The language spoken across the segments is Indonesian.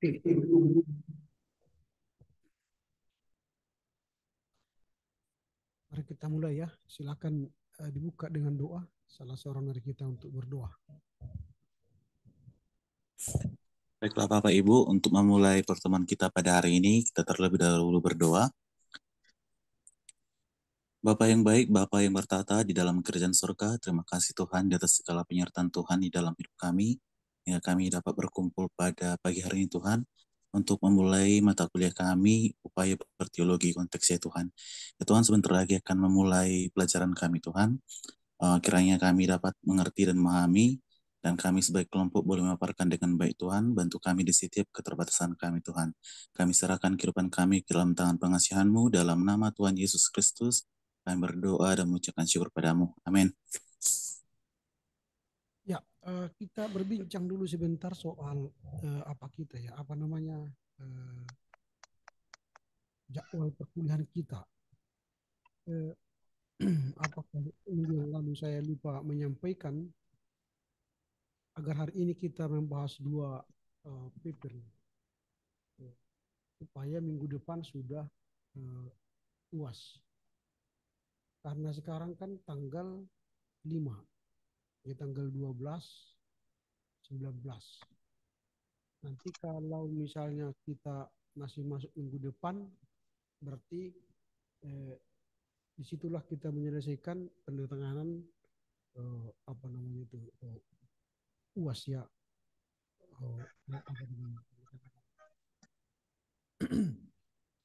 Mari kita mulai ya. Silakan dibuka dengan doa. Salah seorang dari kita untuk berdoa. Baiklah Bapak Ibu, untuk memulai pertemuan kita pada hari ini, kita terlebih dahulu berdoa. Bapa yang baik, Bapa yang bertata di dalam kerajaan surga, terima kasih Tuhan di atas segala penyertaan Tuhan di dalam hidup kami, hingga kami dapat berkumpul pada pagi hari ini Tuhan, untuk memulai mata kuliah kami, upaya berteologi konteksnya Tuhan. Ya Tuhan, sebentar lagi akan memulai pelajaran kami Tuhan. Kiranya kami dapat mengerti dan memahami, dan kami sebagai kelompok boleh memaparkan dengan baik Tuhan. Bantu kami di setiap keterbatasan kami Tuhan. Kami serahkan kehidupan kami ke dalam tangan pengasihan-Mu, dalam nama Tuhan Yesus Kristus kami berdoa dan mengucapkan syukur padamu. Amin. Ya, kita berbincang dulu sebentar soal apa kita ya, apa namanya jadwal perkuliahan kita. Apakah minggu yang lalu saya lupa menyampaikan agar hari ini kita membahas dua paper supaya minggu depan sudah UAS. Karena sekarang kan tanggal 5, ya tanggal 12, 19. Nanti kalau misalnya kita masih masuk minggu depan, berarti disitulah kita menyelesaikan penandatanganan apa namanya itu UAS ya, apa namanya,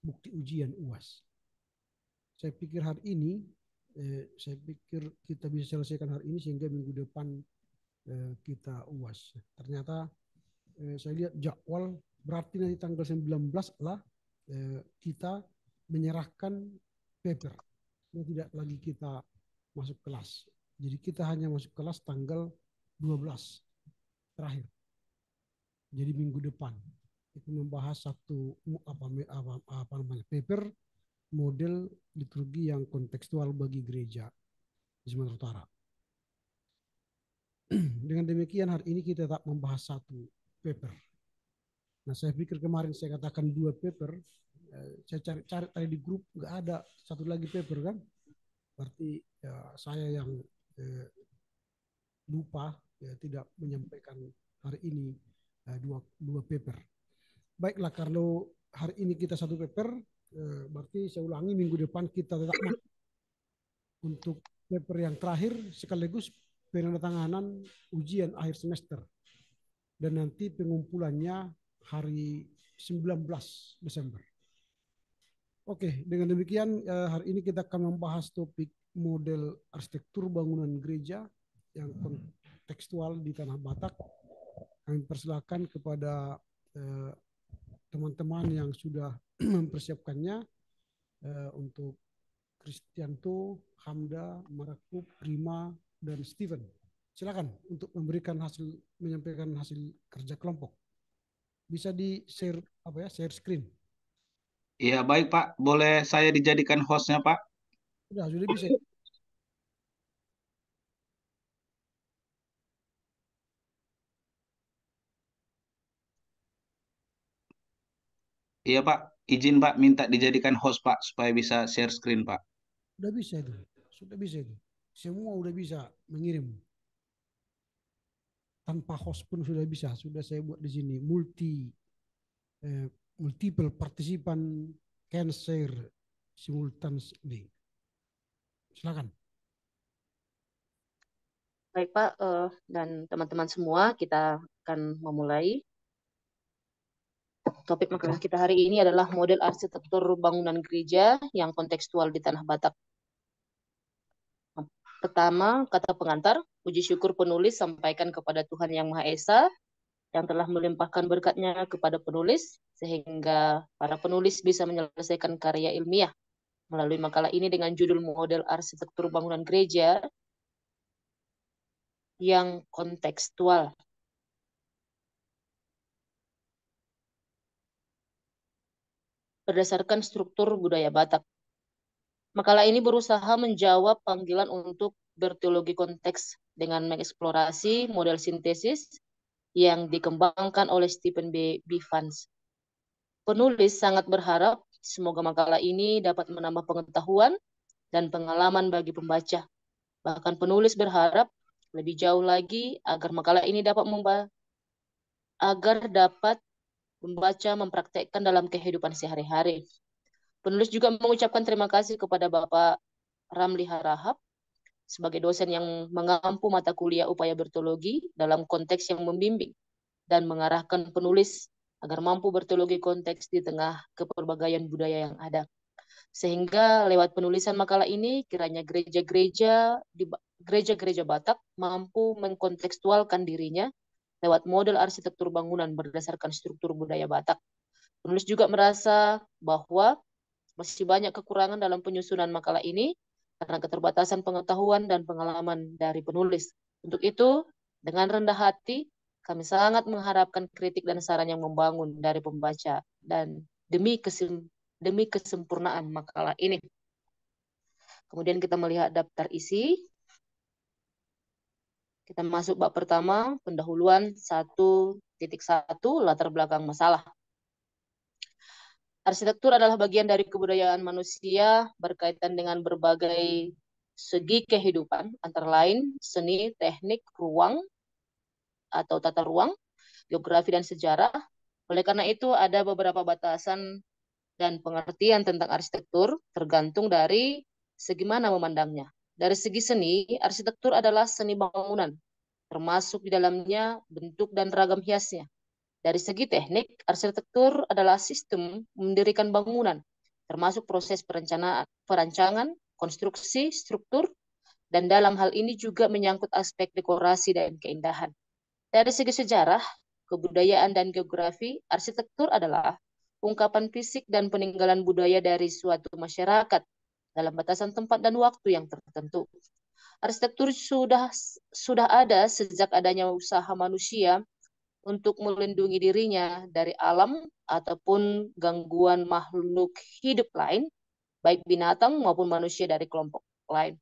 bukti ujian UAS. Saya pikir hari ini, saya pikir kita bisa selesaikan hari ini sehingga minggu depan kita UAS. Ternyata saya lihat jadwal berarti nanti tanggal 19 lah kita menyerahkan paper. Tidak lagi kita masuk kelas. Jadi kita hanya masuk kelas tanggal 12 terakhir. Jadi minggu depan itu membahas satu apa namanya paper model liturgi yang kontekstual bagi gereja di Sumatera Utara. Dengan demikian hari ini kita tak membahas satu paper. Nah saya pikir kemarin saya katakan dua paper, saya cari-cari tadi di grup nggak ada satu lagi paper kan, berarti ya, saya yang lupa ya, tidak menyampaikan hari ini dua paper. Baiklah, kalau hari ini kita satu paper, berarti saya ulangi minggu depan kita tetap untuk paper yang terakhir sekaligus penandatanganan ujian akhir semester. Dan nanti pengumpulannya hari 19 Desember. Oke, dengan demikian hari ini kita akan membahas topik model arsitektur bangunan gereja yang kontekstual di Tanah Batak. Kami persilakan kepada teman-teman yang sudah mempersiapkannya untuk Kristianto, Hamda, Marakub, Prima, dan Steven. Silakan untuk menyampaikan hasil kerja kelompok. Bisa di share share screen. Iya baik Pak, boleh saya dijadikan hostnya Pak? Sudah bisa. Iya Pak, izin Pak minta dijadikan host Pak supaya bisa share screen Pak. Sudah bisa itu. Semua udah bisa mengirim. Tanpa host pun sudah bisa. Sudah saya buat di sini multiple partisipan can share simultaneously. Silakan. Baik Pak dan teman-teman semua, kita akan memulai. Topik makalah kita hari ini adalah model arsitektur bangunan gereja yang kontekstual di Tanah Batak. Pertama, kata pengantar, puji syukur penulis sampaikan kepada Tuhan Yang Maha Esa yang telah melimpahkan berkatnya kepada penulis, sehingga para penulis bisa menyelesaikan karya ilmiah melalui makalah ini dengan judul model arsitektur bangunan gereja yang kontekstual. Berdasarkan struktur budaya Batak. Makalah ini berusaha menjawab panggilan untuk berteologi konteks dengan mengeksplorasi model sintesis yang dikembangkan oleh Stephen B. Vance. Penulis sangat berharap semoga makalah ini dapat menambah pengetahuan dan pengalaman bagi pembaca. Bahkan penulis berharap lebih jauh lagi agar makalah ini dapat membaca mempraktekkan dalam kehidupan sehari-hari. Penulis juga mengucapkan terima kasih kepada Bapak Ramli Harahap sebagai dosen yang mengampu mata kuliah upaya berteologi dalam konteks yang membimbing dan mengarahkan penulis agar mampu berteologi konteks di tengah keperbagaian budaya yang ada. Sehingga lewat penulisan makalah ini kiranya gereja-gereja Batak mampu mengkontekstualkan dirinya lewat model arsitektur bangunan berdasarkan struktur budaya Batak. Penulis juga merasa bahwa masih banyak kekurangan dalam penyusunan makalah ini karena keterbatasan pengetahuan dan pengalaman dari penulis. Untuk itu, dengan rendah hati, kami sangat mengharapkan kritik dan saran yang membangun dari pembaca dan demi kesempurnaan makalah ini. Kemudian kita melihat daftar isi. Kita masuk bab pertama, pendahuluan 1.1, latar belakang masalah. Arsitektur adalah bagian dari kebudayaan manusia berkaitan dengan berbagai segi kehidupan, antara lain seni, teknik, ruang atau tata ruang, geografi, dan sejarah. Oleh karena itu, ada beberapa batasan dan pengertian tentang arsitektur tergantung dari segi mana memandangnya. Dari segi seni, arsitektur adalah seni bangunan, termasuk di dalamnya bentuk dan ragam hiasnya. Dari segi teknik, arsitektur adalah sistem mendirikan bangunan, termasuk proses perancangan, konstruksi, struktur, dan dalam hal ini juga menyangkut aspek dekorasi dan keindahan. Dari segi sejarah, kebudayaan, dan geografi, arsitektur adalah ungkapan fisik dan peninggalan budaya dari suatu masyarakat dalam batasan tempat dan waktu yang tertentu. Arsitektur sudah ada sejak adanya usaha manusia untuk melindungi dirinya dari alam ataupun gangguan makhluk hidup lain, baik binatang maupun manusia dari kelompok lain.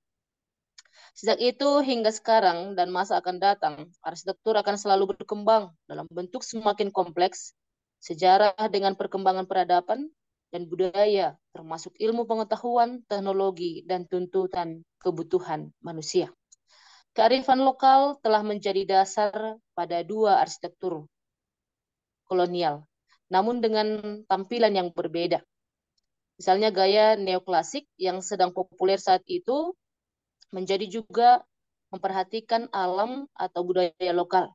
Sejak itu hingga sekarang dan masa akan datang, arsitektur akan selalu berkembang dalam bentuk semakin kompleks, sejarah dengan perkembangan peradaban dan budaya, termasuk ilmu pengetahuan, teknologi, dan tuntutan kebutuhan manusia. Kearifan lokal telah menjadi dasar pada dua arsitektur kolonial, namun dengan tampilan yang berbeda. Misalnya gaya neoklasik yang sedang populer saat itu menjadi juga memperhatikan alam atau budaya lokal.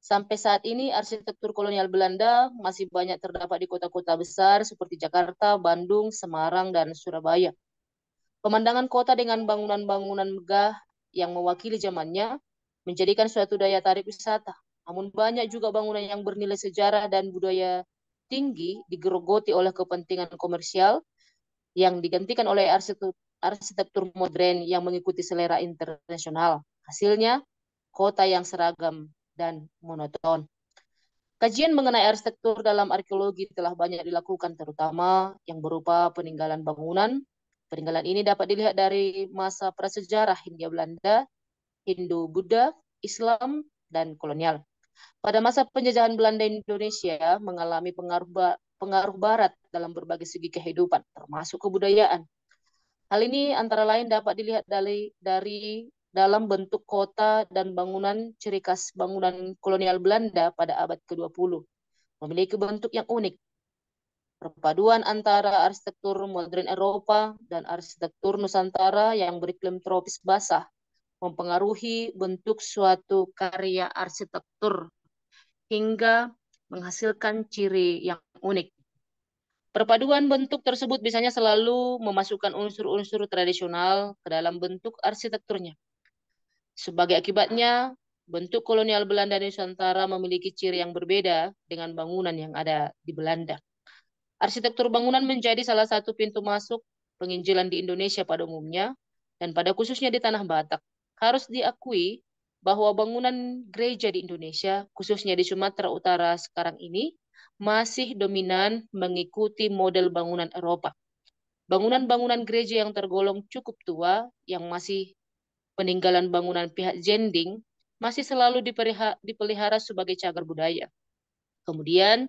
Sampai saat ini arsitektur kolonial Belanda masih banyak terdapat di kota-kota besar seperti Jakarta, Bandung, Semarang, dan Surabaya. Pemandangan kota dengan bangunan-bangunan megah yang mewakili zamannya menjadikan suatu daya tarik wisata. Namun banyak juga bangunan yang bernilai sejarah dan budaya tinggi digerogoti oleh kepentingan komersial yang digantikan oleh arsitektur modern yang mengikuti selera internasional. Hasilnya, kota yang seragam dan monoton. Kajian mengenai arsitektur dalam arkeologi telah banyak dilakukan, terutama yang berupa peninggalan bangunan. Peninggalan ini dapat dilihat dari masa prasejarah Hindia Belanda, Hindu-Buddha, Islam, dan kolonial. Pada masa penjajahan Belanda, Indonesia mengalami pengaruh Barat dalam berbagai segi kehidupan, termasuk kebudayaan. Hal ini antara lain dapat dilihat dari dalam bentuk kota dan bangunan. Ciri khas bangunan kolonial Belanda pada abad ke-20 memiliki bentuk yang unik. Perpaduan antara arsitektur modern Eropa dan arsitektur Nusantara yang beriklim tropis basah mempengaruhi bentuk suatu karya arsitektur hingga menghasilkan ciri yang unik. Perpaduan bentuk tersebut biasanya selalu memasukkan unsur-unsur tradisional ke dalam bentuk arsitekturnya. Sebagai akibatnya, bentuk kolonial Belanda dan Nusantara memiliki ciri yang berbeda dengan bangunan yang ada di Belanda. Arsitektur bangunan menjadi salah satu pintu masuk penginjilan di Indonesia pada umumnya dan pada khususnya di Tanah Batak. Harus diakui bahwa bangunan gereja di Indonesia, khususnya di Sumatera Utara sekarang ini, masih dominan mengikuti model bangunan Eropa. Bangunan-bangunan gereja yang tergolong cukup tua, yang masih peninggalan bangunan pihak Zending, masih selalu dipelihara sebagai cagar budaya. Kemudian,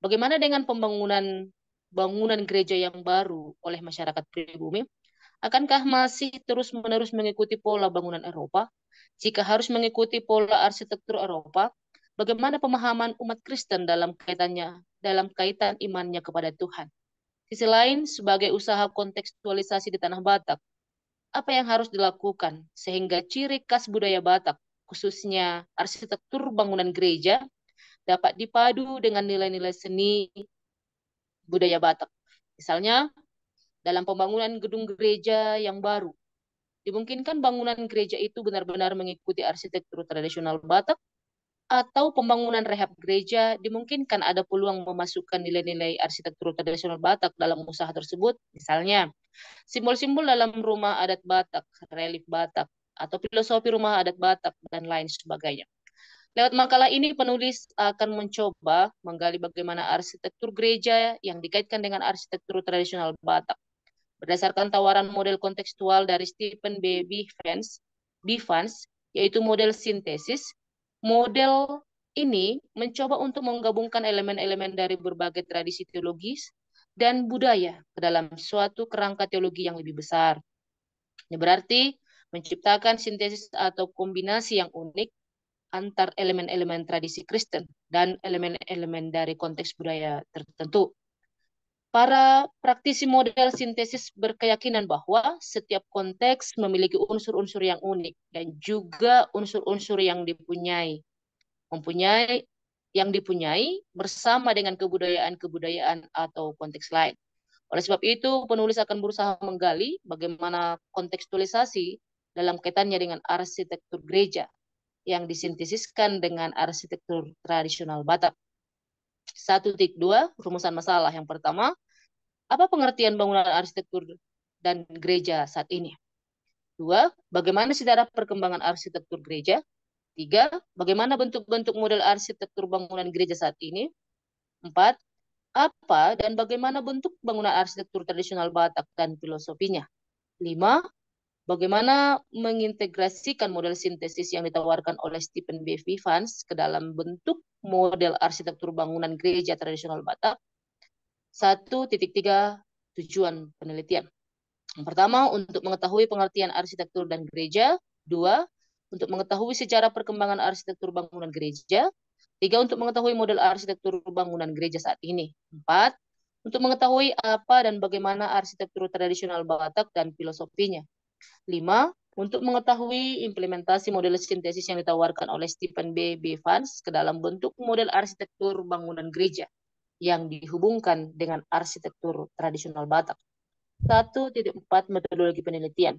bagaimana dengan bangunan gereja yang baru oleh masyarakat pribumi? Akankah masih terus-menerus mengikuti pola bangunan Eropa? Jika harus mengikuti pola arsitektur Eropa, bagaimana pemahaman umat Kristen dalam kaitan imannya kepada Tuhan? Sisi lain, sebagai usaha kontekstualisasi di tanah Batak, apa yang harus dilakukan sehingga ciri khas budaya Batak, khususnya arsitektur bangunan gereja, dapat dipadu dengan nilai-nilai seni budaya Batak? Misalnya, dalam pembangunan gedung gereja yang baru, dimungkinkan bangunan gereja itu benar-benar mengikuti arsitektur tradisional Batak, atau pembangunan rehab gereja dimungkinkan ada peluang memasukkan nilai-nilai arsitektur tradisional Batak dalam usaha tersebut. Misalnya, simbol-simbol dalam rumah adat Batak, relief Batak, atau filosofi rumah adat Batak, dan lain sebagainya. Lewat makalah ini, penulis akan mencoba menggali bagaimana arsitektur gereja yang dikaitkan dengan arsitektur tradisional Batak. Berdasarkan tawaran model kontekstual dari Stephen B. Bivans, yaitu model sintesis, model ini mencoba untuk menggabungkan elemen-elemen dari berbagai tradisi teologis dan budaya ke dalam suatu kerangka teologi yang lebih besar. Ini berarti menciptakan sintesis atau kombinasi yang unik antar elemen-elemen tradisi Kristen dan elemen-elemen dari konteks budaya tertentu. Para praktisi model sintesis berkeyakinan bahwa setiap konteks memiliki unsur-unsur yang unik dan juga unsur-unsur yang dipunyai bersama dengan kebudayaan-kebudayaan atau konteks lain. Oleh sebab itu, penulis akan berusaha menggali bagaimana kontekstualisasi dalam kaitannya dengan arsitektur gereja yang disintesiskan dengan arsitektur tradisional Batak. 1.2 rumusan masalah. Yang pertama, apa pengertian bangunan arsitektur dan gereja saat ini? 2, bagaimana sejarah perkembangan arsitektur gereja? 3, bagaimana bentuk-bentuk model arsitektur bangunan gereja saat ini? 4, apa dan bagaimana bentuk bangunan arsitektur tradisional Batak dan filosofinya? 5, bagaimana mengintegrasikan model sintesis yang ditawarkan oleh Stephen B. Bivans ke dalam bentuk model arsitektur bangunan gereja tradisional Batak? 1.3 tujuan penelitian. Yang pertama, untuk mengetahui pengertian arsitektur dan gereja. 2, untuk mengetahui sejarah perkembangan arsitektur bangunan gereja. 3, untuk mengetahui model arsitektur bangunan gereja saat ini. 4, untuk mengetahui apa dan bagaimana arsitektur tradisional Batak dan filosofinya. 5, untuk mengetahui implementasi model sintesis yang ditawarkan oleh Stephen B. Bivans ke dalam bentuk model arsitektur bangunan gereja yang dihubungkan dengan arsitektur tradisional Batak. 1.4 metodologi penelitian.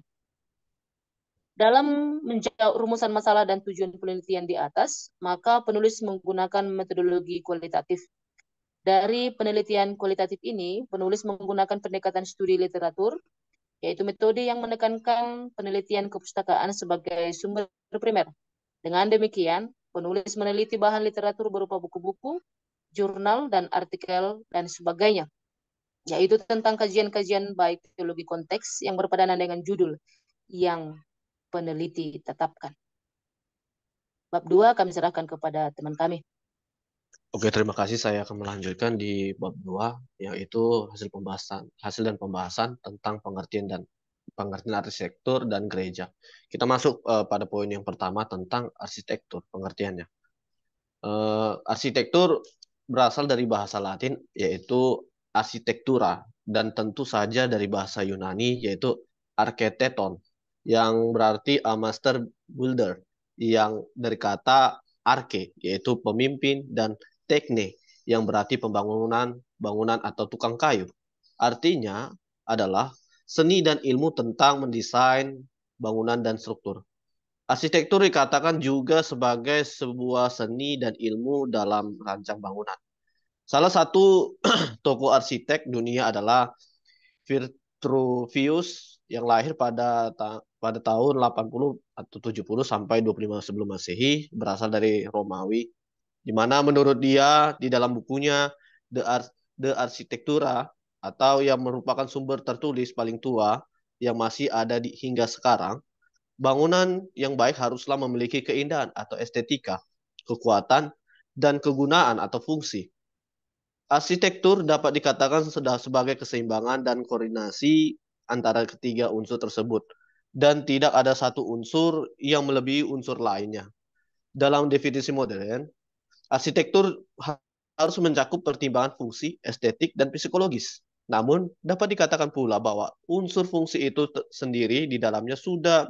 Dalam menjawab rumusan masalah dan tujuan penelitian di atas, maka penulis menggunakan metodologi kualitatif. Dari penelitian kualitatif ini, penulis menggunakan pendekatan studi literatur, yaitu metode yang menekankan penelitian kepustakaan sebagai sumber primer. Dengan demikian, penulis meneliti bahan literatur berupa buku-buku, jurnal, dan artikel, dan sebagainya, yaitu tentang kajian-kajian baik teologi konteks yang berpadanan dengan judul yang peneliti tetapkan. Bab 2 kami serahkan kepada teman kami. Oke, terima kasih. Saya akan melanjutkan di bab 2, yaitu hasil dan pembahasan tentang pengertian arsitektur dan gereja. Kita masuk pada poin yang pertama tentang arsitektur, pengertiannya. Arsitektur berasal dari bahasa Latin, yaitu arsitektura, dan tentu saja dari bahasa Yunani, yaitu arketeton, yang berarti a master builder, yang dari kata arke, yaitu pemimpin, dan tekne, yang berarti bangunan atau tukang kayu. Artinya adalah seni dan ilmu tentang mendesain bangunan dan struktur. Arsitektur dikatakan juga sebagai sebuah seni dan ilmu dalam merancang bangunan. Salah satu tokoh arsitek dunia adalah Vitruvius yang lahir pada tahun 80 atau 70 sampai 25 sebelum Masehi, berasal dari Romawi, di mana menurut dia di dalam bukunya The Architectura, atau yang merupakan sumber tertulis paling tua yang masih ada hingga sekarang, Bangunan yang baik haruslah memiliki keindahan atau estetika, kekuatan, dan kegunaan atau fungsi. Arsitektur dapat dikatakan sudah sebagai keseimbangan dan koordinasi antara ketiga unsur tersebut, dan tidak ada satu unsur yang melebihi unsur lainnya. Dalam definisi modern, arsitektur harus mencakup pertimbangan fungsi, estetik, dan psikologis. Namun, dapat dikatakan pula bahwa unsur fungsi itu sendiri di dalamnya sudah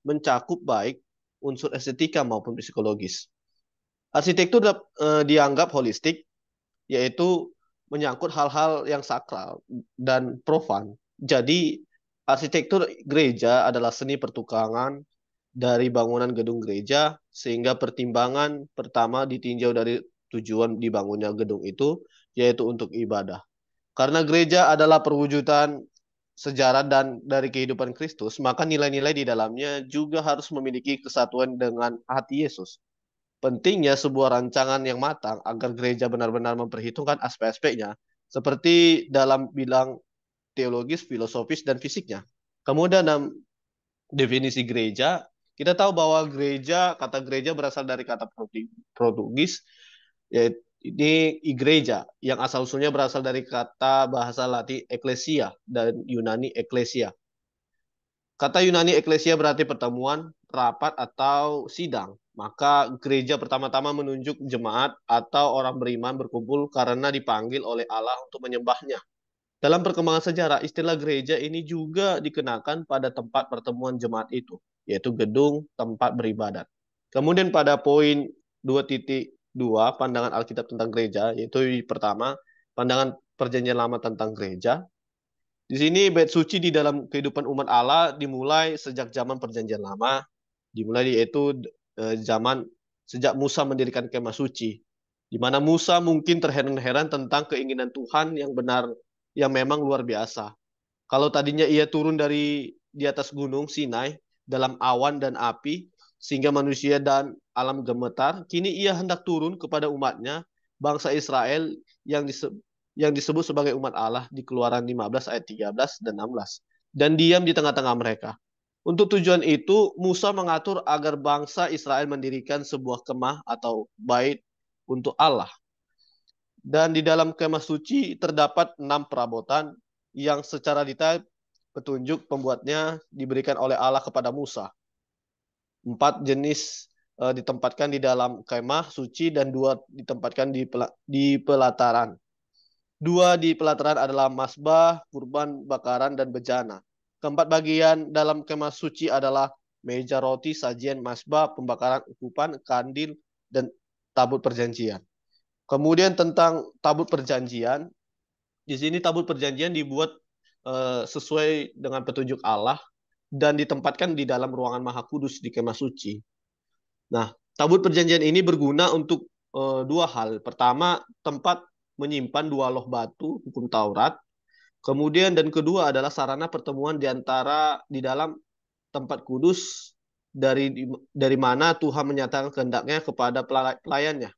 mencakup baik unsur estetika maupun psikologis. Arsitektur dianggap holistik, yaitu menyangkut hal-hal yang sakral dan profan. Jadi, arsitektur gereja adalah seni pertukangan dari bangunan gedung gereja, sehingga pertimbangan pertama ditinjau dari tujuan dibangunnya gedung itu, yaitu untuk ibadah. Karena gereja adalah perwujudan sejarah dan dari kehidupan Kristus, maka nilai-nilai di dalamnya juga harus memiliki kesatuan dengan hati Yesus. Pentingnya sebuah rancangan yang matang agar gereja benar-benar memperhitungkan aspek-aspeknya, seperti dalam bilang teologis, filosofis, dan fisiknya. Kemudian dalam definisi gereja, kita tahu bahwa kata gereja berasal dari kata Portugis, yaitu ini igreja, yang asal-usulnya berasal dari kata bahasa Latin ecclesia dan Yunani ecclesia. Kata Yunani eklesia berarti pertemuan, rapat, atau sidang. Maka gereja pertama-tama menunjuk jemaat atau orang beriman berkumpul karena dipanggil oleh Allah untuk menyembahnya. Dalam perkembangan sejarah, istilah gereja ini juga dikenakan pada tempat pertemuan jemaat itu, yaitu gedung tempat beribadat. Kemudian pada poin 2.2 pandangan Alkitab tentang gereja, yaitu pertama, pandangan Perjanjian Lama tentang gereja. Di sini bait suci di dalam kehidupan umat Allah dimulai sejak zaman Perjanjian Lama, dimulai yaitu sejak Musa mendirikan kemah suci, di mana Musa mungkin terheran-heran tentang keinginan Tuhan yang benar, yang memang luar biasa. Kalau tadinya ia turun di atas gunung Sinai dalam awan dan api, sehingga manusia dan alam gemetar, kini ia hendak turun kepada umatnya, bangsa Israel yang disebut sebagai umat Allah di Keluaran 15 ayat 13 dan 16, dan diam di tengah-tengah mereka. Untuk tujuan itu, Musa mengatur agar bangsa Israel mendirikan sebuah kemah atau bait untuk Allah. Dan di dalam kemah suci terdapat 6 perabotan yang secara detail petunjuk pembuatnya diberikan oleh Allah kepada Musa. 4 jenis ditempatkan di dalam kemah suci dan 2 ditempatkan di pelataran. 2 di pelataran adalah masbah, kurban bakaran, dan bejana. Keempat bagian dalam kemah suci adalah meja roti, sajian, masbah, pembakaran ukupan, kandil, dan tabut perjanjian. Kemudian tentang tabut perjanjian, di sini tabut perjanjian dibuat sesuai dengan petunjuk Allah dan ditempatkan di dalam ruangan Maha Kudus di kemah suci. Nah, tabut perjanjian ini berguna untuk 2 hal. Pertama, tempat menyimpan 2 loh batu hukum Taurat. Kemudian dan kedua adalah sarana pertemuan di dalam tempat kudus dari mana Tuhan menyatakan kehendaknya kepada pelayannya.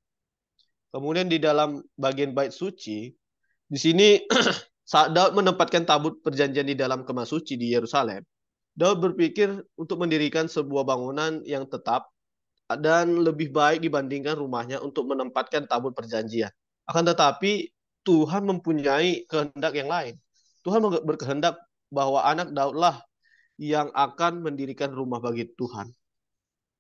Kemudian di dalam bagian bait suci, di sini saat Daud menempatkan tabut perjanjian di dalam kemah suci di Yerusalem, Daud berpikir untuk mendirikan sebuah bangunan yang tetap dan lebih baik dibandingkan rumahnya untuk menempatkan tabut perjanjian. Akan tetapi Tuhan mempunyai kehendak yang lain. Tuhan berkehendak bahwa anak Daudlah yang akan mendirikan rumah bagi Tuhan.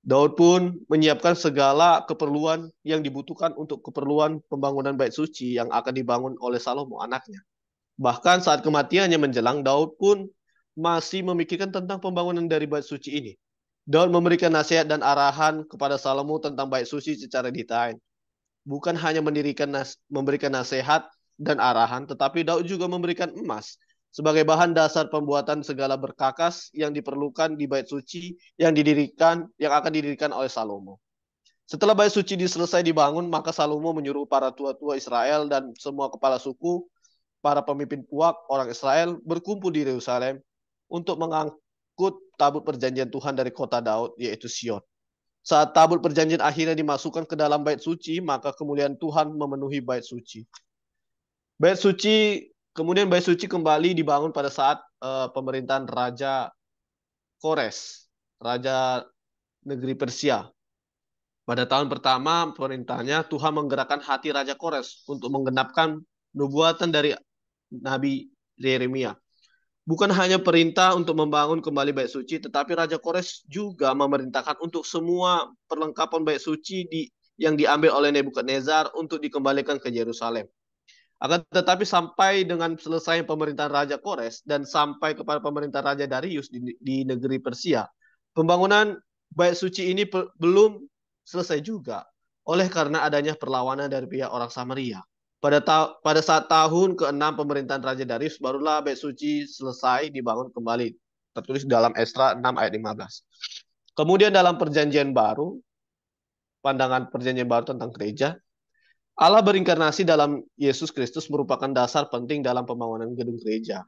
Daud pun menyiapkan segala keperluan yang dibutuhkan untuk keperluan pembangunan bait suci yang akan dibangun oleh Salomo anaknya. Bahkan saat kematiannya menjelang, Daud pun masih memikirkan tentang pembangunan dari bait suci ini. Daud memberikan nasihat dan arahan kepada Salomo tentang bait suci secara detail. Bukan hanya memberikan nasihat dan arahan, tetapi Daud juga memberikan emas sebagai bahan dasar pembuatan segala berkakas yang diperlukan di bait suci yang akan didirikan oleh Salomo. Setelah bait suci selesai dibangun, maka Salomo menyuruh para tua-tua Israel dan semua kepala suku, para pemimpin puak orang Israel berkumpul di Yerusalem untuk mengangkut tabut perjanjian Tuhan dari kota Daud, yaitu Sion. Saat tabut perjanjian akhirnya dimasukkan ke dalam bait suci, maka kemuliaan Tuhan memenuhi bait suci. Kemudian bait suci kembali dibangun pada saat pemerintahan Raja Kores. raja negeri Persia. Pada tahun pertama pemerintahnya, Tuhan menggerakkan hati Raja Kores untuk menggenapkan nubuatan dari Nabi Yeremia. Bukan hanya perintah untuk membangun kembali bait suci, tetapi Raja Kores juga memerintahkan untuk semua perlengkapan bait suci yang diambil oleh Nebukadnezar untuk dikembalikan ke Yerusalem. Akan tetapi sampai dengan selesai pemerintahan Raja Kores dan sampai kepada pemerintahan Raja Darius di negeri Persia, pembangunan bait suci ini belum selesai juga, oleh karena adanya perlawanan dari pihak orang Samaria. Pada saat tahun ke-6 pemerintahan Raja Darius, barulah bait suci selesai dibangun kembali. Tertulis dalam Esra 6 ayat 15. Kemudian dalam perjanjian baru, pandangan perjanjian baru tentang gereja, Allah berinkarnasi dalam Yesus Kristus merupakan dasar penting dalam pembangunan gedung gereja.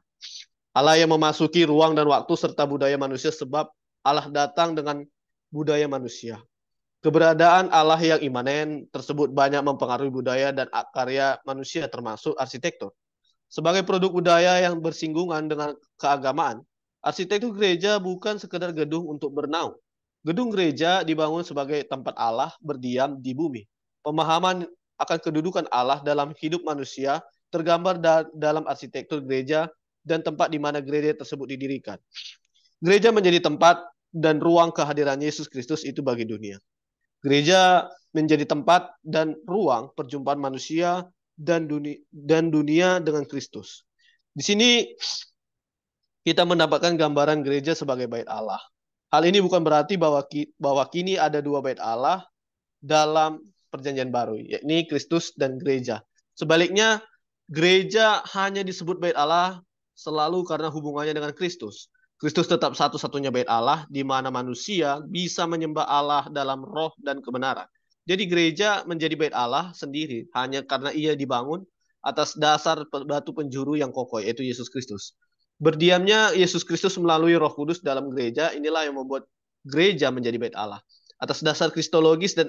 Allah yang memasuki ruang dan waktu serta budaya manusia, sebab Allah datang dengan budaya manusia. Keberadaan Allah yang imanen tersebut banyak mempengaruhi budaya dan karya manusia, termasuk arsitektur. Sebagai produk budaya yang bersinggungan dengan keagamaan, arsitektur gereja bukan sekedar gedung untuk bernaung. Gedung gereja dibangun sebagai tempat Allah berdiam di bumi. Pemahaman akan kedudukan Allah dalam hidup manusia tergambar dalam arsitektur gereja dan tempat di mana gereja tersebut didirikan. Gereja menjadi tempat dan ruang kehadiran Yesus Kristus itu bagi dunia. Gereja menjadi tempat dan ruang perjumpaan manusia dan dunia dengan Kristus. Di sini kita mendapatkan gambaran gereja sebagai bait Allah. Hal ini bukan berarti bahwa kini ada dua bait Allah dalam perjanjian baru, yakni Kristus dan gereja. Sebaliknya, gereja hanya disebut bait Allah selalu karena hubungannya dengan Kristus. Kristus tetap satu-satunya bait Allah di mana manusia bisa menyembah Allah dalam roh dan kebenaran. Jadi gereja menjadi bait Allah sendiri hanya karena ia dibangun atas dasar batu penjuru yang kokoh, yaitu Yesus Kristus. Berdiamnya Yesus Kristus melalui Roh Kudus dalam gereja, inilah yang membuat gereja menjadi bait Allah. Atas dasar kristologis dan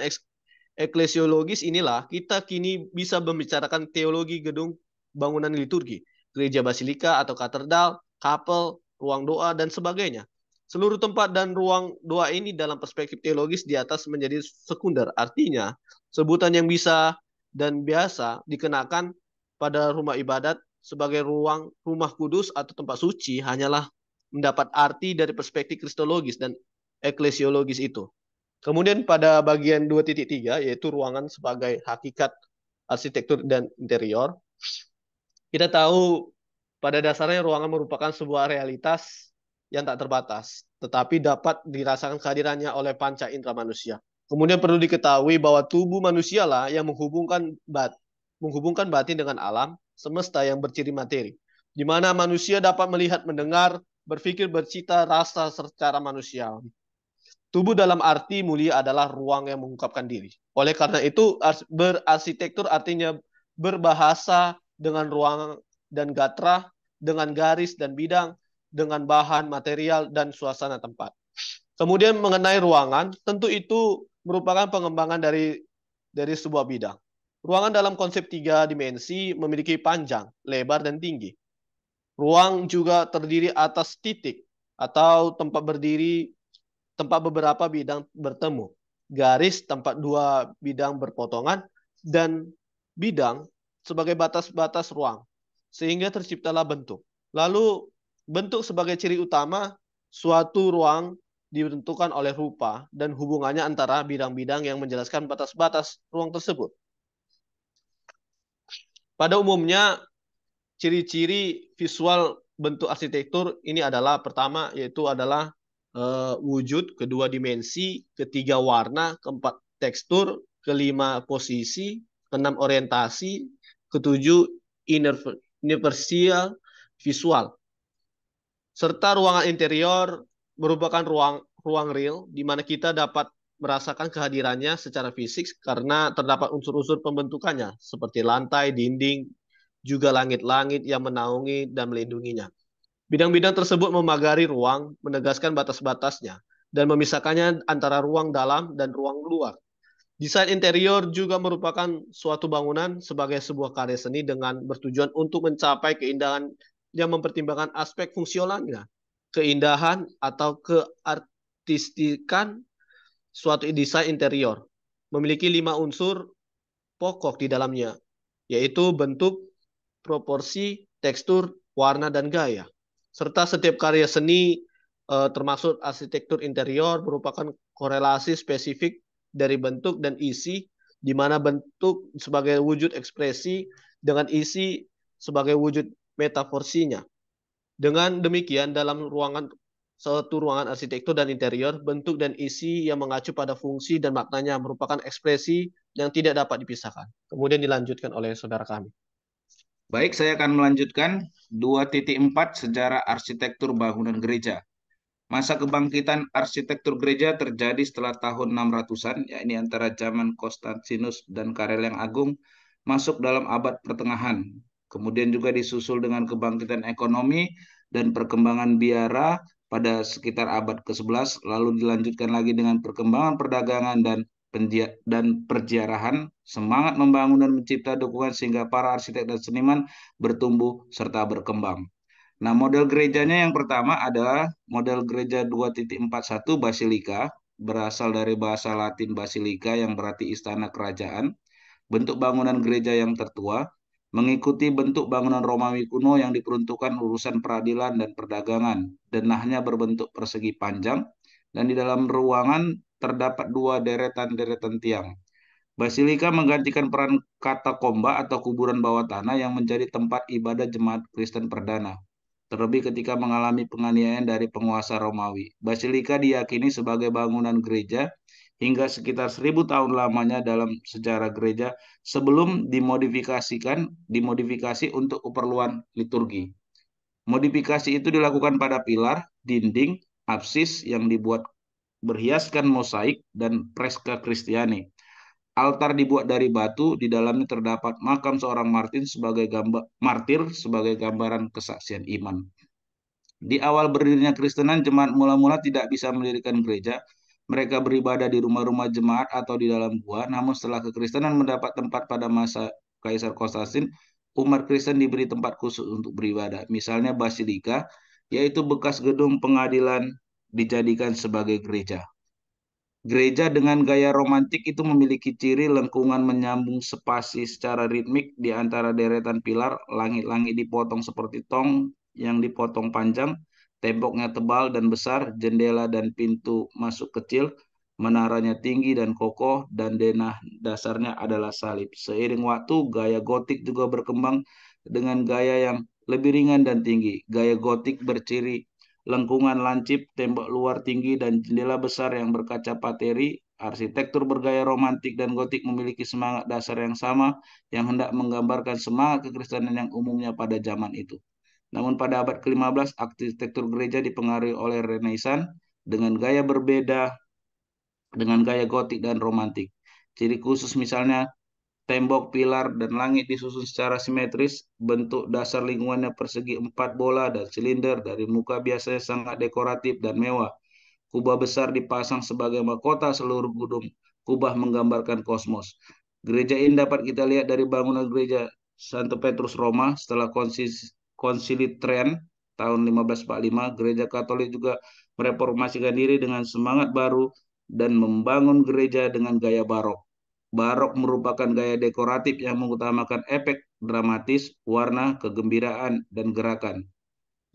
eklesiologis inilah kita kini bisa membicarakan teologi gedung bangunan liturgi, gereja basilika atau katedral, kapel, ruang doa, dan sebagainya. Seluruh tempat dan ruang doa ini dalam perspektif teologis di atas menjadi sekunder. Artinya, sebutan yang bisa dan biasa dikenakan pada rumah ibadat sebagai rumah kudus atau tempat suci hanyalah mendapat arti dari perspektif kristologis dan eklesiologis itu. Kemudian pada bagian 2.3, yaitu ruangan sebagai hakikat arsitektur dan interior, kita tahu pada dasarnya ruangan merupakan sebuah realitas yang tak terbatas, tetapi dapat dirasakan kehadirannya oleh panca indera manusia. Kemudian perlu diketahui bahwa tubuh manusialah yang menghubungkan batin dengan alam semesta yang berciri materi, di mana manusia dapat melihat, mendengar, berpikir, bercita, rasa secara manusiawi. Tubuh dalam arti mulia adalah ruang yang mengungkapkan diri. Oleh karena itu, berarsitektur artinya berbahasa dengan ruang dan gatra, dengan garis dan bidang, dengan bahan, material, dan suasana tempat. Kemudian mengenai ruangan, tentu itu merupakan pengembangan dari sebuah bidang. Ruangan dalam konsep 3 dimensi memiliki panjang, lebar, dan tinggi. Ruang juga terdiri atas titik atau tempat beberapa bidang bertemu. Garis tempat dua bidang berpotongan, dan bidang sebagai batas-batas ruang. Sehingga terciptalah bentuk. Lalu bentuk sebagai ciri utama suatu ruang ditentukan oleh rupa dan hubungannya antara bidang-bidang yang menjelaskan batas-batas ruang tersebut. Pada umumnya, ciri-ciri visual bentuk arsitektur ini adalah pertama yaitu adalah wujud, kedua dimensi, ketiga warna, keempat tekstur, kelima posisi, keenam orientasi, ketujuh universal visual. Serta ruangan interior merupakan ruang real di mana kita dapat merasakan kehadirannya secara fisik karena terdapat unsur-unsur pembentukannya seperti lantai, dinding, juga langit-langit yang menaungi dan melindunginya. Bidang-bidang tersebut memagari ruang, menegaskan batas-batasnya, dan memisahkannya antara ruang dalam dan ruang luar. Desain interior juga merupakan suatu bangunan sebagai sebuah karya seni dengan bertujuan untuk mencapai keindahan yang mempertimbangkan aspek fungsionalnya, keindahan atau mengartistikan suatu desain interior. Memiliki 5 unsur pokok di dalamnya, yaitu bentuk, proporsi, tekstur, warna, dan gaya. Serta setiap karya seni termasuk arsitektur interior merupakan korelasi spesifik dari bentuk dan isi, di mana bentuk sebagai wujud ekspresi dengan isi sebagai wujud metaforsinya. Dengan demikian, dalam suatu ruangan arsitektur dan interior, bentuk dan isi yang mengacu pada fungsi dan maknanya merupakan ekspresi yang tidak dapat dipisahkan. Kemudian dilanjutkan oleh saudara kami. Baik, saya akan melanjutkan 2.4 sejarah arsitektur bangunan gereja. Masa kebangkitan arsitektur gereja terjadi setelah tahun 600-an, yakni antara zaman Konstantinus dan Karel yang Agung masuk dalam abad pertengahan. Kemudian juga disusul dengan kebangkitan ekonomi dan perkembangan biara pada sekitar abad ke-11, lalu dilanjutkan lagi dengan perkembangan perdagangan dan perziarahan, semangat membangun dan mencipta dukungan sehingga para arsitek dan seniman bertumbuh serta berkembang. Nah, model gerejanya yang pertama adalah model gereja 2.41 Basilika, berasal dari bahasa Latin Basilika yang berarti istana kerajaan. Bentuk bangunan gereja yang tertua, mengikuti bentuk bangunan Romawi kuno yang diperuntukkan urusan peradilan dan perdagangan. Denahnya berbentuk persegi panjang, dan di dalam ruangan terdapat 2 deretan-deretan tiang. Basilika menggantikan peran katakomba atau kuburan bawah tanah yang menjadi tempat ibadah jemaat Kristen perdana. Terlebih ketika mengalami penganiayaan dari penguasa Romawi. Basilika diyakini sebagai bangunan gereja hingga sekitar 1000 tahun lamanya dalam sejarah gereja sebelum dimodifikasi untuk keperluan liturgi. Modifikasi itu dilakukan pada pilar, dinding, apsis yang dibuat berhiaskan mosaik dan freska Kristiani. Altar dibuat dari batu, di dalamnya terdapat makam seorang martir sebagai gambaran kesaksian iman. Di awal berdirinya Kristenan, jemaat mula-mula tidak bisa mendirikan gereja. Mereka beribadah di rumah-rumah jemaat atau di dalam gua. Namun setelah kekristenan mendapat tempat pada masa Kaisar Konstantin, umat Kristen diberi tempat khusus untuk beribadah. Misalnya Basilika, yaitu bekas gedung pengadilan dijadikan sebagai gereja. Gereja dengan gaya romantik itu memiliki ciri lengkungan menyambung spasi secara ritmik di antara deretan pilar, langit-langit dipotong seperti tong yang dipotong panjang, temboknya tebal dan besar, jendela dan pintu masuk kecil, menaranya tinggi dan kokoh, dan denah dasarnya adalah salib. Seiring waktu, gaya gotik juga berkembang dengan gaya yang lebih ringan dan tinggi. Gaya gotik berciri lengkungan lancip, tembok luar tinggi, dan jendela besar yang berkaca pateri. Arsitektur bergaya romantik dan gotik memiliki semangat dasar yang sama yang hendak menggambarkan semangat kekristenan yang umumnya pada zaman itu. Namun pada abad ke-15, arsitektur gereja dipengaruhi oleh Renaissance dengan gaya berbeda dengan gaya gotik dan romantik. Ciri khusus misalnya tembok, pilar, dan langit disusun secara simetris, bentuk dasar lingkungannya persegi 4 bola dan silinder, dari muka biasanya sangat dekoratif dan mewah. Kubah besar dipasang sebagai mahkota seluruh gedung. Kubah menggambarkan kosmos. Gereja ini dapat kita lihat dari bangunan gereja Santo Petrus Roma setelah konsili Trent tahun 1545. Gereja Katolik juga mereformasikan diri dengan semangat baru dan membangun gereja dengan gaya barok. Barok merupakan gaya dekoratif yang mengutamakan efek dramatis, warna, kegembiraan, dan gerakan.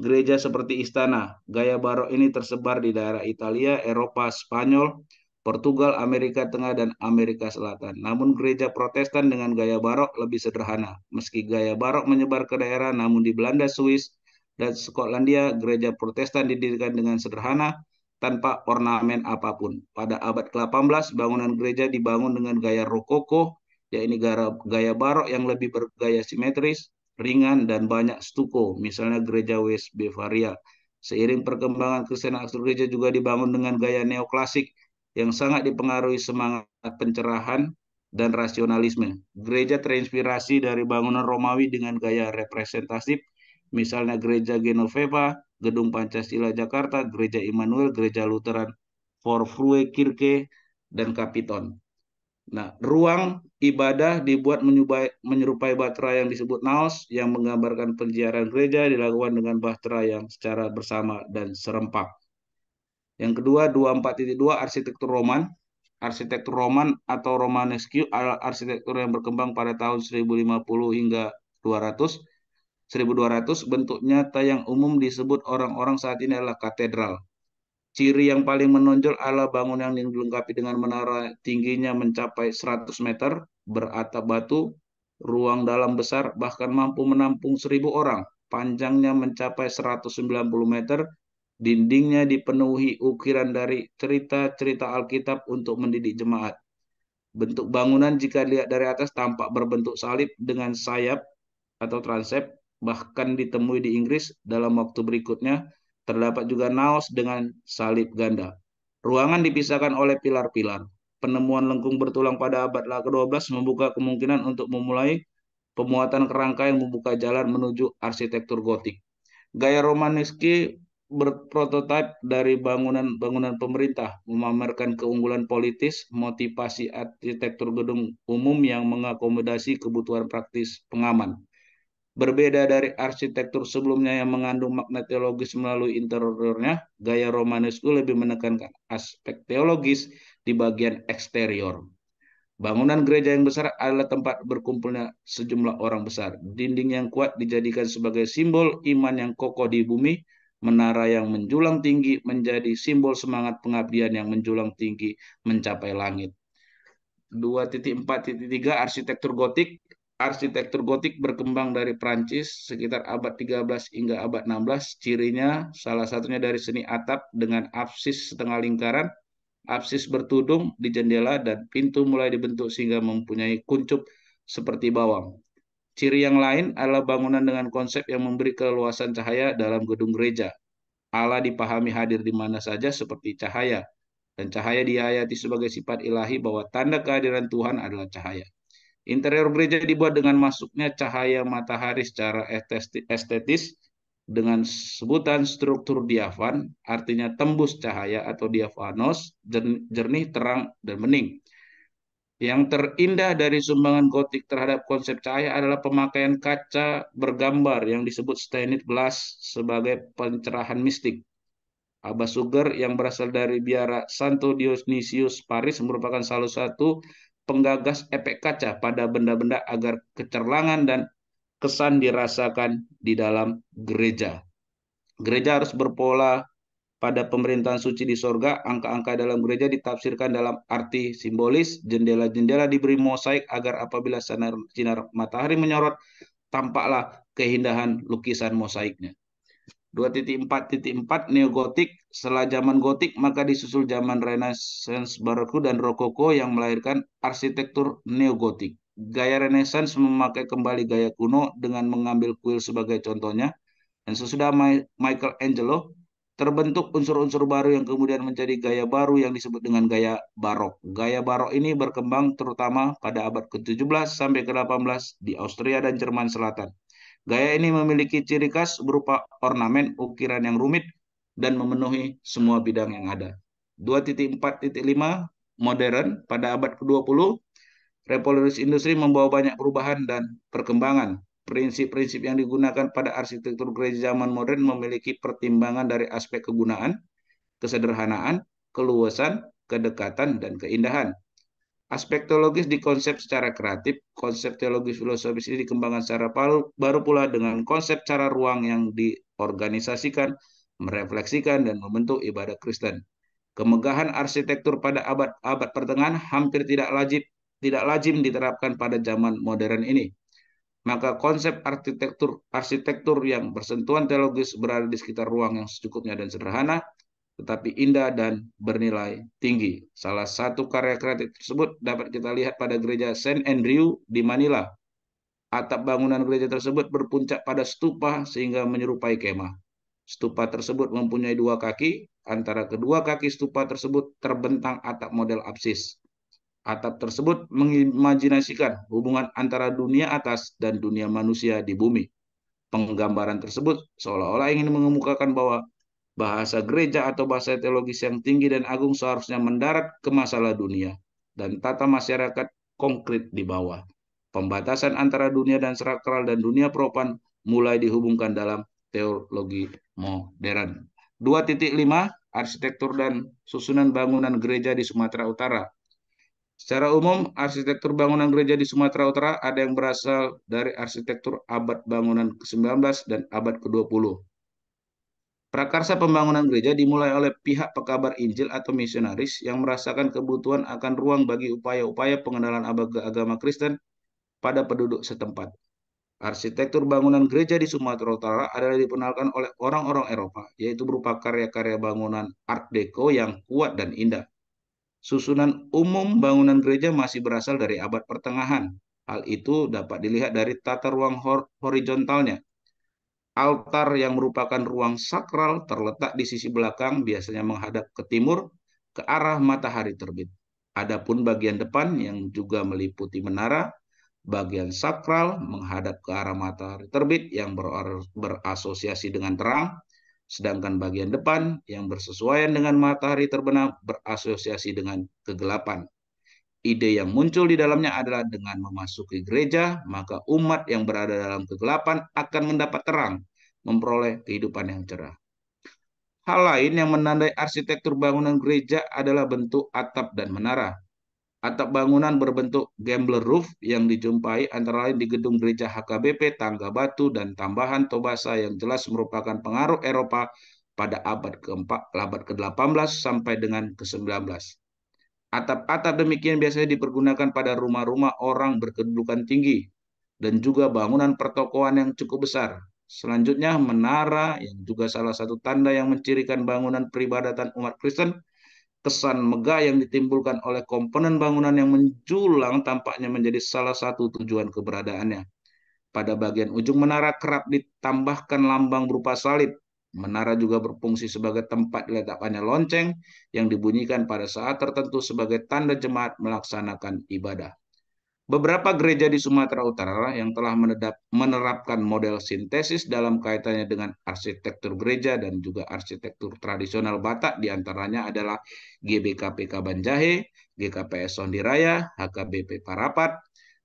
Gereja seperti istana, gaya barok ini tersebar di daerah Italia, Eropa, Spanyol, Portugal, Amerika Tengah, dan Amerika Selatan. Namun gereja Protestan dengan gaya barok lebih sederhana. Meski gaya barok menyebar ke daerah, namun di Belanda, Swiss, dan Skotlandia, gereja Protestan didirikan dengan sederhana, tanpa ornamen apapun. Pada abad ke-18, bangunan gereja dibangun dengan gaya rokoko, yaitu gaya barok yang lebih bergaya simetris, ringan, dan banyak stuko, misalnya gereja West Bavaria. Seiring perkembangan Kristen, arsitektur gereja juga dibangun dengan gaya neoklasik yang sangat dipengaruhi semangat pencerahan dan rasionalisme. Gereja terinspirasi dari bangunan Romawi dengan gaya representatif, misalnya gereja Genoveva, Gedung Pancasila Jakarta, Gereja Immanuel, Gereja Lutheran Vorfrue Kirke, dan Kapiton. Nah, ruang ibadah dibuat menyerupai bahtera yang disebut naos, yang menggambarkan penziarahan gereja dilakukan dengan bahtera yang secara bersama dan serempak. Yang kedua, 24.2 arsitektur Roman. Arsitektur Roman atau Romanesque adalah arsitektur yang berkembang pada tahun 1050 hingga 200. 1200, bentuk nyata yang umum disebut orang-orang saat ini adalah katedral. Ciri yang paling menonjol adalah bangunan yang dilengkapi dengan menara tingginya mencapai 100 meter, beratap batu, ruang dalam besar, bahkan mampu menampung 1.000 orang. Panjangnya mencapai 190 meter, dindingnya dipenuhi ukiran dari cerita-cerita Alkitab untuk mendidik jemaat. Bentuk bangunan jika dilihat dari atas tampak berbentuk salib dengan sayap atau transept, bahkan ditemui di Inggris. Dalam waktu berikutnya terdapat juga naos dengan salib ganda. Ruangan dipisahkan oleh pilar-pilar. Penemuan lengkung bertulang pada abad ke-12 membuka kemungkinan untuk memulai pemuatan kerangka yang membuka jalan menuju arsitektur gotik. Gaya Romanesque berprototipe dari bangunan-bangunan pemerintah, memamerkan keunggulan politis, motivasi arsitektur gedung umum yang mengakomodasi kebutuhan praktis pengaman. Berbeda dari arsitektur sebelumnya yang mengandung makna teologis melalui interiornya, gaya Romanesque lebih menekankan aspek teologis di bagian eksterior. Bangunan gereja yang besar adalah tempat berkumpulnya sejumlah orang besar. Dinding yang kuat dijadikan sebagai simbol iman yang kokoh di bumi. Menara yang menjulang tinggi menjadi simbol semangat pengabdian yang menjulang tinggi mencapai langit. 2.4.3 arsitektur gotik. Arsitektur gotik berkembang dari Prancis sekitar abad 13 hingga abad 16. Cirinya salah satunya dari seni atap dengan apsis setengah lingkaran, apsis bertudung di jendela, dan pintu mulai dibentuk sehingga mempunyai kuncup seperti bawang. Ciri yang lain adalah bangunan dengan konsep yang memberi keleluasan cahaya dalam gedung gereja. Allah dipahami hadir di mana saja seperti cahaya, dan cahaya dihayati sebagai sifat ilahi bahwa tanda kehadiran Tuhan adalah cahaya. Interior gereja dibuat dengan masuknya cahaya matahari secara estetis dengan sebutan struktur diafan, artinya tembus cahaya atau diaphanos, jernih, terang, dan bening. Yang terindah dari sumbangan gotik terhadap konsep cahaya adalah pemakaian kaca bergambar yang disebut stained glass sebagai pencerahan mistik. Abba Suger yang berasal dari biara Santo Dionysius Paris merupakan salah satu penggagas efek kaca pada benda-benda agar kecerlangan dan kesan dirasakan di dalam gereja. Gereja harus berpola pada pemerintahan suci di sorga. Angka-angka dalam gereja ditafsirkan dalam arti simbolis. Jendela-jendela diberi mosaik agar apabila sinar matahari menyorot, tampaklah keindahan lukisan mosaiknya. 2.4.4 Neogotik. Setelah zaman gotik, maka disusul zaman Renaissance, Baroko, dan Rokoko yang melahirkan arsitektur neogotik. Gaya Renaissance memakai kembali gaya kuno dengan mengambil kuil sebagai contohnya. Dan sesudah Michelangelo, terbentuk unsur-unsur baru yang kemudian menjadi gaya baru yang disebut dengan gaya barok. Gaya barok ini berkembang terutama pada abad ke-17 sampai ke-18 di Austria dan Jerman Selatan. Gaya ini memiliki ciri khas berupa ornamen, ukiran yang rumit, dan memenuhi semua bidang yang ada. 2.4.5 modern. Pada abad ke-20, revolusi industri membawa banyak perubahan dan perkembangan. Prinsip-prinsip yang digunakan pada arsitektur gereja zaman modern memiliki pertimbangan dari aspek kegunaan, kesederhanaan, keluasan, kedekatan, dan keindahan. Aspek teologis dikonsep secara kreatif. Konsep teologis filosofis ini dikembangkan secara baru pula dengan konsep cara ruang yang diorganisasikan, merefleksikan, dan membentuk ibadah Kristen. Kemegahan arsitektur pada abad pertengahan hampir tidak lazim diterapkan pada zaman modern ini. Maka konsep arsitektur yang bersentuhan teologis berada di sekitar ruang yang secukupnya dan sederhana, tetapi indah dan bernilai tinggi. Salah satu karya kreatif tersebut dapat kita lihat pada gereja Saint Andrew di Manila. Atap bangunan gereja tersebut berpuncak pada stupa sehingga menyerupai kemah. Stupa tersebut mempunyai dua kaki. Antara kedua kaki stupa tersebut terbentang atap model apsis. Atap tersebut mengimajinasikan hubungan antara dunia atas dan dunia manusia di bumi. Penggambaran tersebut seolah-olah ingin mengemukakan bahwa bahasa gereja atau bahasa teologis yang tinggi dan agung seharusnya mendarat ke masalah dunia dan tata masyarakat konkret di bawah. Pembatasan antara dunia dan sakral dan dunia profan mulai dihubungkan dalam teologi modern. 2.5 arsitektur dan susunan bangunan gereja di Sumatera Utara. Secara umum, arsitektur bangunan gereja di Sumatera Utara ada yang berasal dari arsitektur abad bangunan ke-19 dan abad ke-20. Prakarsa pembangunan gereja dimulai oleh pihak pekabar Injil atau misionaris yang merasakan kebutuhan akan ruang bagi upaya-upaya pengenalan agama Kristen pada penduduk setempat. Arsitektur bangunan gereja di Sumatera Utara adalah dipenalkan oleh orang-orang Eropa, yaitu berupa karya-karya bangunan Art Deco yang kuat dan indah. Susunan umum bangunan gereja masih berasal dari abad pertengahan. Hal itu dapat dilihat dari tata ruang horizontalnya. Altar yang merupakan ruang sakral terletak di sisi belakang biasanya menghadap ke timur ke arah matahari terbit. Adapun bagian depan yang juga meliputi menara, bagian sakral menghadap ke arah matahari terbit yang berasosiasi dengan terang, sedangkan bagian depan yang bersesuaian dengan matahari terbenam berasosiasi dengan kegelapan. Ide yang muncul di dalamnya adalah dengan memasuki gereja, maka umat yang berada dalam kegelapan akan mendapat terang, memperoleh kehidupan yang cerah. Hal lain yang menandai arsitektur bangunan gereja adalah bentuk atap dan menara. Atap bangunan berbentuk gable roof yang dijumpai antara lain di gedung gereja HKBP, Tangga Batu, dan tambahan Tobasa yang jelas merupakan pengaruh Eropa pada abad ke-18 sampai dengan ke-19. Atap-atap demikian biasanya dipergunakan pada rumah-rumah orang berkedudukan tinggi dan juga bangunan pertokoan yang cukup besar. Selanjutnya, menara yang juga salah satu tanda yang mencirikan bangunan peribadatan umat Kristen. Kesan megah yang ditimbulkan oleh komponen bangunan yang menjulang tampaknya menjadi salah satu tujuan keberadaannya. Pada bagian ujung menara kerap ditambahkan lambang berupa salib. Menara juga berfungsi sebagai tempat diletakkannya lonceng yang dibunyikan pada saat tertentu sebagai tanda jemaat melaksanakan ibadah. Beberapa gereja di Sumatera Utara yang telah menerapkan model sintesis dalam kaitannya dengan arsitektur gereja dan juga arsitektur tradisional Batak diantaranya adalah GBKP Kabanjahe, GKPS Sondiraya, HKBP Parapat,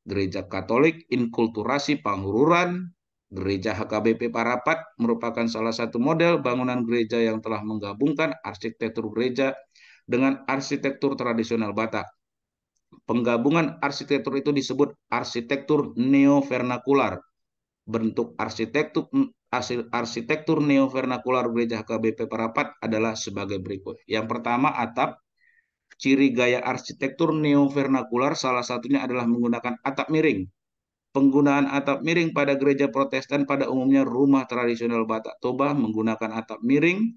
Gereja Katolik Inkulturasi Pangururan. Gereja HKBP Parapat merupakan salah satu model bangunan gereja yang telah menggabungkan arsitektur gereja dengan arsitektur tradisional Batak. Penggabungan arsitektur itu disebut arsitektur neo-vernakular. Bentuk arsitektur neo-vernakular gereja HKBP Parapat adalah sebagai berikut. Yang pertama, atap. Ciri gaya arsitektur neo-vernakular salah satunya adalah menggunakan atap miring. Penggunaan atap miring pada gereja Protestan pada umumnya rumah tradisional Batak Toba menggunakan atap miring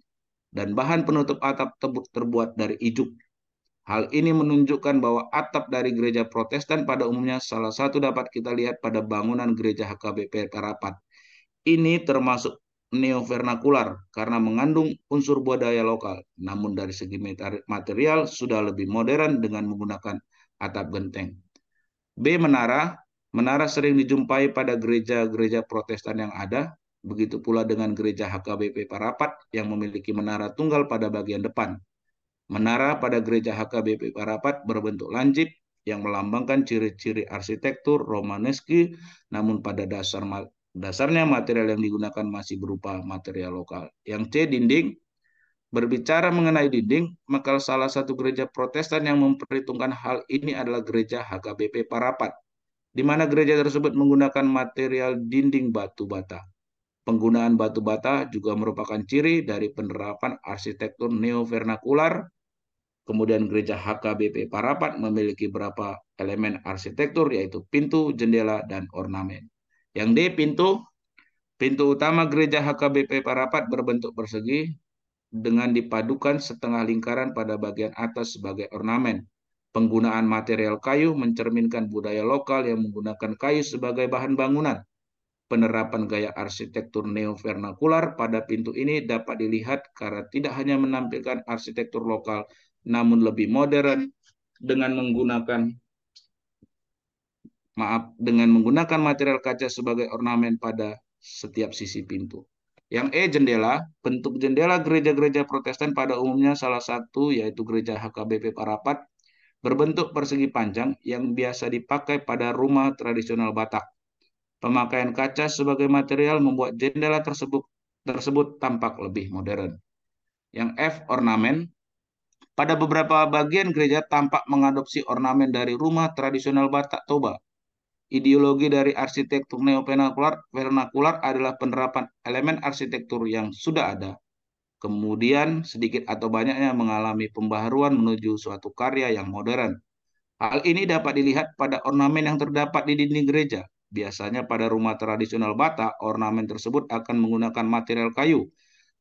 dan bahan penutup atap terbuat dari ijuk. Hal ini menunjukkan bahwa atap dari gereja Protestan pada umumnya salah satu dapat kita lihat pada bangunan gereja HKBP Parapat. Ini termasuk neo-vernakular karena mengandung unsur budaya lokal. Namun dari segi material sudah lebih modern dengan menggunakan atap genteng. B. Menara. Menara sering dijumpai pada gereja-gereja Protestan yang ada. Begitu pula dengan gereja HKBP Parapat yang memiliki menara tunggal pada bagian depan. Menara pada gereja HKBP Parapat berbentuk lancip yang melambangkan ciri-ciri arsitektur Romaneski, namun pada dasarnya material yang digunakan masih berupa material lokal. Yang C. Dinding. Berbicara mengenai dinding, maka salah satu gereja Protestan yang memperhitungkan hal ini adalah gereja HKBP Parapat, di mana gereja tersebut menggunakan material dinding batu bata. Penggunaan batu bata juga merupakan ciri dari penerapan arsitektur neo-vernakular. Kemudian gereja HKBP Parapat memiliki beberapa elemen arsitektur yaitu pintu, jendela, dan ornamen. Yang D. Pintu. Pintu utama gereja HKBP Parapat berbentuk persegi dengan dipadukan setengah lingkaran pada bagian atas sebagai ornamen. Penggunaan material kayu mencerminkan budaya lokal yang menggunakan kayu sebagai bahan bangunan. Penerapan gaya arsitektur neo-vernakular pada pintu ini dapat dilihat karena tidak hanya menampilkan arsitektur lokal, namun lebih modern dengan menggunakan material kaca sebagai ornamen pada setiap sisi pintu. Yang E. Jendela. Bentuk jendela gereja-gereja Protestan pada umumnya salah satu yaitu gereja HKBP Parapat berbentuk persegi panjang yang biasa dipakai pada rumah tradisional Batak. Pemakaian kaca sebagai material membuat jendela tersebut tampak lebih modern. Yang F, ornamen. Pada beberapa bagian gereja tampak mengadopsi ornamen dari rumah tradisional Batak Toba. Ideologi dari arsitektur neo-vernakular adalah penerapan elemen arsitektur yang sudah ada, kemudian sedikit atau banyaknya mengalami pembaharuan menuju suatu karya yang modern. Hal ini dapat dilihat pada ornamen yang terdapat di dinding gereja. Biasanya pada rumah tradisional Batak, ornamen tersebut akan menggunakan material kayu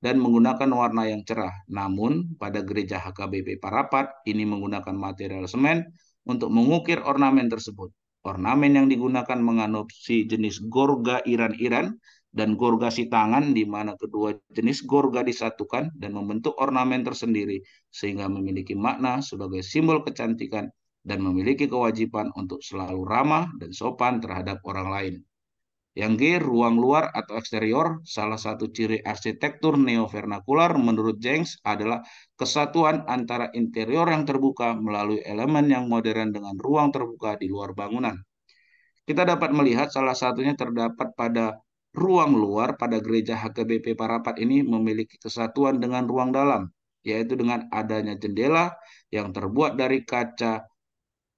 dan menggunakan warna yang cerah. Namun, pada gereja HKBP Parapat, ini menggunakan material semen untuk mengukir ornamen tersebut. Ornamen yang digunakan mengadopsi jenis gorga Iran-Iran dan gorga sitangan, di mana kedua jenis gorga disatukan dan membentuk ornamen tersendiri, sehingga memiliki makna sebagai simbol kecantikan dan memiliki kewajiban untuk selalu ramah dan sopan terhadap orang lain. Yang G, ruang luar atau eksterior. Salah satu ciri arsitektur neo-vernakular menurut Jenks adalah kesatuan antara interior yang terbuka melalui elemen yang modern dengan ruang terbuka di luar bangunan. Kita dapat melihat salah satunya terdapat pada ruang luar pada gereja HKBP Parapat ini memiliki kesatuan dengan ruang dalam, yaitu dengan adanya jendela yang terbuat dari kaca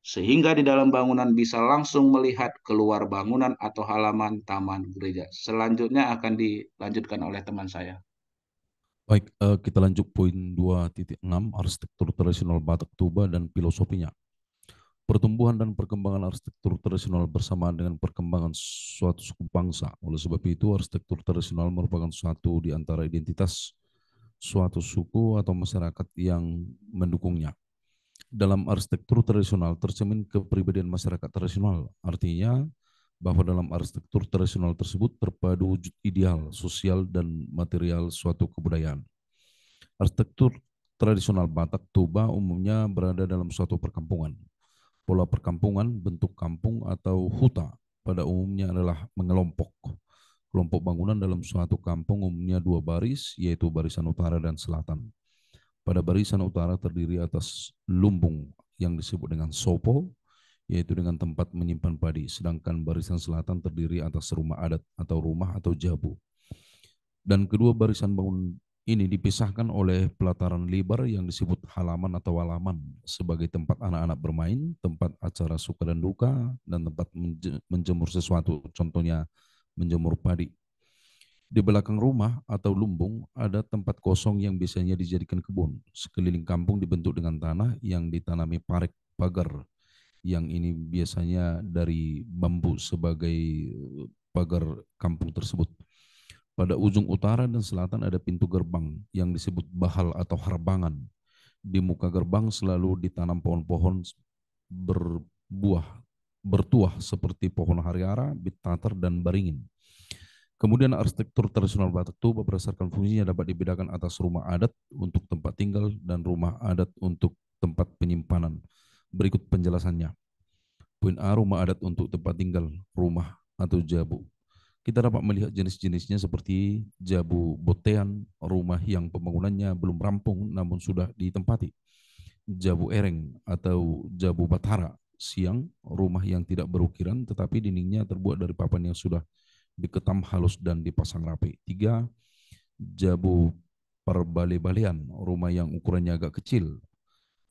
sehingga di dalam bangunan bisa langsung melihat keluar bangunan atau halaman taman gereja. Selanjutnya akan dilanjutkan oleh teman saya. Baik, kita lanjut poin 2.6, arsitektur tradisional Batak Toba dan filosofinya. Pertumbuhan dan perkembangan arsitektur tradisional bersamaan dengan perkembangan suatu suku bangsa. Oleh sebab itu, arsitektur tradisional merupakan suatu di antara identitas suatu suku atau masyarakat yang mendukungnya. Dalam arsitektur tradisional tercermin kepribadian masyarakat tradisional. Artinya bahwa dalam arsitektur tradisional tersebut terpadu wujud ideal, sosial, dan material suatu kebudayaan. Arsitektur tradisional Batak Toba umumnya berada dalam suatu perkampungan. Pola perkampungan, bentuk kampung atau huta pada umumnya adalah mengelompok. Kelompok bangunan dalam suatu kampung umumnya dua baris, yaitu barisan utara dan selatan. Pada barisan utara terdiri atas lumbung yang disebut dengan sopo, yaitu dengan tempat menyimpan padi, sedangkan barisan selatan terdiri atas rumah adat atau rumah atau jabu. Dan kedua barisan bangunan ini dipisahkan oleh pelataran lebar yang disebut halaman atau halaman sebagai tempat anak-anak bermain, tempat acara suka dan duka, dan tempat menjemur sesuatu, contohnya menjemur padi. Di belakang rumah atau lumbung ada tempat kosong yang biasanya dijadikan kebun. Sekeliling kampung dibentuk dengan tanah yang ditanami parik pagar, yang ini biasanya dari bambu sebagai pagar kampung tersebut. Pada ujung utara dan selatan ada pintu gerbang yang disebut bahal atau harbangan. Di muka gerbang selalu ditanam pohon-pohon bertuah seperti pohon hariara, bitater, dan baringin. Kemudian arsitektur tradisional Batak Toba berdasarkan fungsinya dapat dibedakan atas rumah adat untuk tempat tinggal dan rumah adat untuk tempat penyimpanan. Berikut penjelasannya. Poin A, rumah adat untuk tempat tinggal, rumah atau jabu. Kita dapat melihat jenis-jenisnya seperti jabu botean, rumah yang pembangunannya belum rampung namun sudah ditempati. Jabu ereng atau jabu batara, siang, rumah yang tidak berukiran tetapi dindingnya terbuat dari papan yang sudah diketam halus dan dipasang rapi. 3. Jabu perbale-balean, rumah yang ukurannya agak kecil.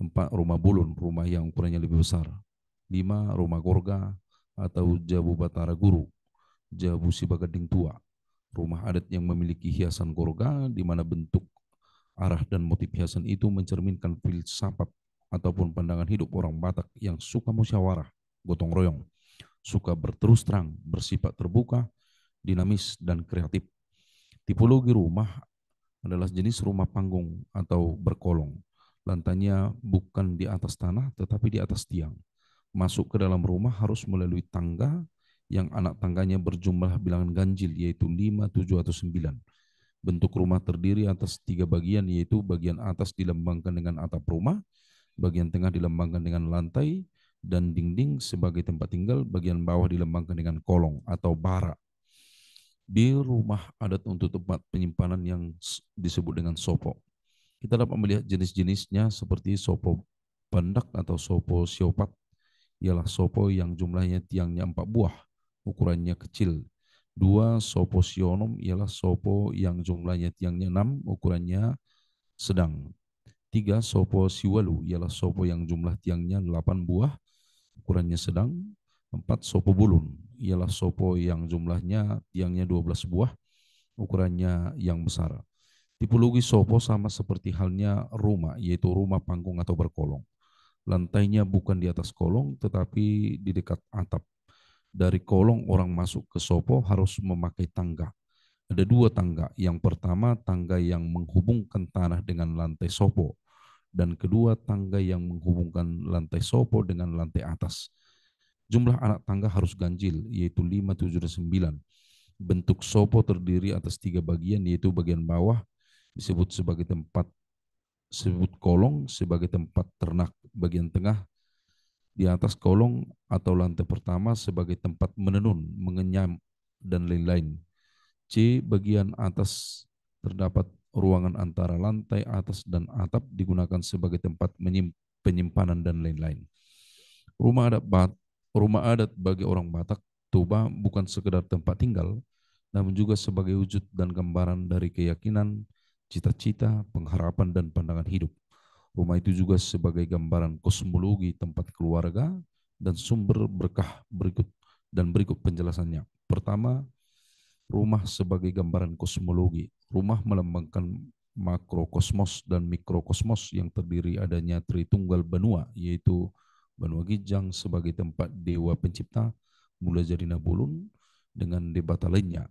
4. Rumah bulun, rumah yang ukurannya lebih besar. 5. Rumah gorga atau jabu batara guru. Jabu sibagading tua, rumah adat yang memiliki hiasan gorga di mana bentuk, arah, dan motif hiasan itu mencerminkan filsafat ataupun pandangan hidup orang Batak yang suka musyawarah, gotong royong, suka berterus terang, bersifat terbuka, dinamis, dan kreatif. Tipologi rumah adalah jenis rumah panggung atau berkolong. Lantainya bukan di atas tanah tetapi di atas tiang. Masuk ke dalam rumah harus melalui tangga yang anak tangganya berjumlah bilangan ganjil, yaitu 5, 7, atau 9. Bentuk rumah terdiri atas 3 bagian, yaitu bagian atas dilambangkan dengan atap rumah, bagian tengah dilambangkan dengan lantai dan dinding sebagai tempat tinggal, bagian bawah dilambangkan dengan kolong atau bara. Di rumah adat untuk tempat penyimpanan yang disebut dengan sopo, kita dapat melihat jenis-jenisnya seperti sopo bandak atau sopo siopat, ialah sopo yang jumlahnya tiangnya 4 buah, ukurannya kecil. 2. Sopo sionom ialah sopo yang jumlahnya tiangnya 6, ukurannya sedang. 3. Sopo siwalu, ialah sopo yang jumlah tiangnya 8 buah, ukurannya sedang. 4. Sopo bulun, ialah sopo yang jumlahnya tiangnya 12 buah, ukurannya yang besar. Tipologi sopo sama seperti halnya rumah, yaitu rumah panggung atau berkolong. Lantainya bukan di atas kolong, tetapi di dekat atap. Dari kolong orang masuk ke sopo harus memakai tangga. Ada 2 tangga. Yang pertama, tangga yang menghubungkan tanah dengan lantai sopo. Dan kedua, tangga yang menghubungkan lantai sopo dengan lantai atas. Jumlah anak tangga harus ganjil, yaitu 5, 7, dan 9. Bentuk sopo terdiri atas 3 bagian, yaitu bagian bawah disebut sebagai tempat kolong sebagai tempat ternak, bagian tengah di atas kolong atau lantai pertama sebagai tempat menenun, mengenyam, dan lain-lain. C. Bagian atas terdapat ruangan antara lantai atas dan atap digunakan sebagai tempat penyimpanan dan lain-lain. Rumah adat bagi orang Batak Toba bukan sekedar tempat tinggal, namun juga sebagai wujud dan gambaran dari keyakinan, cita-cita, pengharapan, dan pandangan hidup. Rumah itu juga sebagai gambaran kosmologi tempat keluarga dan sumber berkah berikut penjelasannya. Pertama, rumah sebagai gambaran kosmologi. Rumah melambangkan makrokosmos dan mikrokosmos yang terdiri adanya Tritunggal Benua, yaitu Benua Gijang sebagai tempat dewa pencipta, mula jadi Nabulun dengan debata lainnya,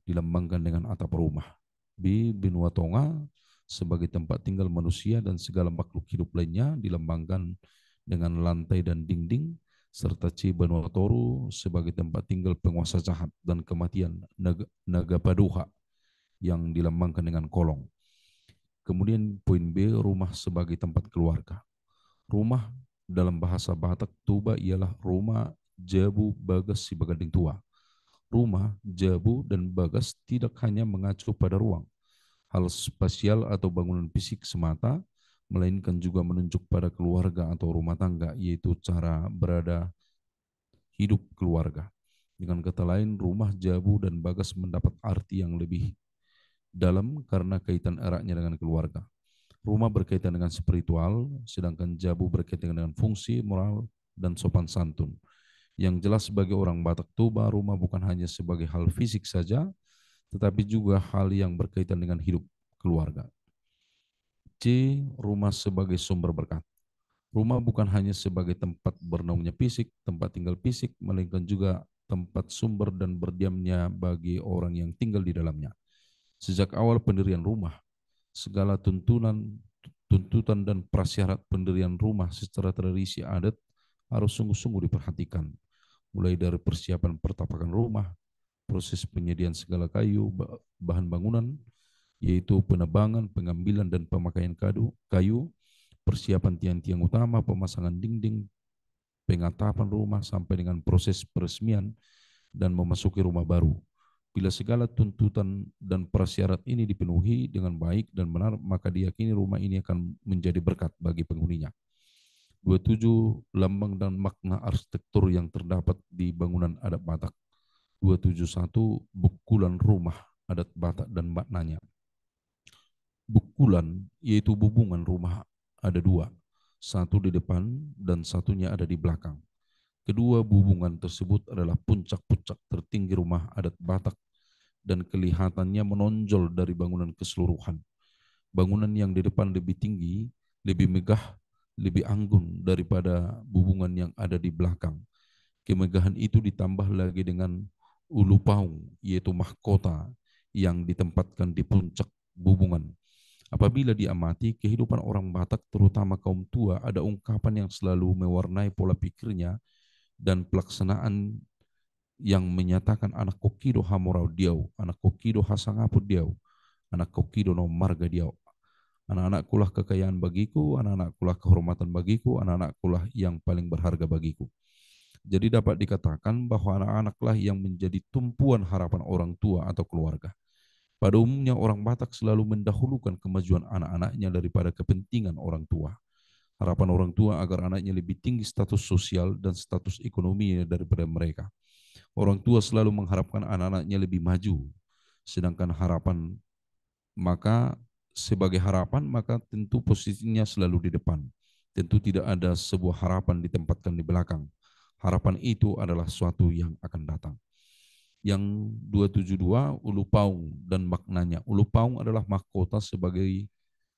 dilambangkan dengan atap rumah. B. Benua Tonga sebagai tempat tinggal manusia dan segala makhluk hidup lainnya, dilambangkan dengan lantai dan dinding, serta C. Benua Toru sebagai tempat tinggal penguasa jahat dan kematian, naga paduha, yang dilambangkan dengan kolong. Kemudian poin B, rumah sebagai tempat keluarga. Rumah dalam bahasa Batak Toba ialah rumah, jabu, bagas, si bagading tua. Rumah, jabu, dan bagas tidak hanya mengacu pada ruang, hal spasial atau bangunan fisik semata, melainkan juga menunjuk pada keluarga atau rumah tangga, yaitu cara berada hidup keluarga. Dengan kata lain, rumah, jabu, dan bagas mendapat arti yang lebih dalam karena kaitan eratnya dengan keluarga. Rumah berkaitan dengan spiritual, sedangkan jabu berkaitan dengan fungsi, moral, dan sopan santun. Yang jelas bagi orang Batak Toba, rumah bukan hanya sebagai hal fisik saja, tetapi juga hal yang berkaitan dengan hidup keluarga. C. Rumah sebagai sumber berkat. Rumah bukan hanya sebagai tempat bernaungnya fisik, tempat tinggal fisik, melainkan juga tempat sumber dan berdiamnya bagi orang yang tinggal di dalamnya. Sejak awal pendirian rumah, segala tuntutan dan prasyarat pendirian rumah secara tradisi adat harus sungguh-sungguh diperhatikan, mulai dari persiapan pertapakan rumah, proses penyediaan segala kayu, bahan bangunan, yaitu penebangan, pengambilan, dan pemakaian kayu, persiapan tiang-tiang utama, pemasangan dinding, pengatapan rumah, sampai dengan proses peresmian dan memasuki rumah baru. Bila segala tuntutan dan prasyarat ini dipenuhi dengan baik dan benar, maka diyakini rumah ini akan menjadi berkat bagi penghuninya. 27. Lambang dan makna arsitektur yang terdapat di bangunan adat Batak. 271. Bukulan rumah adat Batak dan maknanya. Bukulan yaitu bubungan rumah ada 2, satu di depan dan satunya ada di belakang. Kedua bubungan tersebut adalah puncak-puncak tertinggi rumah adat Batak dan kelihatannya menonjol dari bangunan keseluruhan. Bangunan yang di depan lebih tinggi, lebih megah, lebih anggun daripada bubungan yang ada di belakang. Kemegahan itu ditambah lagi dengan ulu paung, yaitu mahkota yang ditempatkan di puncak bubungan. Apabila diamati kehidupan orang Batak, terutama kaum tua, ada ungkapan yang selalu mewarnai pola pikirnya dan pelaksanaan yang menyatakan anak kokido hamorau diau, anak kokido hasangapu diau, anak kokido no marga diau. Anak-anakkulah kekayaan bagiku, anak-anakkulah kehormatan bagiku, anak-anakkulah yang paling berharga bagiku. Jadi dapat dikatakan bahwa anak-anaklah yang menjadi tumpuan harapan orang tua atau keluarga. Pada umumnya orang Batak selalu mendahulukan kemajuan anak-anaknya daripada kepentingan orang tua. Harapan orang tua agar anaknya lebih tinggi status sosial dan status ekonomi daripada mereka. Orang tua selalu mengharapkan anak-anaknya lebih maju, sedangkan harapan maka sebagai harapan, maka tentu posisinya selalu di depan. Tentu tidak ada sebuah harapan ditempatkan di belakang. Harapan itu adalah suatu yang akan datang. Yang 272, ulu paung dan maknanya. Ulu paung adalah mahkota sebagai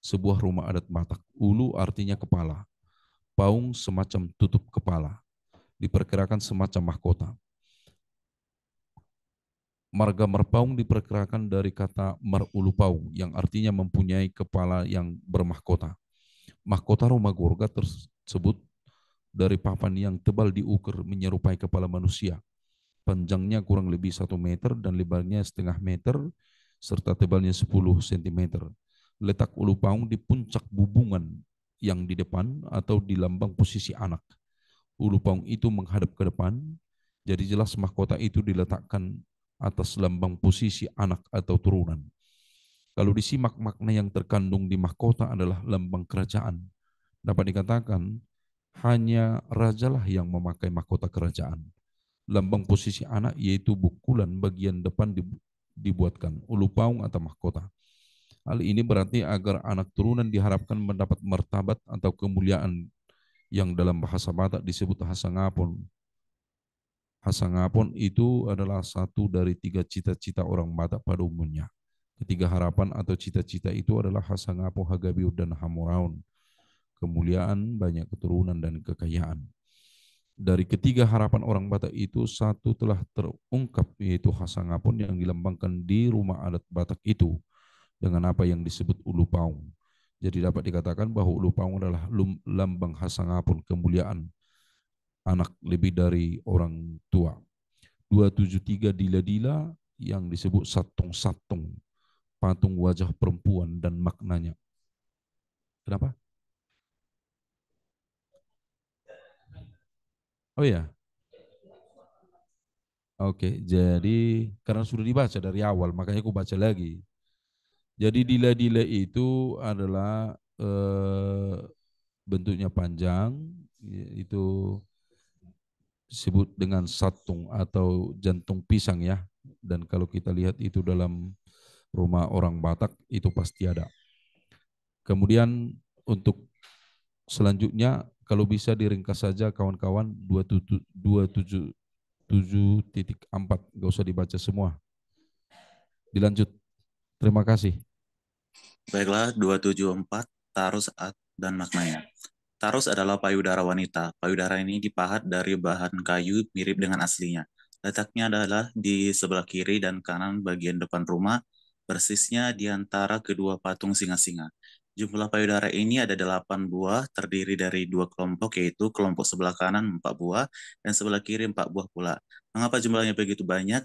sebuah rumah adat Batak. Ulu artinya kepala. Paung semacam tutup kepala. Diperkirakan semacam mahkota. Marga merpaung diperkirakan dari kata merulupaung yang artinya mempunyai kepala yang bermahkota. Mahkota rumah Gorga tersebut dari papan yang tebal diukur menyerupai kepala manusia. Panjangnya kurang lebih 1 meter dan lebarnya setengah meter serta tebalnya 10 cm. Letak ulu paung di puncak bubungan yang di depan atau di lambang posisi anak. Ulu paung itu menghadap ke depan, jadi jelas mahkota itu diletakkan atas lambang posisi anak atau turunan. Kalau disimak makna yang terkandung di mahkota adalah lambang kerajaan. Dapat dikatakan hanya rajalah yang memakai mahkota kerajaan. Lambang posisi anak yaitu bukulan bagian depan dibuatkan ulu paung atau mahkota. Hal ini berarti agar anak turunan diharapkan mendapat martabat atau kemuliaan yang dalam bahasa Batak disebut hasangapon. Hasangapon itu adalah satu dari 3 cita-cita orang Batak pada umumnya. Ketiga harapan atau cita-cita itu adalah hasangapo, hagabiur, dan hamoraun. Kemuliaan, banyak keturunan, dan kekayaan. Dari ketiga harapan orang Batak itu, satu telah terungkap, yaitu hasangapon yang dilambangkan di rumah adat Batak itu dengan apa yang disebut ulu paung. Jadi dapat dikatakan bahwa ulu paung adalah lambang hasangapon, kemuliaan anak lebih dari orang tua. 273 dila-dila yang disebut satung-satung, patung wajah perempuan dan maknanya. Kenapa? Oh ya. Oke, jadi karena sudah dibaca dari awal, makanya aku baca lagi. Jadi dila-dila itu adalah bentuknya panjang, itu disebut dengan satung atau jantung pisang ya. Dan kalau kita lihat itu dalam rumah orang Batak itu pasti ada. Kemudian untuk selanjutnya kalau bisa diringkas saja kawan-kawan 277.4, gak usah dibaca semua. Dilanjut. Terima kasih. Baiklah, 274, tarus dan maknanya. Tarus adalah payudara wanita. Payudara ini dipahat dari bahan kayu mirip dengan aslinya. Letaknya adalah di sebelah kiri dan kanan bagian depan rumah, persisnya di antara kedua patung singa-singa. Jumlah payudara ini ada 8 buah, terdiri dari 2 kelompok, yaitu kelompok sebelah kanan 4 buah, dan sebelah kiri 4 buah pula. Mengapa jumlahnya begitu banyak?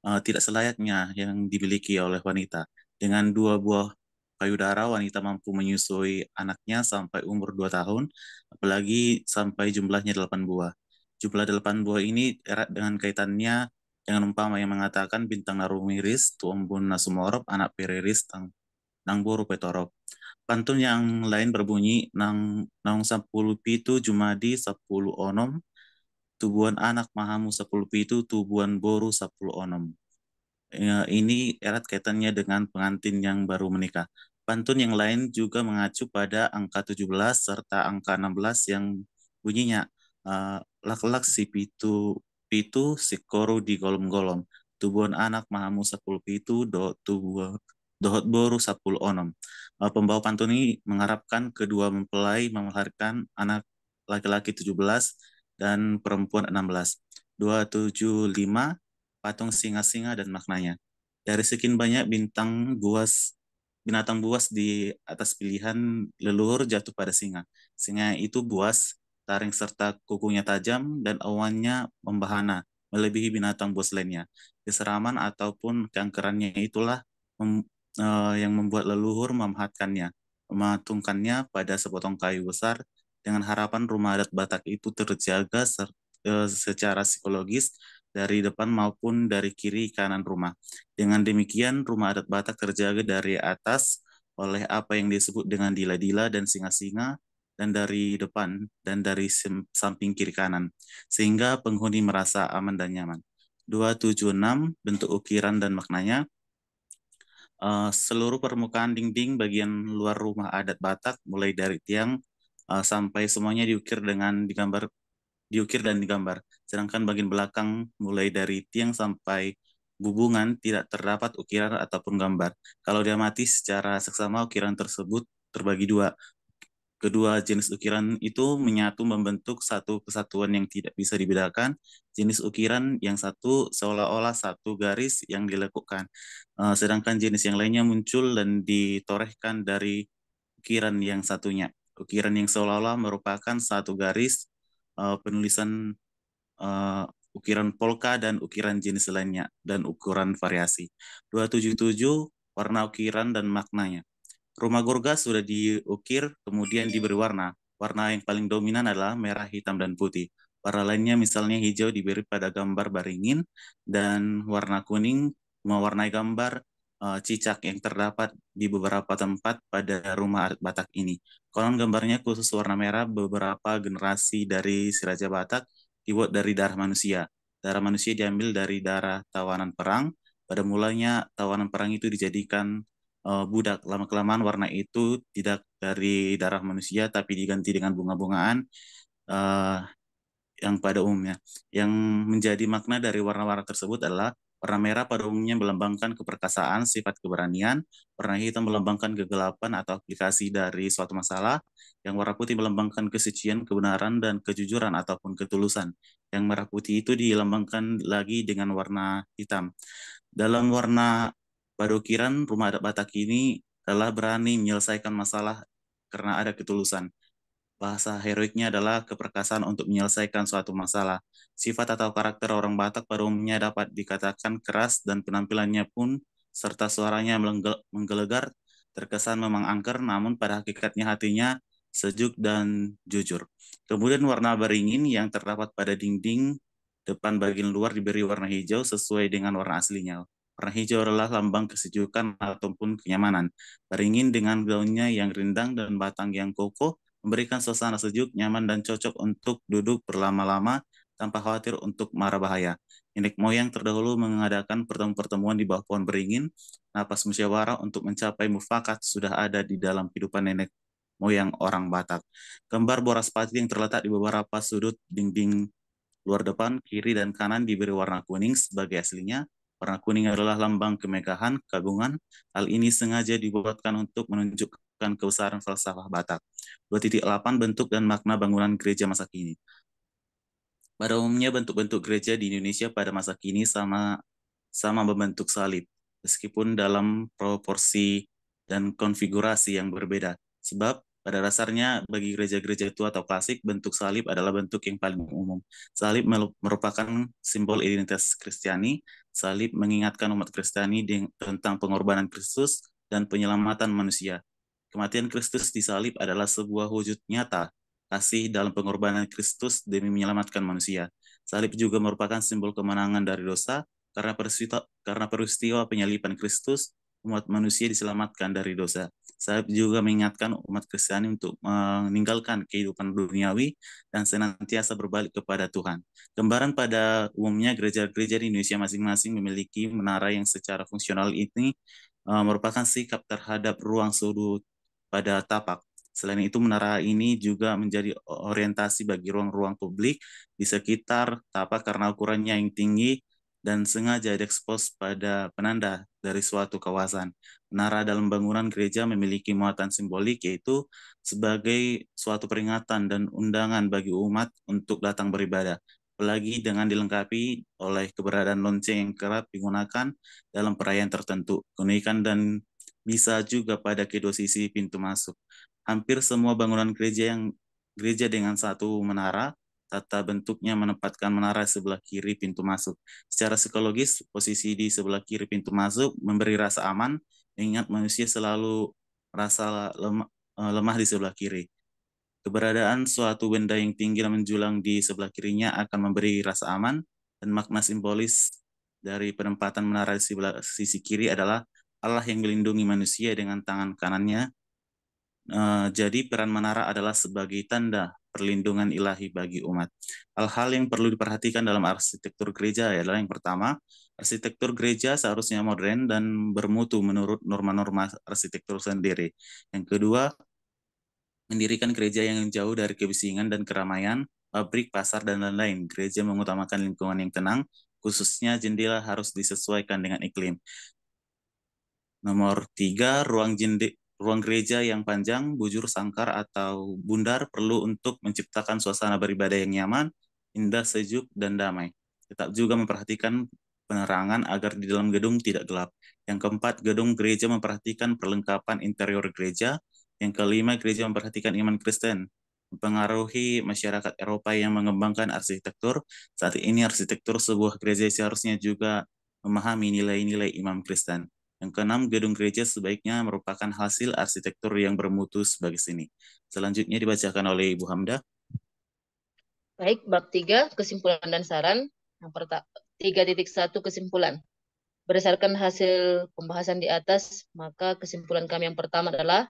Tidak selayaknya yang dimiliki oleh wanita. Dengan 2 buah payudara, wanita mampu menyusui anaknya sampai umur 2 tahun, apalagi sampai jumlahnya 8 buah. Jumlah 8 buah ini erat dengan kaitannya dengan umpama yang mengatakan bintang narumiris, tuombun nasumorop, anak periris, nang boru petorop. Pantun yang lain berbunyi, nang 10 pitu jumadi 10 onom, tubuhan anak mahamu 10 pitu, tubuhan boru 10 onom. Ini erat kaitannya dengan pengantin yang baru menikah. Pantun yang lain juga mengacu pada angka 17 serta angka 16 yang bunyinya lak-lak si pitu pitu si koru di golom-golom. Tubuhan anak mahamu 10 pitu dohot boru 10 onom. Pembawa pantun ini mengharapkan kedua mempelai melahirkan anak laki-laki 17 dan perempuan 16. 275 patung singa-singa dan maknanya. Dari sekian banyak binatang buas di atas pilihan leluhur jatuh pada singa. Singa itu buas, taring serta kukunya tajam dan awannya membahana, melebihi binatang buas lainnya. Keseraman ataupun keangkerannya itulah yang membuat leluhur mematungkannya pada sepotong kayu besar dengan harapan rumah adat Batak itu terjaga secara psikologis dari depan maupun dari kiri kanan rumah. Dengan demikian, rumah adat Batak terjaga dari atas oleh apa yang disebut dengan dila-dila dan singa-singa, dan dari depan dan dari samping kiri kanan, sehingga penghuni merasa aman dan nyaman. 276, bentuk ukiran dan maknanya. seluruh permukaan dinding bagian luar rumah adat Batak, mulai dari tiang sampai semuanya diukir dan digambar. Sedangkan bagian belakang mulai dari tiang sampai bubungan tidak terdapat ukiran ataupun gambar. Kalau diamati secara seksama, ukiran tersebut terbagi dua. Kedua jenis ukiran itu menyatu membentuk satu kesatuan yang tidak bisa dibedakan. Jenis ukiran yang satu seolah-olah satu garis yang dilekukkan, sedangkan jenis yang lainnya muncul dan ditorehkan dari ukiran yang satunya. Ukiran yang seolah-olah merupakan satu garis, penulisan ukiran polka dan ukiran jenis lainnya, dan ukuran variasi. 277 warna ukiran dan maknanya. Rumah Gorga sudah diukir, kemudian diberi warna. Warna yang paling dominan adalah merah, hitam, dan putih. Warna lainnya misalnya hijau diberi pada gambar baringin, dan warna kuning mewarnai gambar cicak yang terdapat di beberapa tempat pada rumah adat Batak ini. Konon gambarnya khusus warna merah beberapa generasi dari si Raja Batak dibuat dari darah manusia. Darah manusia diambil dari darah tawanan perang. Pada mulanya tawanan perang itu dijadikan budak. Lama-kelamaan warna itu tidak dari darah manusia, tapi diganti dengan bunga-bungaan yang pada umumnya. Yang menjadi makna dari warna-warna tersebut adalah warna merah pada umumnya melambangkan keperkasaan, sifat keberanian. Warna hitam melambangkan kegelapan atau aplikasi dari suatu masalah. Yang warna putih melambangkan kesucian, kebenaran, dan kejujuran ataupun ketulusan. Yang merah putih itu dilambangkan lagi dengan warna hitam. Dalam warna pada ukiran, rumah adat Batak ini adalah berani menyelesaikan masalah karena ada ketulusan. Bahasa heroiknya adalah keperkasaan untuk menyelesaikan suatu masalah. Sifat atau karakter orang Batak pada umumnya dapat dikatakan keras dan penampilannya pun serta suaranya menggelegar terkesan memang angker, namun pada hakikatnya hatinya sejuk dan jujur. Kemudian warna beringin yang terdapat pada dinding depan bagian luar diberi warna hijau sesuai dengan warna aslinya. Warna hijau adalah lambang kesejukan ataupun kenyamanan. Beringin dengan daunnya yang rindang dan batang yang kokoh memberikan suasana sejuk, nyaman, dan cocok untuk duduk berlama-lama tanpa khawatir untuk mara bahaya. Nenek moyang terdahulu mengadakan pertemuan-pertemuan di bawah pohon beringin. Napas musyawarah untuk mencapai mufakat sudah ada di dalam kehidupan nenek moyang orang Batak. Gambar boras pati yang terletak di beberapa sudut dinding luar depan, kiri, dan kanan diberi warna kuning sebagai aslinya. Warna kuning adalah lambang kemegahan, keagungan. Hal ini sengaja dibuatkan untuk menunjukkan kebesaran falsafah Batak. 2.8 bentuk dan makna bangunan gereja masa kini. Pada umumnya bentuk-bentuk gereja di Indonesia pada masa kini sama membentuk salib, meskipun dalam proporsi dan konfigurasi yang berbeda. Sebab pada dasarnya bagi gereja-gereja tua atau klasik, bentuk salib adalah bentuk yang paling umum. Salib merupakan simbol identitas Kristiani. Salib mengingatkan umat Kristiani tentang pengorbanan Kristus dan penyelamatan manusia. Kematian Kristus di salib adalah sebuah wujud nyata kasih dalam pengorbanan Kristus demi menyelamatkan manusia. Salib juga merupakan simbol kemenangan dari dosa, karena peristiwa penyaliban Kristus, umat manusia diselamatkan dari dosa. Salib juga mengingatkan umat Kristiani untuk meninggalkan kehidupan duniawi dan senantiasa berbalik kepada Tuhan. Gambaran pada umumnya gereja-gereja di Indonesia masing-masing memiliki menara yang secara fungsional ini merupakan sikap terhadap ruang sudut pada tapak. Selain itu, menara ini juga menjadi orientasi bagi ruang-ruang publik di sekitar tapak karena ukurannya yang tinggi dan sengaja diekspos pada penanda dari suatu kawasan. Menara dalam bangunan gereja memiliki muatan simbolik, yaitu sebagai suatu peringatan dan undangan bagi umat untuk datang beribadah, apalagi dengan dilengkapi oleh keberadaan lonceng yang kerap digunakan dalam perayaan tertentu. Keunikan dan bisa juga pada kedua sisi pintu masuk. Hampir semua bangunan gereja dengan satu menara, tata bentuknya menempatkan menara sebelah kiri pintu masuk. Secara psikologis, posisi di sebelah kiri pintu masuk memberi rasa aman, mengingat manusia selalu merasa lemah di sebelah kiri. Keberadaan suatu benda yang tinggi dan menjulang di sebelah kirinya akan memberi rasa aman, dan makna simbolis dari penempatan menara di sebelah sisi kiri adalah Allah yang melindungi manusia dengan tangan kanannya. Jadi peran menara adalah sebagai tanda perlindungan ilahi bagi umat. Hal-hal yang perlu diperhatikan dalam arsitektur gereja adalah yang pertama, arsitektur gereja seharusnya modern dan bermutu menurut norma-norma arsitektur sendiri. Yang kedua, mendirikan gereja yang jauh dari kebisingan dan keramaian, pabrik, pasar, dan lain-lain. Gereja mengutamakan lingkungan yang tenang, khususnya jendela harus disesuaikan dengan iklim. Nomor 3, ruang gereja yang panjang, bujur, sangkar, atau bundar perlu untuk menciptakan suasana beribadah yang nyaman, indah, sejuk, dan damai. Tetap juga memperhatikan penerangan agar di dalam gedung tidak gelap. Yang keempat, gedung gereja memperhatikan perlengkapan interior gereja. Yang kelima, gereja memperhatikan iman Kristen. Mempengaruhi masyarakat Eropa yang mengembangkan arsitektur. Saat ini arsitektur sebuah gereja seharusnya juga memahami nilai-nilai iman Kristen. Yang keenam, gedung gereja sebaiknya merupakan hasil arsitektur yang bermutu sebagai seni. Selanjutnya dibacakan oleh Ibu Hamda. Baik, bab 3, kesimpulan dan saran. Yang pertama, 3.1 kesimpulan. Berdasarkan hasil pembahasan di atas, maka kesimpulan kami yang pertama adalah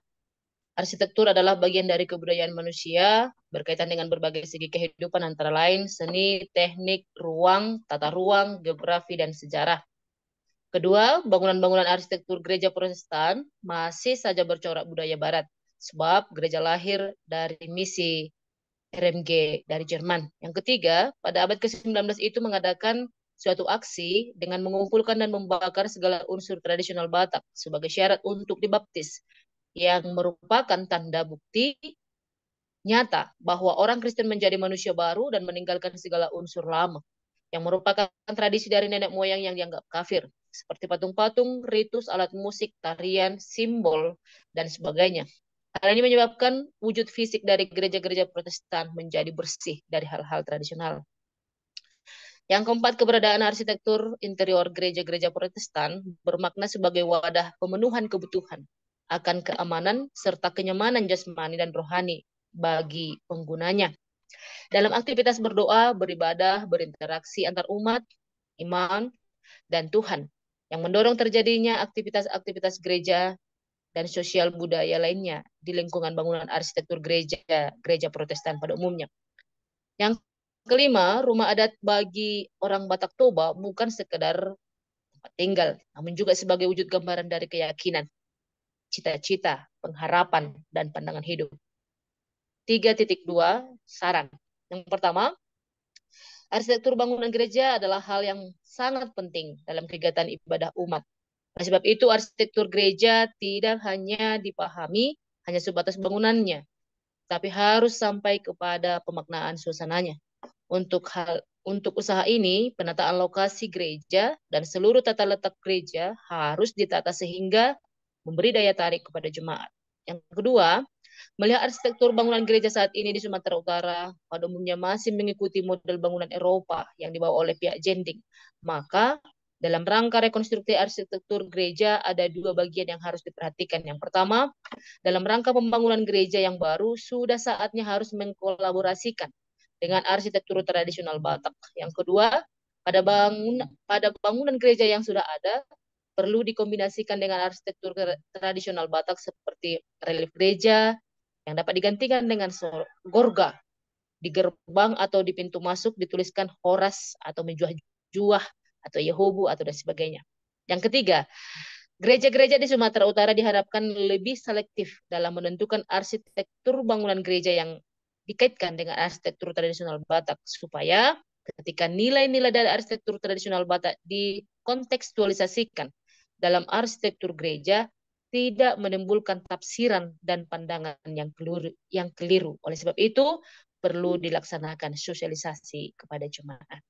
arsitektur adalah bagian dari kebudayaan manusia berkaitan dengan berbagai segi kehidupan antara lain seni, teknik, ruang, tata ruang, geografi, dan sejarah. Kedua, bangunan-bangunan arsitektur gereja Protestan masih saja bercorak budaya Barat, sebab gereja lahir dari misi RMG dari Jerman. Yang ketiga, pada abad ke-19 itu mengadakan suatu aksi dengan mengumpulkan dan membakar segala unsur tradisional Batak sebagai syarat untuk dibaptis, yang merupakan tanda bukti nyata bahwa orang Kristen menjadi manusia baru dan meninggalkan segala unsur lama, yang merupakan tradisi dari nenek moyang yang dianggap kafir, seperti patung-patung, ritus, alat musik, tarian, simbol, dan sebagainya. Hal ini menyebabkan wujud fisik dari gereja-gereja Protestan menjadi bersih dari hal-hal tradisional. Yang keempat, keberadaan arsitektur interior gereja-gereja Protestan bermakna sebagai wadah pemenuhan kebutuhan akan keamanan serta kenyamanan jasmani dan rohani bagi penggunanya. Dalam aktivitas berdoa, beribadah, berinteraksi antar umat, iman, dan Tuhan, yang mendorong terjadinya aktivitas-aktivitas gereja dan sosial budaya lainnya di lingkungan bangunan arsitektur gereja Protestan pada umumnya. Yang kelima, rumah adat bagi orang Batak Toba bukan sekedar tempat tinggal, namun juga sebagai wujud gambaran dari keyakinan, cita-cita, pengharapan, dan pandangan hidup. 3.2 saran. Yang pertama, arsitektur bangunan gereja adalah hal yang sangat penting dalam kegiatan ibadah umat. Oleh sebab itu, arsitektur gereja tidak hanya dipahami hanya sebatas bangunannya, tapi harus sampai kepada pemaknaan suasananya. Untuk usaha ini, penataan lokasi gereja dan seluruh tata letak gereja harus ditata sehingga memberi daya tarik kepada jemaat. Yang kedua, melihat arsitektur bangunan gereja saat ini di Sumatera Utara pada umumnya masih mengikuti model bangunan Eropa yang dibawa oleh pihak Jending, maka dalam rangka rekonstruksi arsitektur gereja ada dua bagian yang harus diperhatikan. Yang pertama, dalam rangka pembangunan gereja yang baru, sudah saatnya harus mengkolaborasikan dengan arsitektur tradisional Batak. Yang kedua, pada bangunan gereja yang sudah ada, perlu dikombinasikan dengan arsitektur tradisional Batak seperti relief gereja, yang dapat digantikan dengan gorga. Di gerbang atau di pintu masuk dituliskan Horas atau Menjuah-juah atau Yehobu atau dan sebagainya. Yang ketiga, gereja-gereja di Sumatera Utara diharapkan lebih selektif dalam menentukan arsitektur bangunan gereja yang dikaitkan dengan arsitektur tradisional Batak, supaya ketika nilai-nilai dari arsitektur tradisional Batak dikontekstualisasikan dalam arsitektur gereja, tidak menimbulkan tafsiran dan pandangan yang keliru. Oleh sebab itu, perlu dilaksanakan sosialisasi kepada jemaat.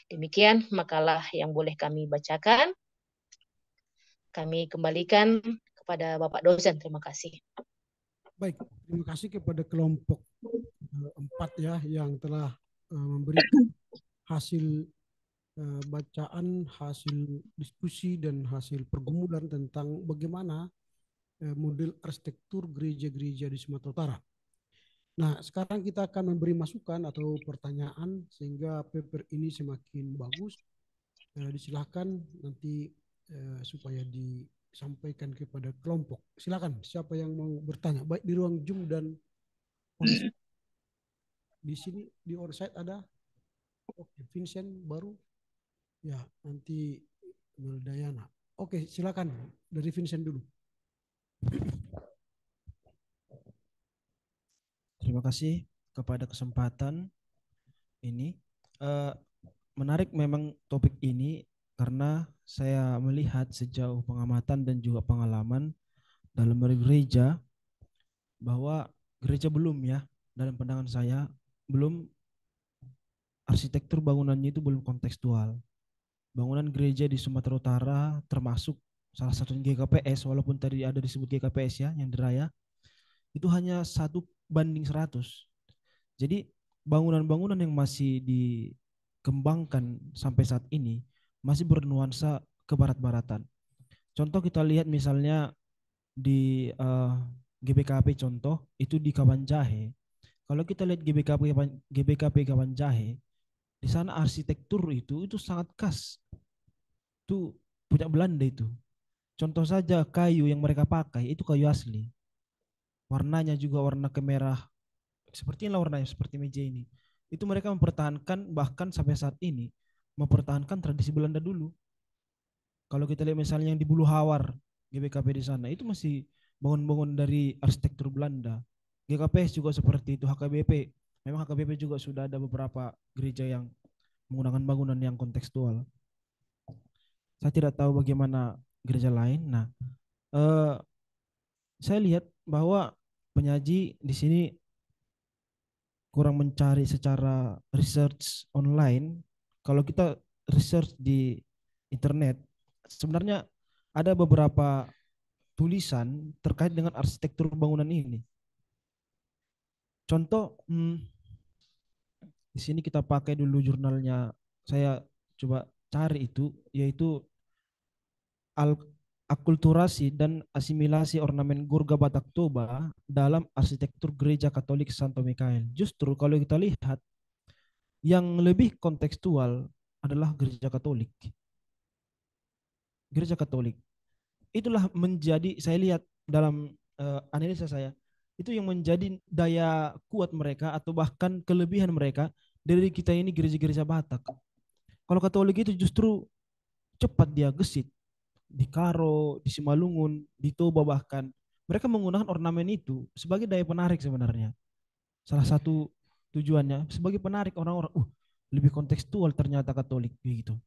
Demikian makalah yang boleh kami bacakan. Kami kembalikan kepada Bapak dosen. Terima kasih. Baik, terima kasih kepada kelompok 4 ya yang telah memberikan hasil bacaan, hasil diskusi dan hasil pergumulan tentang bagaimana model arsitektur gereja-gereja di Sumatera Utara. Nah, sekarang kita akan memberi masukan atau pertanyaan sehingga paper ini semakin bagus. Disilahkan nanti supaya disampaikan kepada kelompok. Silakan, siapa yang mau bertanya, baik di ruang Zoom dan di sini di outside ada. Oke, Vincent baru. Ya, nanti Meldayana. Oke, silakan dari Vincent dulu. Terima kasih kepada kesempatan ini. Eh, Menarik memang topik ini karena saya melihat sejauh pengamatan dan juga pengalaman dalam gereja bahwa gereja belum ya, dalam pandangan saya belum, arsitektur bangunannya itu belum kontekstual. Bangunan gereja di Sumatera Utara termasuk salah satu GKPS, walaupun tadi ada disebut GKPS ya yang di Raya, itu hanya 1:100. Jadi bangunan-bangunan yang masih dikembangkan sampai saat ini masih bernuansa kebarat-baratan. Contoh kita lihat misalnya di GBKP, contoh itu di Kabanjahe. Kalau kita lihat GBKP Kabanjahe, di sana arsitektur itu sangat khas. Itu punya Belanda itu. Contoh saja kayu yang mereka pakai itu kayu asli. Warnanya juga warna kemerah, seperti inilah warnanya seperti meja ini. Itu mereka mempertahankan, bahkan sampai saat ini mempertahankan tradisi Belanda dulu. Kalau kita lihat misalnya yang di Bulu Hawar, GBKP di sana, itu masih bangun-bangun dari arsitektur Belanda. GKPS juga seperti itu, HKBP. Memang HKBP juga sudah ada beberapa gereja yang menggunakan bangunan yang kontekstual. Saya tidak tahu bagaimana gereja lain. Nah, saya lihat bahwa penyaji di sini kurang mencari secara research online. Kalau kita research di internet, sebenarnya ada beberapa tulisan terkait dengan arsitektur bangunan ini. Contoh, di sini kita pakai dulu jurnalnya. Saya coba cari itu, yaitu akulturasi dan asimilasi ornamen Gurga Batak Toba dalam arsitektur Gereja Katolik Santo Mikael. Justru kalau kita lihat, yang lebih kontekstual adalah Gereja Katolik. Gereja Katolik. Itulah menjadi, saya lihat dalam analisa saya, itu yang menjadi daya kuat mereka atau bahkan kelebihan mereka dari kita ini gereja-gereja Batak. Kalau Katolik itu justru cepat dia gesit. Di Karo, di Simalungun, di Toba bahkan. Mereka menggunakan ornamen itu sebagai daya penarik sebenarnya. Salah satu tujuannya sebagai penarik orang-orang, lebih kontekstual ternyata Katolik begitu.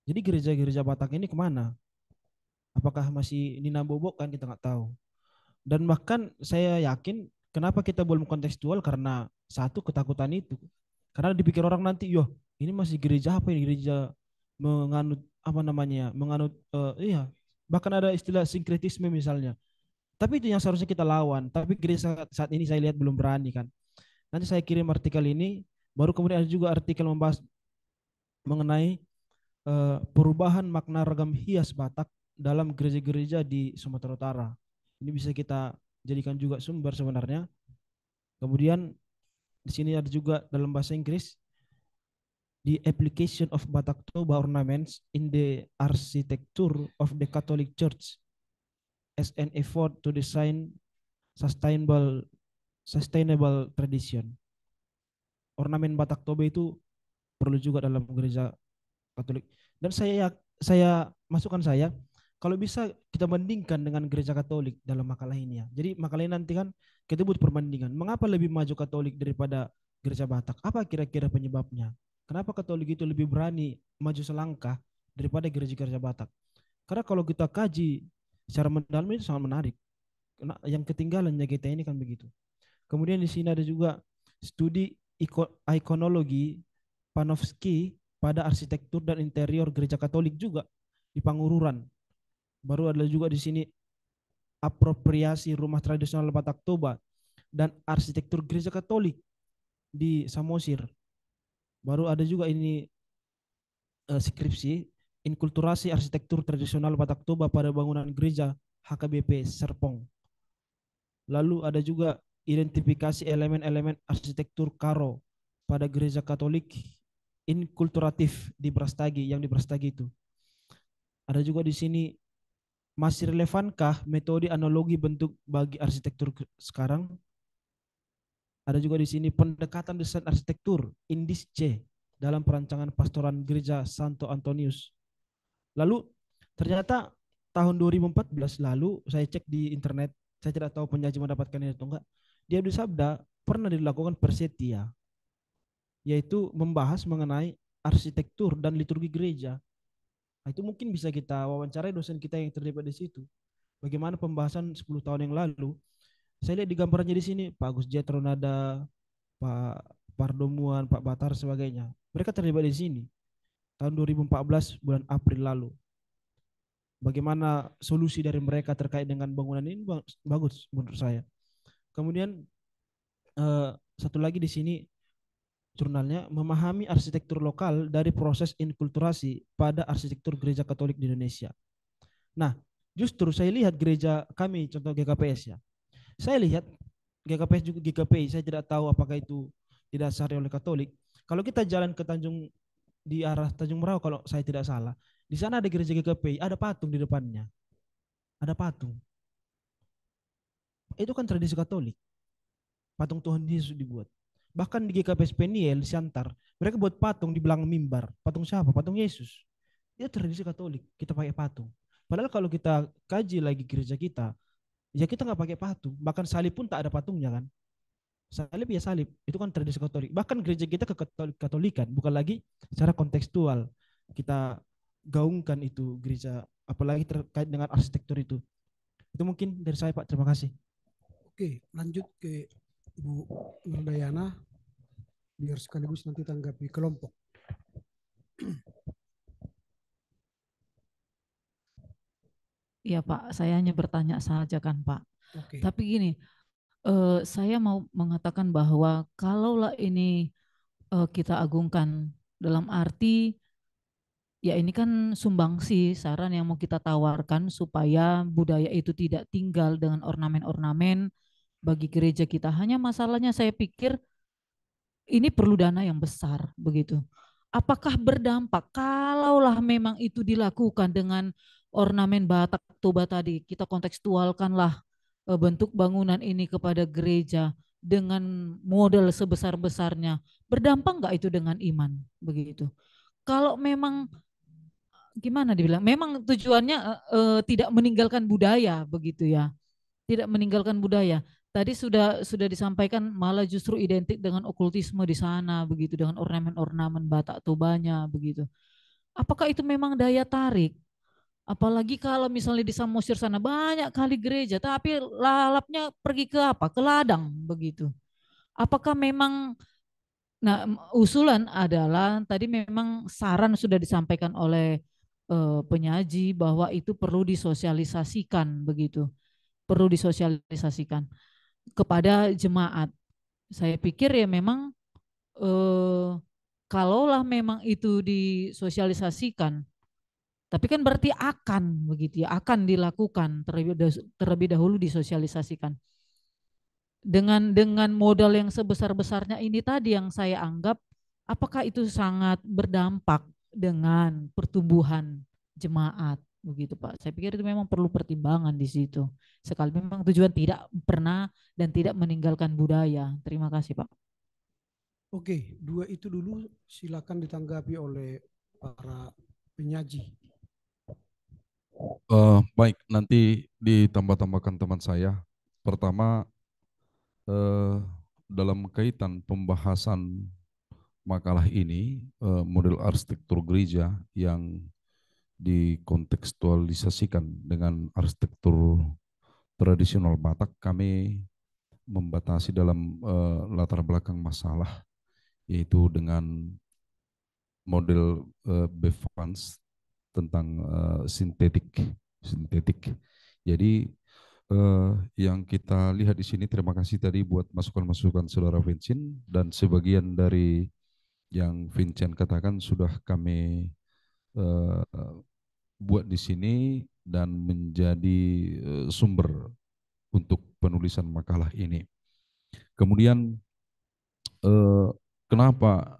Jadi gereja-gereja Batak ini kemana? Apakah masih Nina Bobok kan kita nggak tahu. Dan bahkan saya yakin kenapa kita belum kontekstual karena satu ketakutan itu. Karena dipikir orang nanti, ini masih gereja apa ini, gereja menganut apa namanya, menganut iya, bahkan ada istilah sinkretisme misalnya. Tapi itu yang seharusnya kita lawan. Tapi gereja saat ini saya lihat belum berani kan. Nanti saya kirim artikel ini, baru kemudian ada juga artikel membahas mengenai perubahan makna ragam hias Batak dalam gereja-gereja di Sumatera Utara. Ini bisa kita jadikan juga sumber sebenarnya. Kemudian di sini ada juga dalam bahasa Inggris, the application of Batak Toba ornaments in the architecture of the Catholic Church as an effort to design sustainable tradition. Ornamen Batak Toba itu perlu juga dalam gereja Katolik. Dan saya masukkan saya, kalau bisa kita bandingkan dengan gereja Katolik dalam makalah ini ya. Jadi makalah ini nanti kan kita buat perbandingan. Mengapa lebih maju Katolik daripada gereja Batak? Apa kira-kira penyebabnya? Kenapa Katolik itu lebih berani maju selangkah daripada gereja-gereja Batak? Karena kalau kita kaji secara mendalam itu sangat menarik. Karena yang ketinggalannya kita ini kan begitu. Kemudian di sini ada juga studi ikonologi Panofsky pada arsitektur dan interior gereja Katolik juga di Pangururan. Baru ada juga di sini apropriasi rumah tradisional Batak Toba dan arsitektur gereja Katolik di Samosir. Baru ada juga ini skripsi inkulturasi arsitektur tradisional Batak Toba pada bangunan gereja HKBP Serpong. Lalu ada juga identifikasi elemen-elemen arsitektur Karo pada gereja Katolik inkulturatif di Brastagi, yang di Brastagi itu. Ada juga di sini, masih relevankah metode analogi bentuk bagi arsitektur sekarang? Ada juga di sini pendekatan desain arsitektur Indis C dalam perancangan pastoran gereja Santo Antonius. Lalu ternyata tahun 2014 lalu saya cek di internet, saya tidak tahu penyaji mendapatkan ini atau enggak. Dia bersabda pernah dilakukan Persetia, yaitu membahas mengenai arsitektur dan liturgi gereja. Nah, itu mungkin bisa kita wawancarai dosen kita yang terlibat di situ. Bagaimana pembahasan 10 tahun yang lalu. Saya lihat di gambarnya di sini Pak Agus Jetronada, Pak Pardomuan, Pak Batar sebagainya. Mereka terlibat di sini tahun 2014 bulan April lalu. Bagaimana solusi dari mereka terkait dengan bangunan ini bagus menurut saya. Kemudian satu lagi di sini jurnalnya memahami arsitektur lokal dari proses inkulturasi pada arsitektur gereja Katolik di Indonesia. Nah, justru saya lihat gereja kami, contoh GKPS ya. Saya lihat GKPS juga GKPI, saya tidak tahu apakah itu didasari oleh Katolik. Kalau kita jalan ke di arah Tanjung Merauke kalau saya tidak salah, di sana ada gereja GKPI, ada patung di depannya. Ada patung. Itu kan tradisi Katolik. Patung Tuhan Yesus dibuat. Bahkan di GKPS Peniel, Siantar, mereka buat patung di belakang mimbar. Patung siapa? Patung Yesus. Itu tradisi Katolik, kita pakai patung. Padahal kalau kita kaji lagi gereja kita, ya kita nggak pakai patung. Bahkan salib pun tak ada patungnya kan. Salib ya salib, itu kan tradisi Katolik. Bahkan gereja kita ke Katolikan, bukan lagi secara kontekstual. Kita gaungkan itu gereja, apalagi terkait dengan arsitektur itu. Itu mungkin dari saya Pak, terima kasih. Oke, lanjut ke Ibu Nurdayana, biar sekaligus nanti tanggapi kelompok. Iya Pak, saya hanya bertanya saja kan Pak. Oke. Tapi gini, saya mau mengatakan bahwa kalaulah ini kita agungkan dalam arti ya ini kan sumbangsi saran yang mau kita tawarkan supaya budaya itu tidak tinggal dengan ornamen-ornamen bagi gereja kita. Hanya masalahnya saya pikir ini perlu dana yang besar begitu. Apakah berdampak kalaulah memang itu dilakukan dengan ornamen Batak Toba tadi, kita kontekstualkanlah bentuk bangunan ini kepada gereja dengan model sebesar-besarnya, berdampak nggak itu dengan iman begitu? Kalau memang gimana dibilang, memang tujuannya tidak meninggalkan budaya begitu ya, tidak meninggalkan budaya. Tadi sudah disampaikan malah justru identik dengan okultisme di sana begitu, dengan ornamen-ornamen Batak Tobanya begitu. Apakah itu memang daya tarik? Apalagi kalau misalnya di Samosir sana banyak kali gereja, tapi lalapnya pergi ke apa? Ke ladang begitu. Apakah memang, nah usulan adalah tadi memang saran sudah disampaikan oleh penyaji bahwa itu perlu disosialisasikan begitu, perlu disosialisasikan kepada jemaat. Saya pikir ya memang kalaulah memang itu disosialisasikan, tapi kan berarti akan begitu ya, akan dilakukan terlebih dahulu disosialisasikan. Dengan modal yang sebesar-besarnya ini tadi yang saya anggap, apakah itu sangat berdampak dengan pertumbuhan jemaat begitu Pak? Saya pikir itu memang perlu pertimbangan di situ. Sekali memang tujuan tidak pernah dan tidak meninggalkan budaya. Terima kasih Pak. Oke, dua itu dulu silakan ditanggapi oleh para penyaji. Baik, nanti ditambah-tambahkan teman saya. Pertama, dalam kaitan pembahasan makalah ini, model arsitektur gereja yang dikontekstualisasikan dengan arsitektur tradisional Batak, kami membatasi dalam latar belakang masalah, yaitu dengan model Bevans tentang sintetik. Jadi yang kita lihat di sini, terima kasih tadi buat masukan-masukan Saudara Vincent, dan sebagian dari yang Vincent katakan sudah kami buat di sini dan menjadi sumber untuk penulisan makalah ini. Kemudian kenapa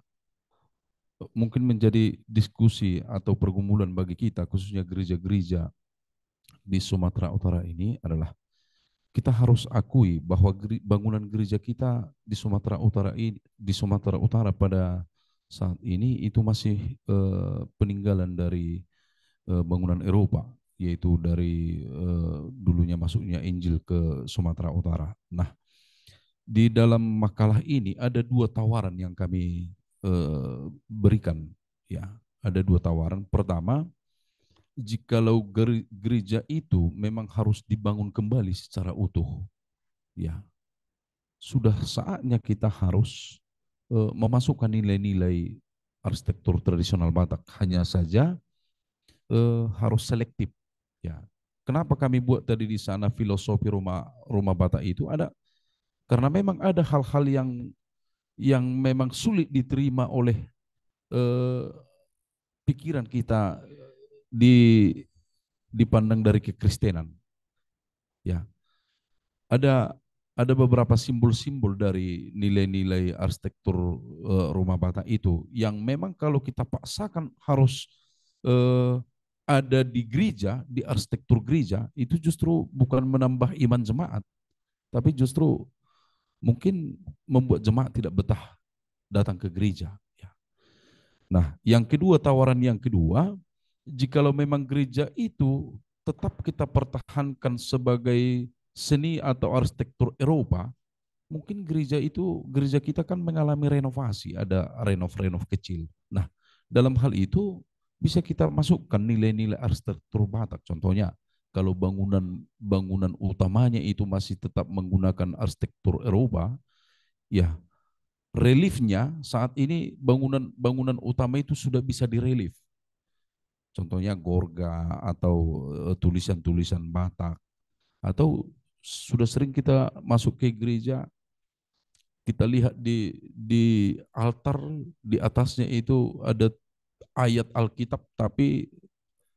mungkin menjadi diskusi atau pergumulan bagi kita, khususnya gereja-gereja di Sumatera Utara ini adalah kita harus akui bahwa bangunan gereja kita di Sumatera Utara pada saat ini itu masih peninggalan dari bangunan Eropa, yaitu dari dulunya masuknya Injil ke Sumatera Utara. Nah, di dalam makalah ini ada dua tawaran yang kami berikan. Ya, ada dua tawaran. Pertama, jikalau gereja itu memang harus dibangun kembali secara utuh, ya sudah saatnya kita harus memasukkan nilai-nilai arsitektur tradisional Batak. Hanya saja harus selektif. Ya, kenapa kami buat tadi di sana filosofi rumah Batak itu ada karena memang ada hal-hal yang memang sulit diterima oleh pikiran kita dipandang dari kekristenan. Ya, ada beberapa simbol-simbol dari nilai-nilai arsitektur rumah Batak itu yang memang kalau kita paksakan harus ada di gereja, di arsitektur gereja, itu justru bukan menambah iman jemaat, tapi justru mungkin membuat jemaat tidak betah datang ke gereja. Nah, yang kedua, tawaran yang kedua, jikalau memang gereja itu tetap kita pertahankan sebagai seni atau arsitektur Eropa, mungkin gereja kita kan mengalami renovasi, ada renov kecil. Nah, dalam hal itu bisa kita masukkan nilai-nilai arsitektur Batak. Contohnya, kalau bangunan utamanya itu masih tetap menggunakan arsitektur Eropa, ya reliefnya saat ini bangunan utama itu sudah bisa direlief. Contohnya gorga atau tulisan-tulisan Batak. Atau sudah sering kita masuk ke gereja, kita lihat di altar, di atasnya itu ada ayat Alkitab tapi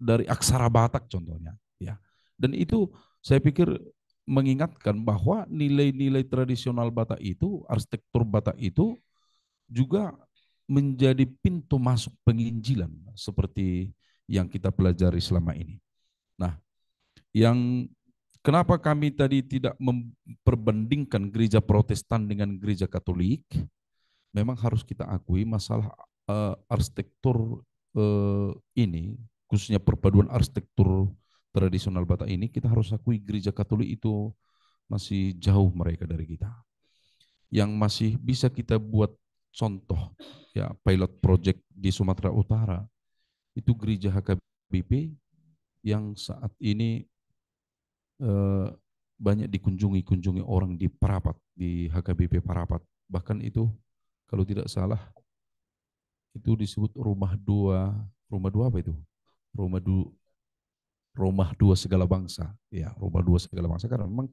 dari aksara Batak contohnya. Ya. Dan itu saya pikir mengingatkan bahwa nilai-nilai tradisional Batak itu, arsitektur Batak itu juga menjadi pintu masuk penginjilan seperti yang kita pelajari selama ini. Nah, yang kenapa kami tadi tidak memperbandingkan gereja Protestan dengan gereja Katolik, memang harus kita akui masalah arsitektur ini, khususnya perpaduan arsitektur tradisional Batak ini, kita harus akui gereja Katolik itu masih jauh mereka dari kita. Yang masih bisa kita buat contoh, ya pilot project di Sumatera Utara, itu gereja HKBP yang saat ini banyak dikunjungi orang di Parapat, di HKBP Parapat. Bahkan itu kalau tidak salah itu disebut rumah dua apa itu? Rumah dua segala bangsa, ya rumah dua segala bangsa karena memang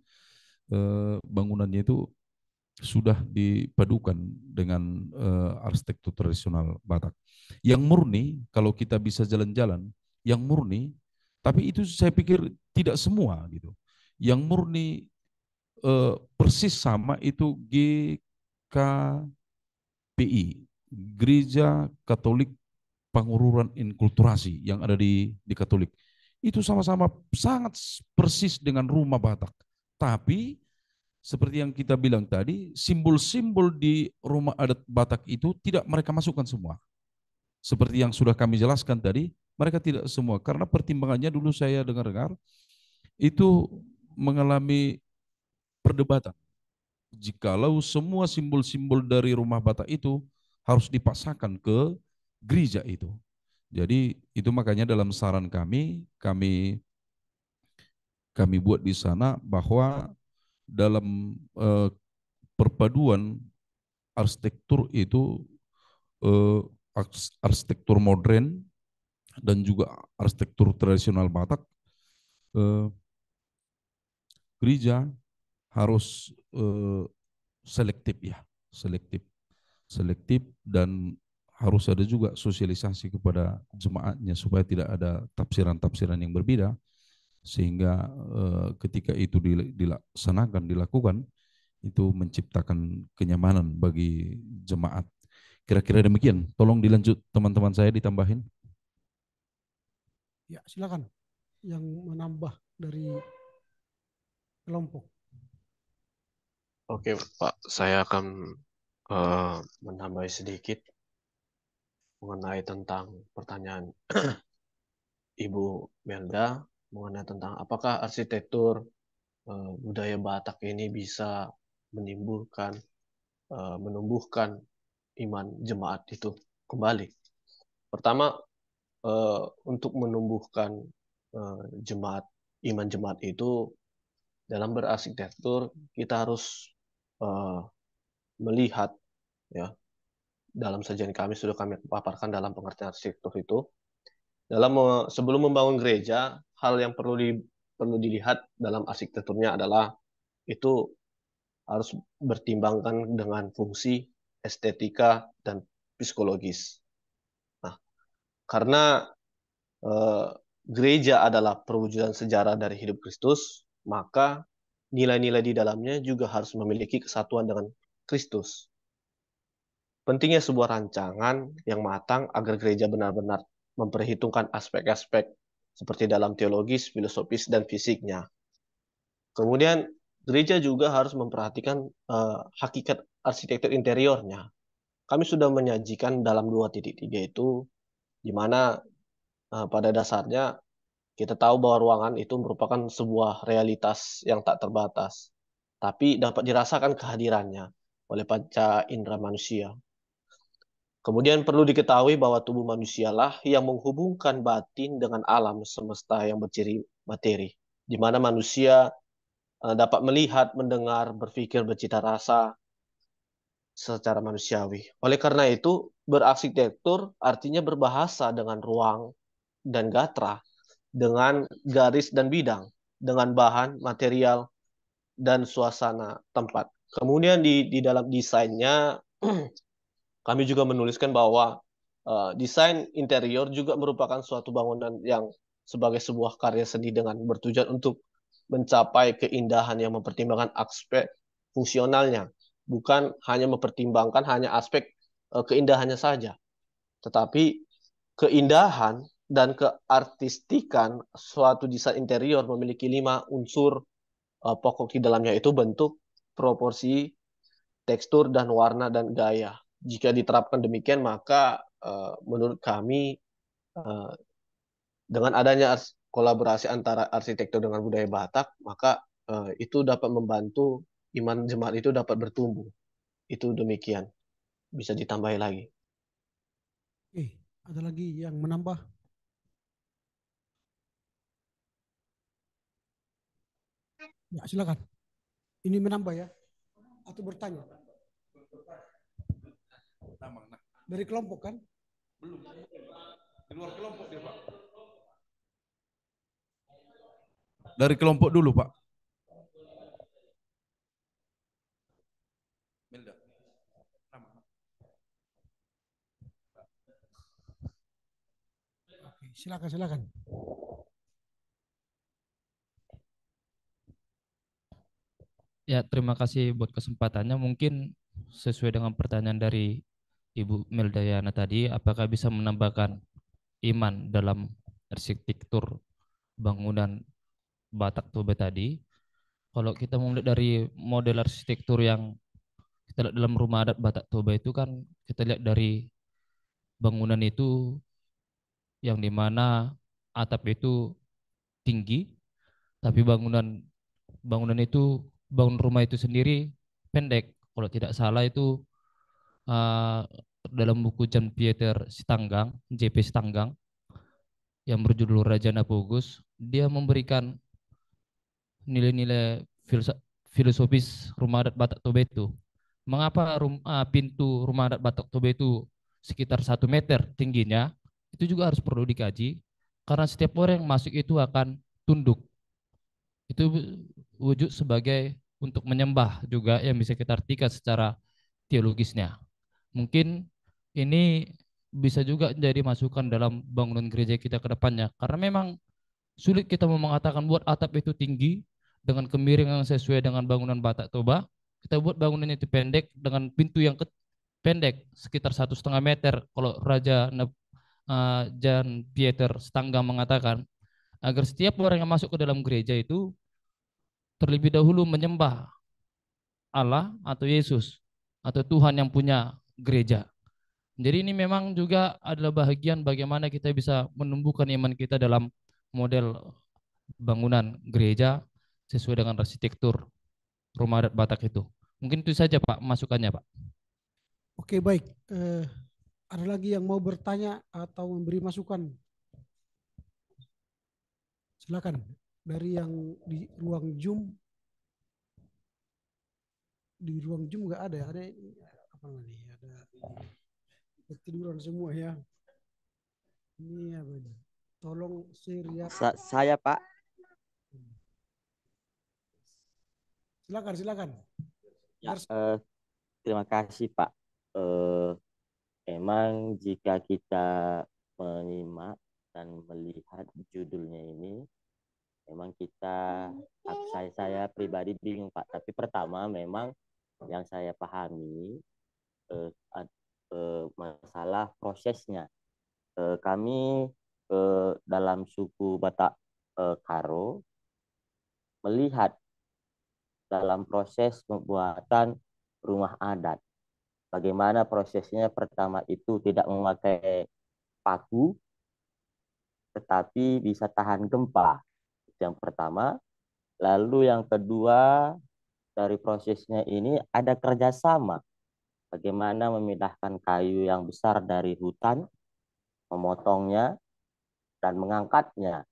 bangunannya itu sudah dipadukan dengan arsitektur tradisional Batak. Yang murni, kalau kita bisa jalan-jalan, yang murni, tapi itu saya pikir tidak semua gitu. Yang murni persis sama itu GKPI, Gereja Katolik Pangururan Inkulturasi yang ada di Katolik. Itu sama-sama sangat persis dengan rumah Batak. Tapi seperti yang kita bilang tadi, simbol-simbol di rumah adat Batak itu tidak mereka masukkan semua. Seperti yang sudah kami jelaskan tadi, mereka tidak semua. Karena pertimbangannya dulu saya dengar-dengar, itu mengalami perdebatan. Jikalau semua simbol-simbol dari rumah Batak itu harus dipaksakan ke gereja itu. Jadi itu makanya dalam saran kami buat di sana bahwa dalam perpaduan arsitektur itu arsitektur modern dan juga arsitektur tradisional Batak, gereja harus selektif ya, selektif dan harus ada juga sosialisasi kepada jemaatnya supaya tidak ada tafsiran-tafsiran yang berbeda sehingga ketika itu dilakukan itu menciptakan kenyamanan bagi jemaat. Kira-kira demikian. Tolong dilanjut teman-teman saya ditambahin. Ya, silakan yang menambah dari kelompok. Oke, Pak, saya akan menambah sedikit mengenai tentang pertanyaan Ibu Melda mengenai tentang apakah arsitektur budaya Batak ini bisa menimbulkan, menumbuhkan iman jemaat itu kembali. Pertama, untuk menumbuhkan jemaat, iman jemaat itu dalam berarsitektur kita harus melihat, ya, dalam sajian kami sudah kami paparkan dalam pengertian arsitektur itu. Sebelum membangun gereja, hal yang perlu dilihat dalam arsitekturnya adalah itu harus bertimbangkan dengan fungsi, estetika, dan psikologis. Nah, karena gereja adalah perwujudan sejarah dari hidup Kristus, maka nilai-nilai di dalamnya juga harus memiliki kesatuan dengan Kristus. Pentingnya sebuah rancangan yang matang agar gereja benar-benar memperhitungkan aspek-aspek seperti dalam teologis, filosofis, dan fisiknya. Kemudian gereja juga harus memperhatikan hakikat arsitektur interiornya. Kami sudah menyajikan dalam 2.3 itu, di mana pada dasarnya kita tahu bahwa ruangan itu merupakan sebuah realitas yang tak terbatas, tapi dapat dirasakan kehadirannya oleh panca indera manusia. Kemudian perlu diketahui bahwa tubuh manusialah yang menghubungkan batin dengan alam semesta yang berciri materi, di mana manusia dapat melihat, mendengar, berpikir, bercita rasa secara manusiawi. Oleh karena itu, berarsitektur artinya berbahasa dengan ruang dan gatra, dengan garis dan bidang, dengan bahan, material, dan suasana tempat. Kemudian di dalam desainnya, kami juga menuliskan bahwa desain interior juga merupakan suatu bangunan yang sebagai sebuah karya seni dengan bertujuan untuk mencapai keindahan yang mempertimbangkan aspek fungsionalnya, bukan hanya mempertimbangkan hanya aspek keindahannya saja, tetapi keindahan dan keartistikan suatu desain interior memiliki 5 unsur pokok di dalamnya, itu bentuk, proporsi, tekstur, dan warna dan gaya. Jika diterapkan demikian, maka menurut kami dengan adanya kolaborasi antara arsitektur dengan budaya Batak, maka itu dapat membantu iman jemaat itu dapat bertumbuh. Itu demikian. Bisa ditambahi lagi. Ada lagi yang menambah? Ya, silakan. Ini menambah ya? Atau bertanya? Dari kelompok kan? Belum. Di luar kelompok dia, Pak. Dari kelompok dulu, Pak. Melda. Oke, silakan. Ya, terima kasih buat kesempatannya. Mungkin sesuai dengan pertanyaan dari Ibu Meldayana tadi, apakah bisa menambahkan iman dalam arsitektur bangunan Batak Toba tadi? Kalau kita melihat dari model arsitektur yang kita lihat dalam rumah adat Batak Toba itu kan kita lihat dari bangunan itu yang dimana atap itu tinggi, tapi bangunan rumah itu sendiri pendek. Kalau tidak salah itu dalam buku Jan Pieter Stanggang, JP Stanggang, yang berjudul Raja Nabogus, dia memberikan nilai-nilai filosofis rumah adat Batak Toba itu. Mengapa pintu rumah adat Batak Toba itu sekitar 1 meter tingginya? Itu juga harus perlu dikaji, karena setiap orang yang masuk itu akan tunduk. Itu wujud sebagai untuk menyembah juga yang bisa kita artikan secara teologisnya. Mungkin ini bisa juga jadi masukan dalam bangunan gereja kita ke depannya, karena memang sulit kita mau mengatakan buat atap itu tinggi dengan kemiringan sesuai dengan bangunan Batak Toba. Kita buat bangunan itu pendek dengan pintu yang pendek sekitar 1,5 meter. Kalau Raja Jan Pieter Stanggang mengatakan agar setiap orang yang masuk ke dalam gereja itu terlebih dahulu menyembah Allah atau Yesus atau Tuhan yang punya gereja. Jadi ini memang juga adalah bahagian bagaimana kita bisa menumbuhkan iman kita dalam model bangunan gereja sesuai dengan arsitektur rumah adat Batak itu. Mungkin itu saja Pak masukannya Pak. Oke, baik. Ada lagi yang mau bertanya atau memberi masukan? Silakan. Dari yang di ruang Zoom. Di ruang Zoom nggak ada ya? Ada apa nih? Ada ketiduran semua ya. Ini apa ini? Tolong share. Saya Pak. Silakan. Ya, terima kasih Pak. Emang jika kita menyimak dan melihat judulnya ini, memang saya pribadi bingung Pak. Tapi pertama memang yang saya pahami masalah prosesnya. Kami dalam suku Batak Karo melihat dalam proses pembuatan rumah adat. Bagaimana prosesnya? Pertama itu tidak memakai paku, tetapi bisa tahan gempa. Yang pertama. Lalu yang kedua, dari prosesnya ini ada kerjasama. Bagaimana memindahkan kayu yang besar dari hutan, memotongnya, dan mengangkatnya.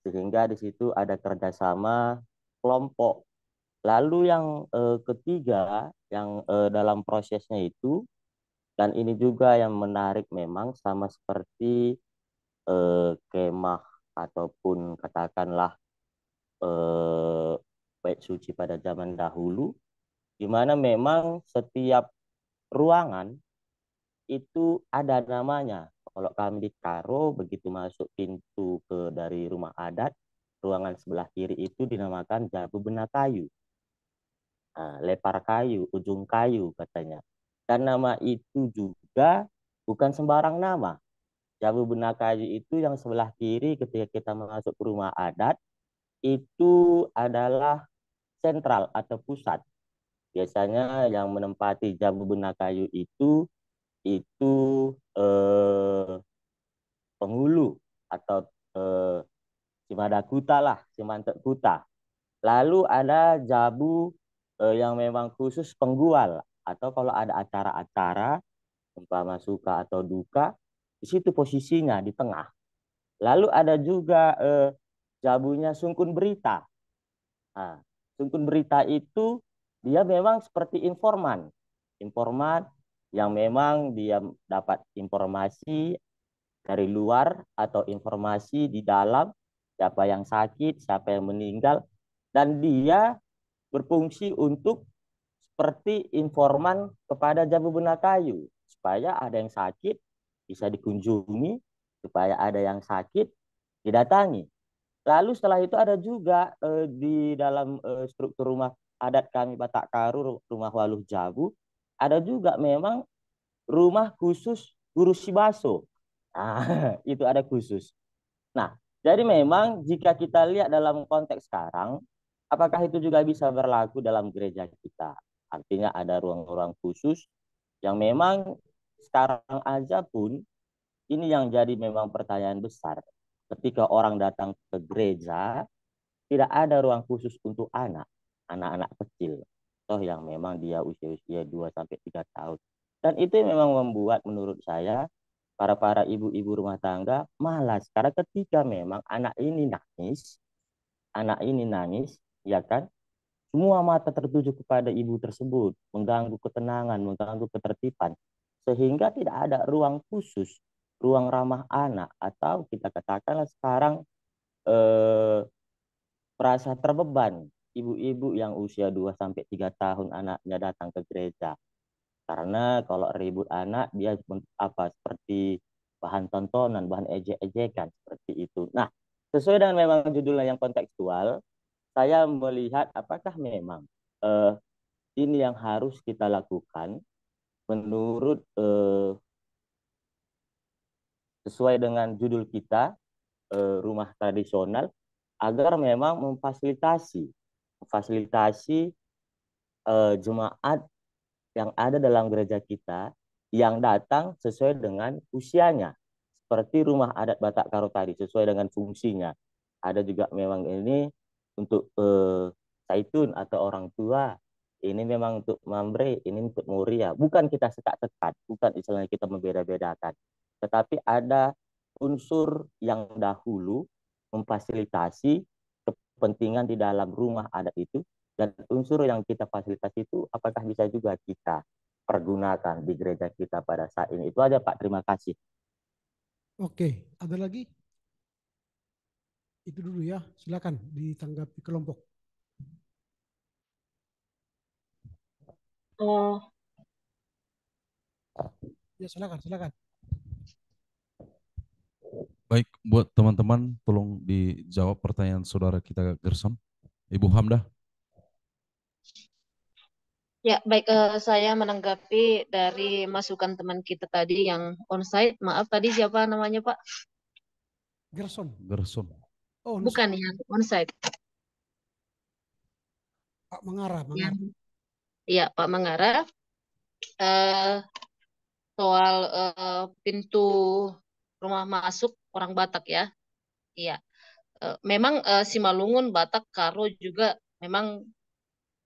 Sehingga di situ ada kerjasama kelompok. Lalu yang ketiga, yang dalam prosesnya itu, dan ini juga yang menarik memang sama seperti kemah ataupun katakanlah bait suci pada zaman dahulu, di mana memang setiap ruangan itu ada namanya. Kalau kami di Karo, begitu masuk pintu dari rumah adat, ruangan sebelah kiri itu dinamakan Jabu Bena Kayu. Nah, lepar kayu, ujung kayu katanya. Dan nama itu juga bukan sembarang nama. Jabu Bena Kayu itu yang sebelah kiri ketika kita masuk ke rumah adat, itu adalah sentral atau pusat. Biasanya yang menempati Jabu Bena Kayu itu penghulu atau Simadakuta lah, Simantek Kuta. Lalu ada Jabu yang memang khusus penggual, atau kalau ada acara-acara umpama suka atau duka, di situ posisinya di tengah. Lalu ada juga Jabunya Sungkun Berita. Nah, Sungkun Berita itu dia memang seperti informan yang memang dia dapat informasi dari luar atau informasi di dalam, siapa yang sakit, siapa yang meninggal, dan dia berfungsi untuk seperti informan kepada Jabu Bena Kayu, supaya ada yang sakit bisa dikunjungi, supaya ada yang sakit didatangi. Lalu setelah itu ada juga di dalam struktur rumah adat kami Batak Karo, rumah Waluh Jabu, ada juga memang rumah khusus Guru Sibaso. Nah, itu ada khusus. Nah, jadi memang jika kita lihat dalam konteks sekarang, apakah itu juga bisa berlaku dalam gereja kita? Artinya ada ruang-ruang khusus yang memang sekarang aja pun ini yang jadi memang pertanyaan besar. Ketika orang datang ke gereja, tidak ada ruang khusus untuk anak-anak kecil. Toh yang memang dia usia-usia 2-3 tahun. Dan itu memang membuat menurut saya para ibu-ibu rumah tangga malas. Karena ketika memang anak ini nangis, ya kan? Semua mata tertuju kepada ibu tersebut, mengganggu ketenangan, mengganggu ketertiban. Sehingga tidak ada ruang khusus, ruang ramah anak, atau kita katakanlah sekarang merasa terbeban ibu-ibu yang usia 2-3 tahun anaknya datang ke gereja. Karena kalau ribut anak dia seperti bahan tontonan, bahan ejek-ejekan seperti itu. Nah, sesuai dengan memang judulnya yang kontekstual, saya melihat apakah memang ini yang harus kita lakukan menurut sesuai dengan judul kita, rumah tradisional, agar memang memfasilitasi jemaat yang ada dalam gereja kita yang datang sesuai dengan usianya. Seperti rumah adat Batak Karo tadi, sesuai dengan fungsinya. Ada juga memang ini untuk Saitun atau orang tua. Ini memang untuk Mambre, ini untuk Muria. Bukan kita sekat-sekat, bukan istilahnya kita membeda-bedakan. Tetapi ada unsur yang dahulu memfasilitasi kepentingan di dalam rumah adat itu, dan unsur yang kita fasilitasi itu apakah bisa juga kita pergunakan di gereja kita pada saat ini. Itu aja Pak, terima kasih. Oke, ada lagi? Itu dulu ya, silakan ditanggapi kelompok. Ya, silakan. Baik, buat teman-teman, tolong dijawab pertanyaan saudara kita Gerson. Ibu Hamdah. Ya, baik. Saya menanggapi dari masukan teman kita tadi yang onsite. Maaf, tadi siapa namanya, Pak? Gerson. Oh, bukan yang onsite. Pak Mangara. Iya, Pak Mangara. Soal pintu rumah masuk orang Batak ya. Iya. Memang Simalungun, Batak, Karo juga memang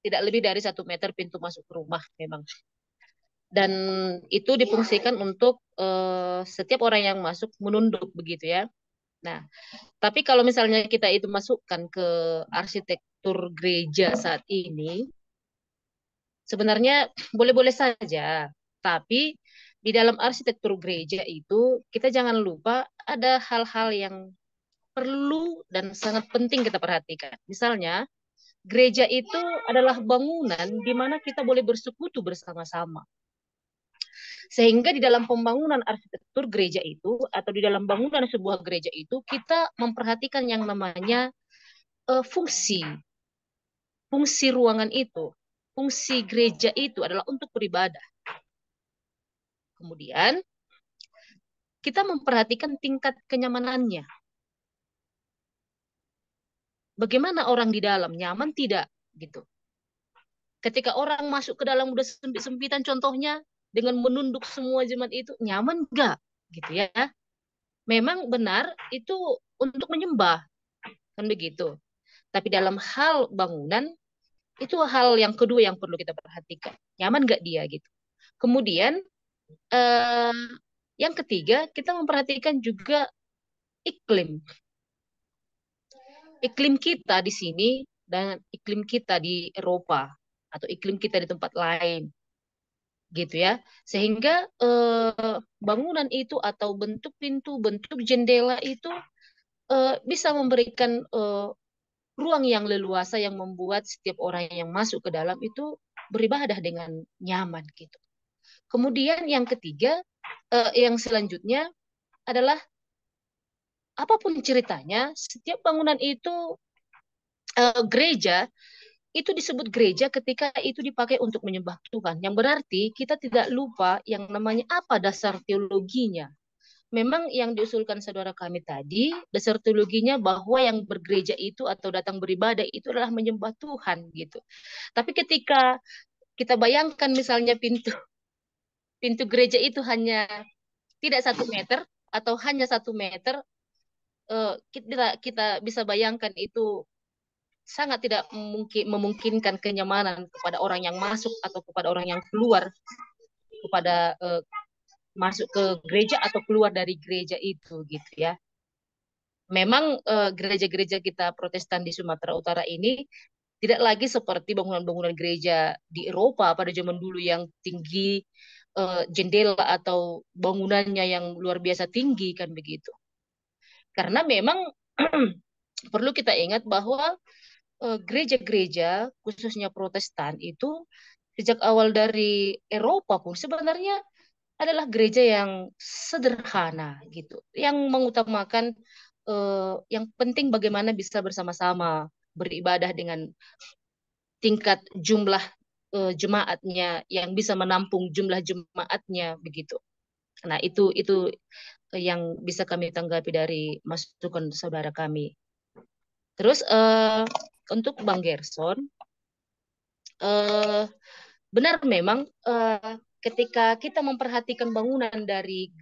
tidak lebih dari 1 meter pintu masuk rumah memang. Dan itu difungsikan untuk setiap orang yang masuk menunduk begitu ya. Nah, tapi kalau misalnya kita itu masukkan ke arsitektur gereja saat ini, sebenarnya boleh-boleh saja. Tapi di dalam arsitektur gereja itu kita jangan lupa ada hal-hal yang perlu dan sangat penting kita perhatikan. Misalnya, gereja itu adalah bangunan di mana kita boleh bersekutu bersama-sama. Sehingga di dalam pembangunan arsitektur gereja itu atau di dalam bangunan sebuah gereja itu kita memperhatikan yang namanya fungsi ruangan itu. Fungsi gereja itu adalah untuk beribadah. Kemudian kita memperhatikan tingkat kenyamanannya. Bagaimana orang di dalam, nyaman tidak gitu. Ketika orang masuk ke dalam udah sempit-sempitan contohnya dengan menunduk semua jemaat itu, nyaman enggak gitu ya. Memang benar itu untuk menyembah kan begitu. Tapi dalam hal bangunan itu hal yang kedua yang perlu kita perhatikan. Nyaman enggak dia gitu. Kemudian yang ketiga kita memperhatikan juga iklim. Iklim kita di sini dan iklim kita di Eropa atau iklim kita di tempat lain gitu ya, sehingga bangunan itu atau bentuk pintu, bentuk jendela itu bisa memberikan ruang yang leluasa yang membuat setiap orang yang masuk ke dalam itu beribadah dengan nyaman gitu. Kemudian yang ketiga, yang selanjutnya adalah apapun ceritanya, setiap bangunan itu gereja itu disebut gereja ketika itu dipakai untuk menyembah Tuhan. Yang berarti kita tidak lupa yang namanya apa dasar teologinya. Memang yang diusulkan saudara kami tadi, dasar teologinya bahwa yang bergereja itu atau datang beribadah itu adalah menyembah Tuhan gitu. Tapi ketika kita bayangkan misalnya pintu gereja itu hanya tidak 1 meter atau hanya 1 meter, kita bisa bayangkan itu sangat tidak memungkinkan kenyamanan kepada orang yang masuk atau kepada orang yang keluar kepada masuk ke gereja atau keluar dari gereja itu gitu ya. Memang gereja-gereja kita Protestan di Sumatera Utara ini tidak lagi seperti bangunan-bangunan gereja di Eropa pada zaman dulu yang tinggi, jendela atau bangunannya yang luar biasa tinggi kan begitu. Karena memang perlu kita ingat bahwa gereja-gereja khususnya Protestan itu sejak awal dari Eropa pun sebenarnya adalah gereja yang sederhana gitu, yang mengutamakan yang penting bagaimana bisa bersama-sama beribadah dengan tingkat jumlah jemaatnya yang bisa menampung jumlah jemaatnya begitu. Nah, itu yang bisa kami tanggapi dari masukan saudara kami. Terus untuk Bang Gerson, eh, benar memang ketika kita memperhatikan bangunan dari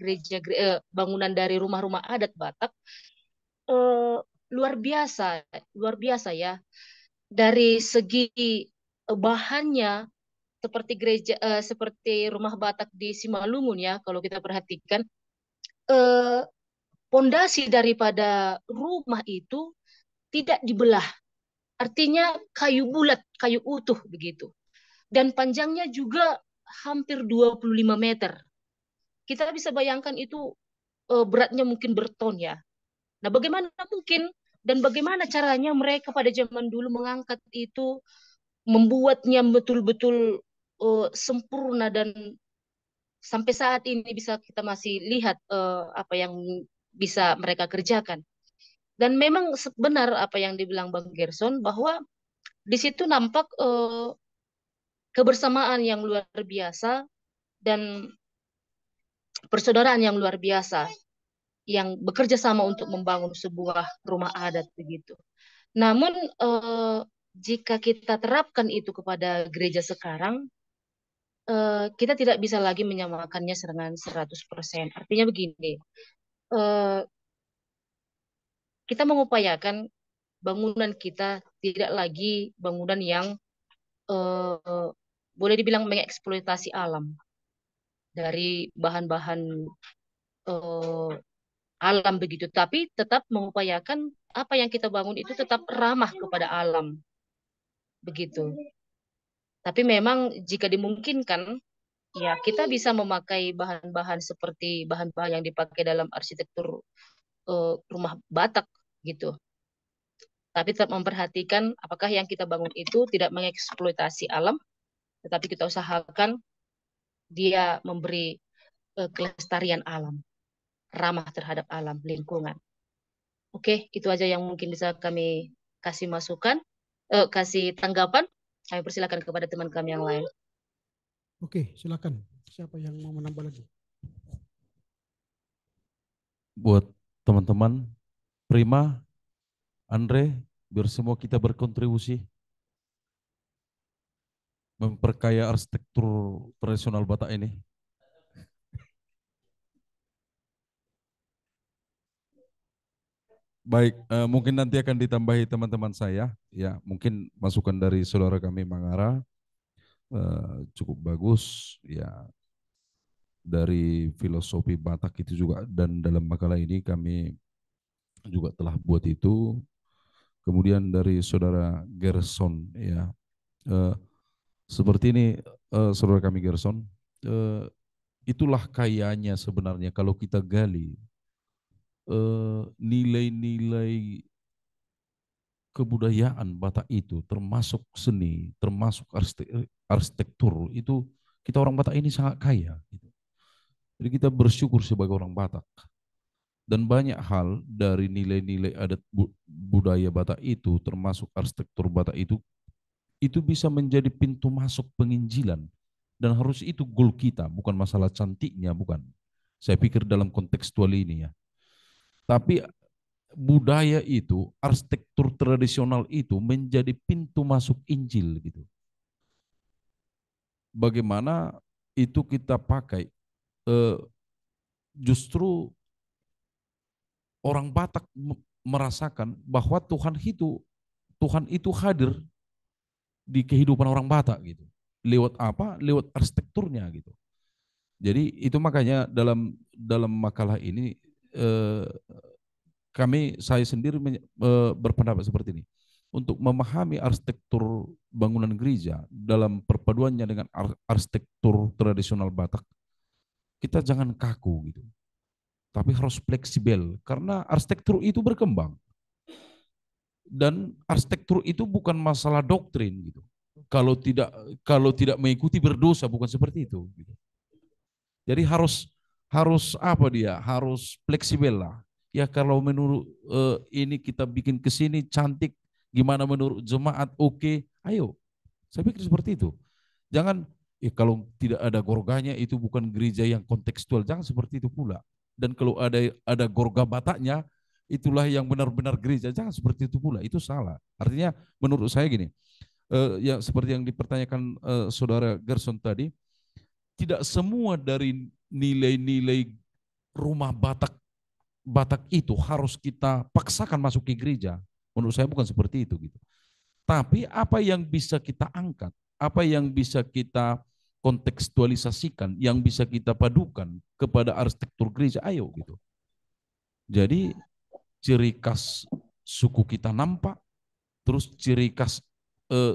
bangunan dari rumah-rumah adat Batak, eh, luar biasa ya. Dari segi bahannya, seperti rumah Batak di Simalungun ya, kalau kita perhatikan, eh, pondasi daripada rumah itu tidak dibelah. Artinya kayu bulat, kayu utuh begitu. Dan panjangnya juga hampir 25 meter. Kita bisa bayangkan itu beratnya mungkin berton ya. Nah, bagaimana mungkin dan bagaimana caranya mereka pada zaman dulu mengangkat itu, membuatnya betul-betul sempurna, dan sampai saat ini bisa kita masih lihat apa yang bisa mereka kerjakan. Dan memang benar apa yang dibilang Bang Gerson, bahwa di situ nampak kebersamaan yang luar biasa dan persaudaraan yang luar biasa yang bekerja sama untuk membangun sebuah rumah adat begitu. Namun jika kita terapkan itu kepada gereja sekarang, kita tidak bisa lagi menyamakannya dengan 100%. Artinya begini, kita mengupayakan bangunan kita tidak lagi bangunan yang boleh dibilang mengeksploitasi alam dari bahan-bahan alam begitu, tapi tetap mengupayakan apa yang kita bangun itu tetap ramah kepada alam begitu. Tapi memang jika dimungkinkan, ya kita bisa memakai bahan-bahan seperti bahan-bahan yang dipakai dalam arsitektur rumah Batak gitu. Tapi tetap memperhatikan apakah yang kita bangun itu tidak mengeksploitasi alam, tetapi kita usahakan dia memberi kelestarian alam, ramah terhadap alam, lingkungan. Oke, itu aja yang mungkin bisa kami kasih masukan, kasih tanggapan. Kami persilakan kepada teman kami yang lain. Oke, silakan. Siapa yang mau menambah lagi? Buat teman-teman, Prima, Andre, biar semua kita berkontribusi memperkaya arsitektur tradisional Batak ini. Baik, mungkin nanti akan ditambahi teman-teman saya, ya mungkin masukan dari saudara kami Mangara cukup bagus, ya dari filosofi Batak itu juga, dan dalam makalah ini kami juga telah buat itu. Kemudian dari saudara Gerson, ya seperti ini saudara kami Gerson, itulah kayanya sebenarnya kalau kita gali nilai-nilai kebudayaan Batak itu, termasuk seni, termasuk arsitektur, itu kita orang Batak ini sangat kaya. Jadi kita bersyukur sebagai orang Batak. Dan banyak hal dari nilai-nilai adat budaya Batak itu, termasuk arsitektur Batak itu bisa menjadi pintu masuk penginjilan. Dan harus itu goal kita, bukan masalah cantiknya, bukan. Saya pikir dalam kontekstual ini ya. Tapi budaya itu, arsitektur tradisional itu menjadi pintu masuk Injil gitu. Bagaimana itu kita pakai? Justru orang Batak merasakan bahwa Tuhan itu hadir di kehidupan orang Batak gitu. Lewat apa? Lewat arsitekturnya gitu. Jadi itu makanya dalam makalah ini saya sendiri berpendapat seperti ini. Untuk memahami arsitektur bangunan gereja dalam perpaduannya dengan arsitektur tradisional Batak, kita jangan kaku gitu. Tapi harus fleksibel karena arsitektur itu berkembang. Dan arsitektur itu bukan masalah doktrin gitu. Kalau tidak mengikuti berdosa, bukan seperti itu gitu. Jadi harus apa dia? Harus fleksibel lah. Ya kalau menurut ini kita bikin ke sini cantik, gimana menurut jemaat oke, ayo. Saya pikir seperti itu. Jangan kalau tidak ada gorganya itu bukan gereja yang kontekstual, jangan seperti itu pula. Dan kalau ada gorga Bataknya, itulah yang benar-benar gereja, jangan seperti itu pula, itu salah. Artinya menurut saya gini, Ya seperti yang dipertanyakan Saudara Gerson tadi, tidak semua dari nilai-nilai rumah Batak itu harus kita paksakan masuk ke gereja. Menurut saya bukan seperti itu gitu. Tapi apa yang bisa kita angkat, apa yang bisa kita kontekstualisasikan, yang bisa kita padukan kepada arsitektur gereja, ayo gitu. Jadi ciri khas suku kita nampak, terus ciri khas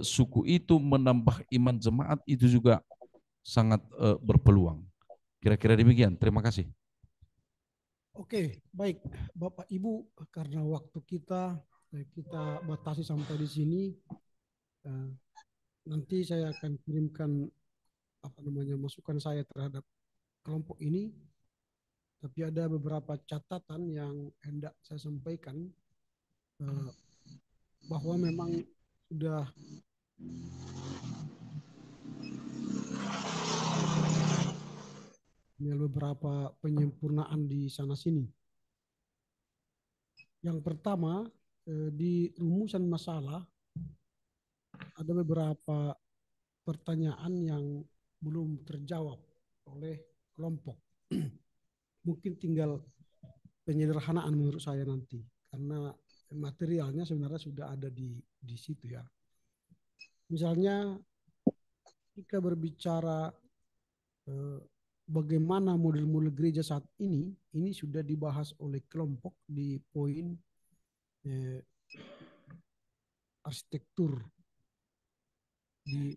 suku itu menambah iman jemaat itu juga sangat berpeluang. Kira-kira demikian. Terima kasih. Oke, baik Bapak Ibu, karena waktu kita batasi sampai di sini. Nanti saya akan kirimkan masukan saya terhadap kelompok ini. Tapi ada beberapa catatan yang hendak saya sampaikan, bahwa memang sudah beberapa penyempurnaan di sana sini. Yang pertama, di rumusan masalah ada beberapa pertanyaan yang belum terjawab oleh kelompok. Mungkin tinggal penyederhanaan menurut saya nanti, karena materialnya sebenarnya sudah ada di situ ya. Misalnya jika berbicara bagaimana model-model gereja saat ini sudah dibahas oleh kelompok di poin arsitektur di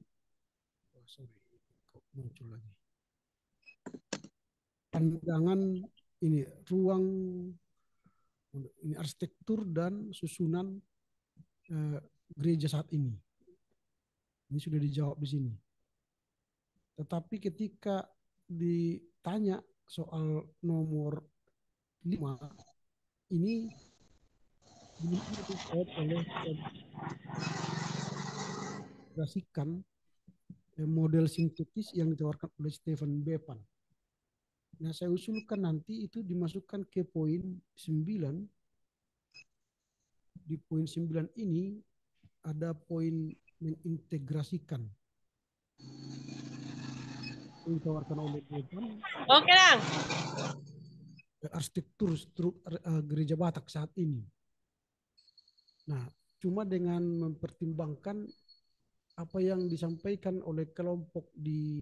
muncul lagi pandangan ini ruang ini arsitektur dan susunan gereja saat ini sudah dijawab di sini. Tetapi ketika ditanya soal nomor 5 ini belum dijawab oleh berdasarkan model sintetis yang ditawarkan oleh Stephen Bepan. Nah, saya usulkan nanti itu dimasukkan ke poin 9. Di poin 9 ini ada poin mengintegrasikan yang ditawarkan oleh Bepan. Oke, Dang. Arsitektur gereja Batak saat ini. Nah, cuma dengan mempertimbangkan apa yang disampaikan oleh kelompok di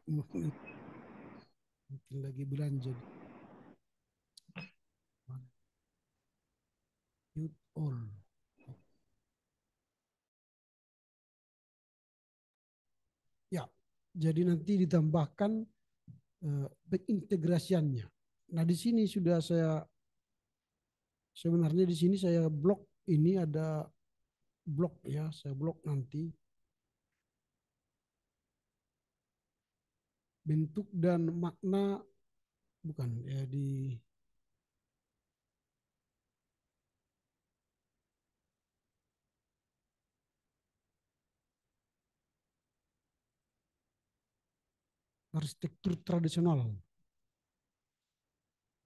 mungkin lagi belanja. Mute all. Ya, jadi nanti ditambahkan pengintegrasiannya. Nah, di sini sudah sebenarnya di sini saya blok, ini ada blok ya, saya blok nanti. Bentuk dan makna bukan ya di arsitektur tradisional.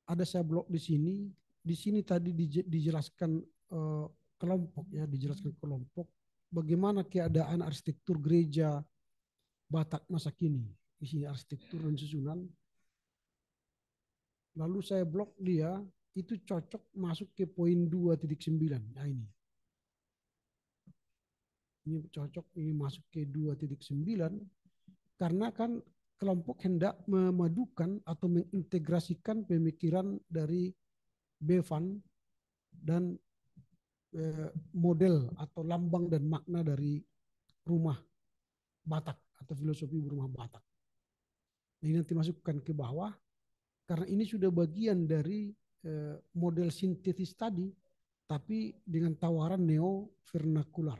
Ada saya blok di sini. Di sini tadi dijelaskan kelompok ya, dijelaskan kelompok bagaimana keadaan arsitektur gereja Batak masa kini. Di sini arsitektur dan susunan. Lalu saya blok dia itu cocok masuk ke poin 2.9. Nah ini. Ini cocok ini masuk ke 2.9 karena kan kelompok hendak memadukan atau mengintegrasikan pemikiran dari Bevan dan model atau lambang dan makna dari rumah Batak atau filosofi rumah Batak. Ini nanti masukkan ke bawah karena ini sudah bagian dari model sintetis tadi, tapi dengan tawaran neo-vernakular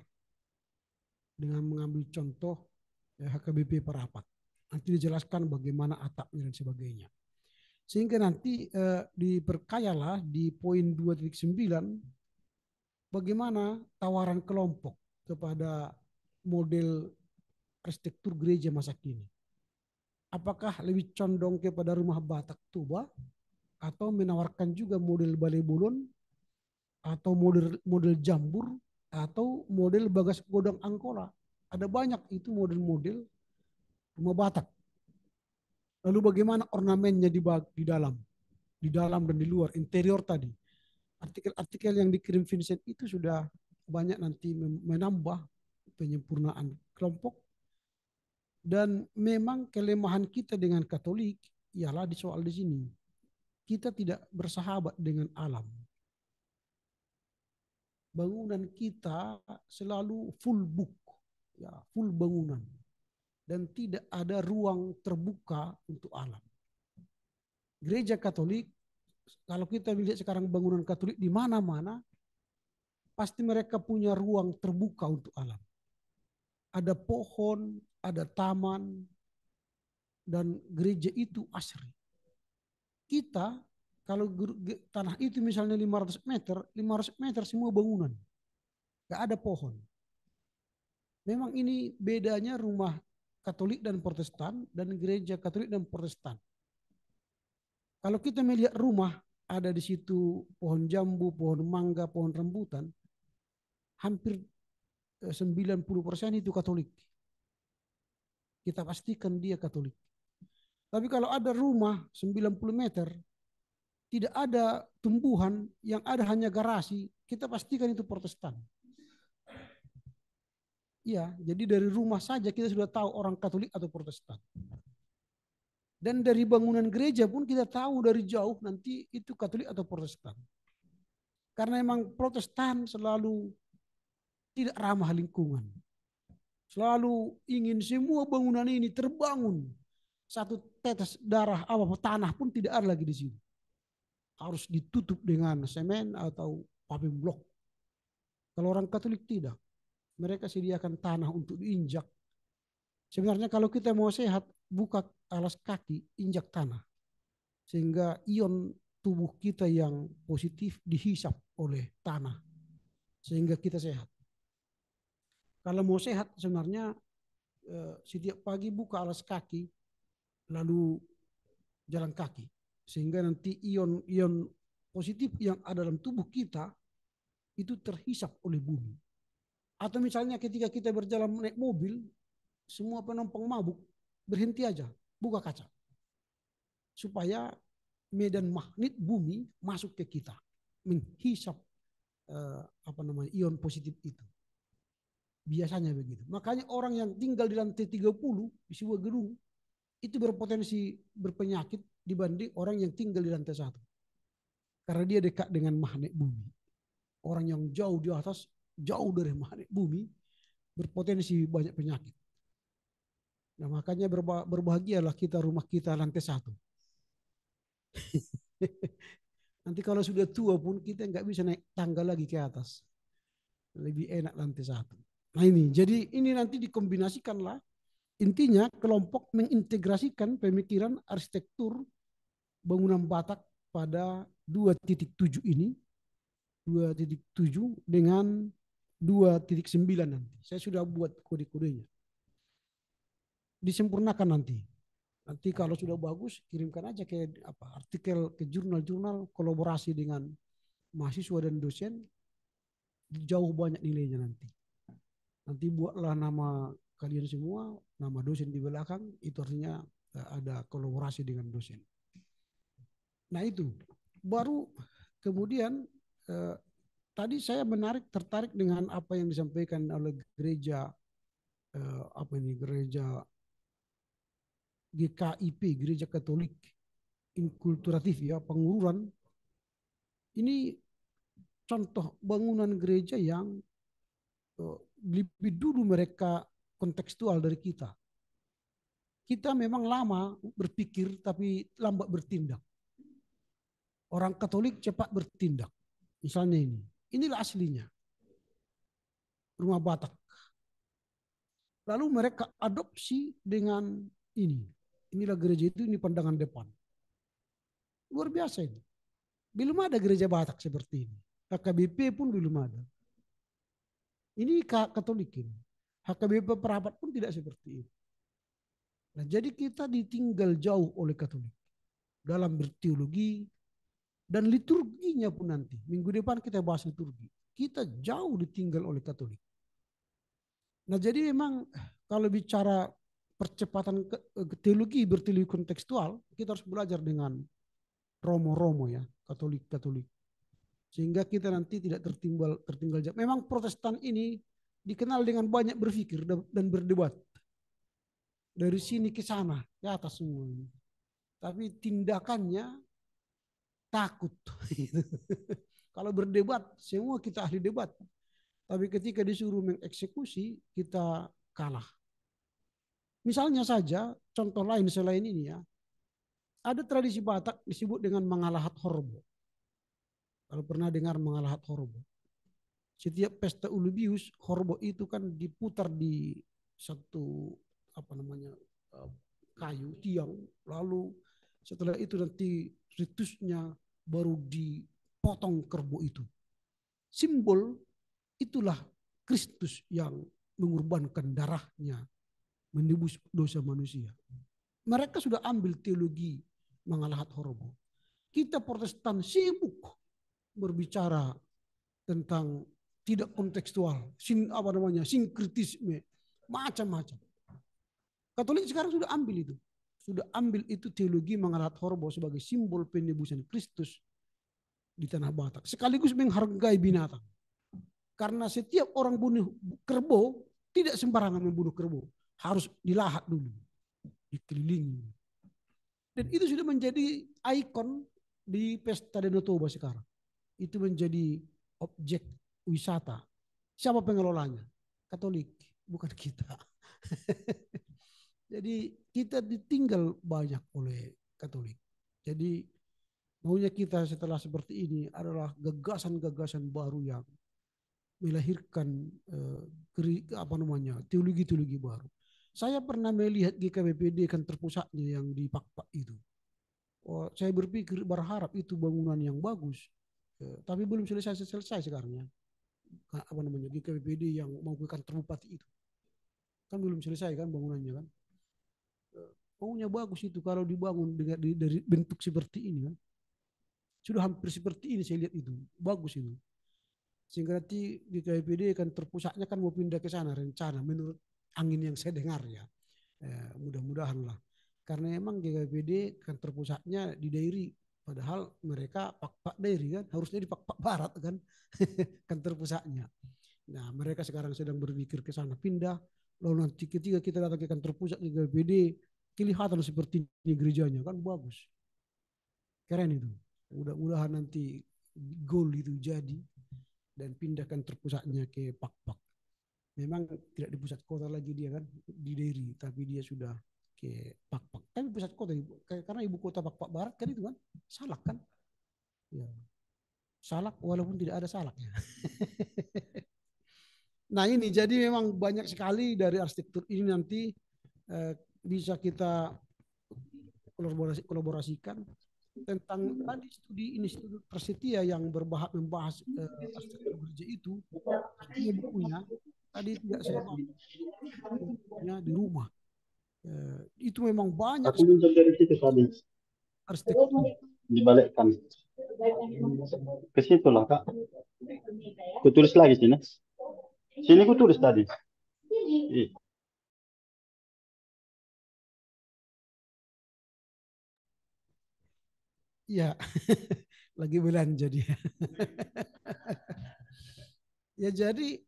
dengan mengambil contoh HKBP Parapat. Nanti dijelaskan bagaimana atapnya dan sebagainya. Sehingga nanti diperkayalah di poin 2.9 bagaimana tawaran kelompok kepada model arsitektur gereja masa kini? Apakah lebih condong kepada rumah Batak Toba atau menawarkan juga model balai bulun atau model jambur atau model bagas godang angkola? Ada banyak itu model-model rumah Batak. Lalu bagaimana ornamennya di dalam dan di luar, interior tadi. Artikel-artikel yang dikirim Vincent itu sudah banyak nanti menambah penyempurnaan kelompok. Dan memang kelemahan kita dengan Katolik ialah di soal di sini. Kita tidak bersahabat dengan alam. Bangunan kita selalu full book, ya, full bangunan. Dan tidak ada ruang terbuka untuk alam. Gereja Katolik, kalau kita lihat sekarang bangunan Katolik di mana-mana, pasti mereka punya ruang terbuka untuk alam. Ada pohon, ada taman, dan gereja itu asri. Kita, kalau tanah itu misalnya 500 meter semua bangunan. Gak ada pohon. Memang ini bedanya rumah Katolik dan Protestan dan gereja Katolik dan Protestan. Kalau kita melihat rumah, ada di situ pohon jambu, pohon mangga, pohon rambutan, hampir 90% itu Katolik. Kita pastikan dia Katolik. Tapi kalau ada rumah 90 meter, tidak ada tumbuhan, yang ada hanya garasi, kita pastikan itu Protestan. Ya, jadi dari rumah saja kita sudah tahu orang Katolik atau Protestan. Dan dari bangunan gereja pun kita tahu dari jauh nanti itu Katolik atau Protestan. Karena memang Protestan selalu tidak ramah lingkungan. Selalu ingin semua bangunan ini terbangun. Satu tetes darah tanah pun tidak ada lagi di sini. Harus ditutup dengan semen atau paving block. Kalau orang Katolik tidak. Mereka sediakan tanah untuk diinjak. Sebenarnya kalau kita mau sehat, buka alas kaki, injak tanah. Sehingga ion tubuh kita yang positif dihisap oleh tanah. Sehingga kita sehat. Kalau mau sehat sebenarnya setiap pagi buka alas kaki, lalu jalan kaki. Sehingga nanti ion positif yang ada dalam tubuh kita itu terhisap oleh bumi. Atau misalnya ketika kita berjalan naik mobil, semua penumpang mabuk, berhenti aja, buka kaca. Supaya medan magnet bumi masuk ke kita, menghisap ion positif itu. Biasanya begitu. Makanya orang yang tinggal di lantai 30 di sebuah gedung itu berpotensi berpenyakit dibanding orang yang tinggal di lantai 1. Karena dia dekat dengan magnet bumi. Orang yang jauh di atas, jauh dari magnet bumi, berpotensi banyak penyakit. Nah, makanya berbahagialah kita, rumah kita lantai 1. Nanti kalau sudah tua pun kita nggak bisa naik tangga lagi ke atas. Lebih enak lantai 1. Nah ini, jadi ini nanti dikombinasikanlah. Intinya kelompok mengintegrasikan pemikiran arsitektur bangunan Batak pada 2.7 ini. 2.7 dengan 2.9 nanti. Saya sudah buat kode-kodenya. Disempurnakan nanti. Nanti kalau sudah bagus kirimkan aja ke artikel ke jurnal-jurnal, kolaborasi dengan mahasiswa dan dosen, jauh banyak nilainya nanti. Nanti buatlah nama kalian semua, nama dosen di belakang, itu artinya ada kolaborasi dengan dosen. Nah itu baru kemudian tadi saya tertarik dengan apa yang disampaikan oleh gereja gereja GKIP, Gereja Katolik Inkulturatif ya, Pengururan. Ini contoh bangunan gereja yang lebih dulu mereka kontekstual dari kita. Kita memang lama berpikir tapi lambat bertindak. Orang Katolik cepat bertindak. Misalnya ini. Inilah aslinya. Rumah Batak. Lalu mereka adopsi dengan ini. Inilah gereja itu, ini pandangan depan. Luar biasa ini. Belum ada gereja Batak seperti ini. HKBP pun belum ada. Ini Katolik ini. HKBP Perapat pun tidak seperti itu. Nah, jadi kita ditinggal jauh oleh Katolik dalam berteologi dan liturginya pun nanti. Minggu depan kita bahas liturgi. Kita jauh ditinggal oleh Katolik. Nah, jadi memang kalau bicara percepatan teologi berteologi kontekstual, kita harus belajar dengan romo-romo ya, Katolik-Katolik. Sehingga kita nanti tidak tertinggal jauh. Memang Protestan ini dikenal dengan banyak berpikir dan berdebat. Dari sini ke sana, ke atas semua. Tapi tindakannya takut. Kalau berdebat, semua kita ahli debat. Tapi ketika disuruh mengeksekusi, kita kalah. Misalnya saja, contoh lain selain ini ya, ada tradisi Batak disebut dengan Mangalahat Horbo. Kalau pernah dengar Mangalahat Horbo. Setiap pesta Ulubius, Horbo itu kan diputar di satu kayu tiang, lalu setelah itu nanti ritusnya baru dipotong kerbau itu. Simbol itulah Kristus yang mengorbankan darahnya menebus dosa manusia. Mereka sudah ambil teologi Mangalahat Horbo. Kita Protestan sibuk berbicara tentang tidak kontekstual, sinkritisme, macam-macam. Katolik sekarang sudah ambil itu. Sudah ambil itu teologi Mangalahat Horbo sebagai simbol penebusan Kristus di tanah Batak. Sekaligus menghargai binatang. Karena setiap orang bunuh kerbau, tidak sembarangan membunuh kerbau. Harus dilahat dulu. Dikelilingi. Dan itu sudah menjadi ikon di Pesta Danau Toba sekarang. Itu menjadi objek wisata. Siapa pengelolanya? Katolik, bukan kita. Jadi kita ditinggal banyak oleh Katolik. Jadi maunya kita setelah seperti ini adalah gagasan-gagasan baru yang melahirkan teologi-teologi baru. Saya pernah melihat GKBPD kan terpusatnya yang di Pakpak itu. Saya berpikir berharap itu bangunan yang bagus, tapi belum selesai sekarang ya. GKBPD yang mau ke kantor bupati itu kan belum selesai kan bangunannya kan. Maunya bagus itu kalau dibangun dari bentuk seperti ini kan. Sudah hampir seperti ini saya lihat itu. Bagus itu. Sehingga nanti di KPD kan terpusatnya kan mau pindah ke sana rencana menurut angin yang saya dengar ya. Mudah-mudahan lah. Karena emang GKPD kan terpusatnya di Dairi. Padahal mereka Pakpak Dairi kan. Harusnya di Pakpak Barat kan. Kan terpusatnya. Nah mereka sekarang sedang berpikir ke sana pindah. Lalu nanti ketika kita datang ke kantor pusat GKPD kelihatan seperti ini gerejanya kan bagus. Keren itu. Mudah-mudahan nanti goal itu jadi dan pindahkan terpusatnya ke Pakpak. Memang tidak di pusat kota lagi dia kan di Dairi, tapi dia sudah ke Pakpak. Tapi pusat kota karena ibu kota Pakpak Barat kan itu kan Salak kan. Ya. Salak walaupun tidak ada salaknya. Nah ini jadi memang banyak sekali dari arsitektur ini nanti bisa kita kolaborasikan tentang tadi studi Institut Prasetya yang membahas arsitektur gereja itu. Artinya bukunya tadi tidak saya bawa bukunya di rumah. Itu memang banyak Aku bisa dari situ tadi. arsitektur. Dibalikkan. Ke situ lah Kak. Aku tulis lagi sini. Sini aku tulis tadi. Ya, lagi belanja dia. Ya jadi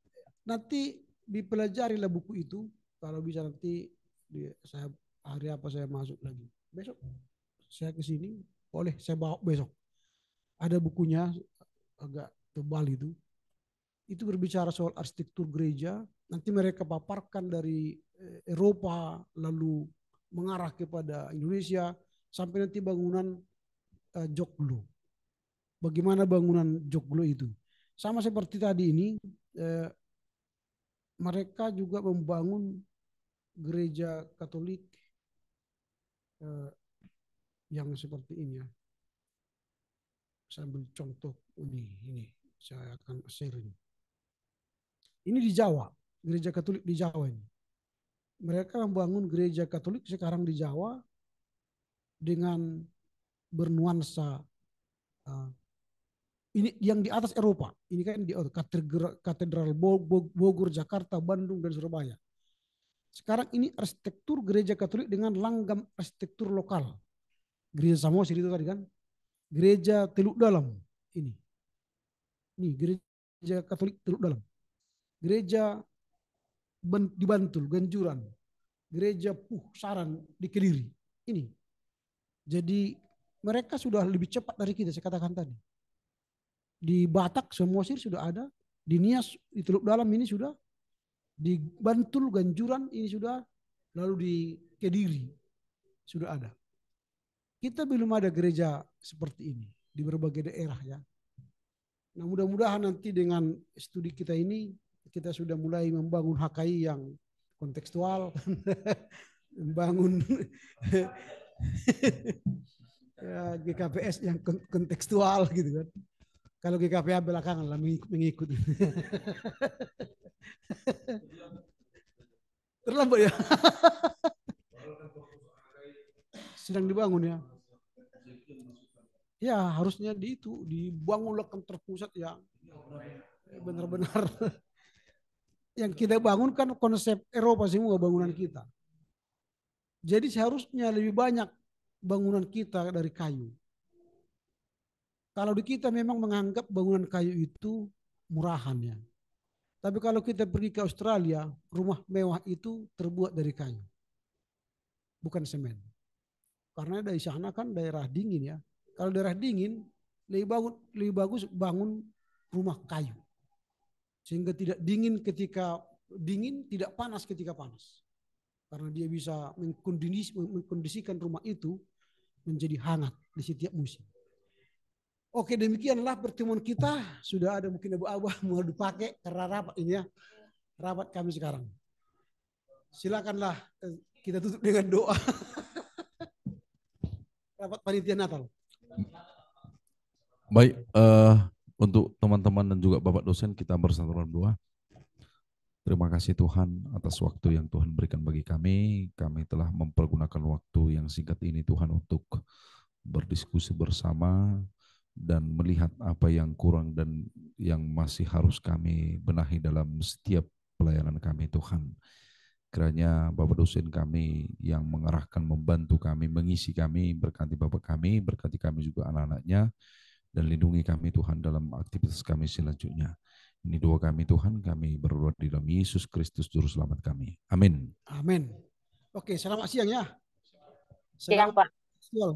nanti dipelajarilah buku itu. Kalau bisa nanti hari apa saya masuk lagi. Besok saya ke sini, boleh saya bawa besok. Ada bukunya agak tebal itu. Itu berbicara soal arsitektur gereja. Nanti mereka paparkan dari Eropa lalu mengarah kepada Indonesia sampai nanti bangunan Joglo. Bagaimana bangunan Joglo itu? Sama seperti tadi ini, mereka juga membangun gereja Katolik yang seperti ini ya. Saya ambil contoh ini saya akan share ini. Ini di Jawa, gereja Katolik di Jawa ini. Mereka membangun gereja Katolik sekarang di Jawa dengan bernuansa ini yang di atas Eropa. Ini kan di Katedral Bogor, Jakarta, Bandung, dan Surabaya. Sekarang ini arsitektur gereja Katolik dengan langgam arsitektur lokal. Gereja Samosir itu tadi kan. Gereja Teluk Dalam ini. Ini gereja Katolik Teluk Dalam. Gereja di Bantul, Ganjuran. Gereja Saran di Kediri. Ini. Jadi mereka sudah lebih cepat dari kita, saya katakan tadi. Di Batak, Samosir sudah ada. Di Nias, di Teluk Dalam ini sudah. Di Bantul, Ganjuran ini sudah. Lalu di Kediri sudah ada. Kita belum ada gereja seperti ini di berbagai daerah ya. Nah, mudah-mudahan nanti dengan studi kita ini kita sudah mulai membangun HKI yang kontekstual, membangun ya, GKPS yang kontekstual gitu kan. Kalau GKPA belakangan lah mengikut. Terlambat ya. Sedang dibangun ya. Ya harusnya dibangunlah kantor pusat yang benar-benar yang kita bangun kan konsep Eropa semua bangunan kita. Jadi seharusnya lebih banyak bangunan kita dari kayu. Kalau di kita memang menganggap bangunan kayu itu murahan ya. Tapi kalau kita pergi ke Australia, rumah mewah itu terbuat dari kayu. Bukan semen. Karena dari sana kan daerah dingin ya. Kalau daerah dingin lebih bagus bangun rumah kayu. Sehingga tidak dingin ketika dingin, tidak panas ketika panas. Karena dia bisa mengkondisikan rumah itu menjadi hangat di setiap musim. Oke, demikianlah pertemuan kita. Sudah ada mungkin abu-abu mau dipakai karena rapat ini ya. Rapat kami sekarang. Silakanlah kita tutup dengan doa. Rapat panitia Natal. Baik, untuk teman-teman dan juga Bapak dosen kita bersatu dalam doa. Terima kasih Tuhan atas waktu yang Tuhan berikan bagi kami. Kami telah mempergunakan waktu yang singkat ini Tuhan untuk berdiskusi bersama dan melihat apa yang kurang dan yang masih harus kami benahi dalam setiap pelayanan kami Tuhan. Kiranya Bapak dosen kami yang mengarahkan, membantu kami, mengisi kami, berkati Bapak kami, berkati kami juga anak-anaknya, dan lindungi kami Tuhan dalam aktivitas kami selanjutnya. Ini doa kami Tuhan, kami berdoa di dalam Yesus Kristus Juru Selamat kami. Amin. Amin. Oke, selamat siang ya. Siang Pak. Siang.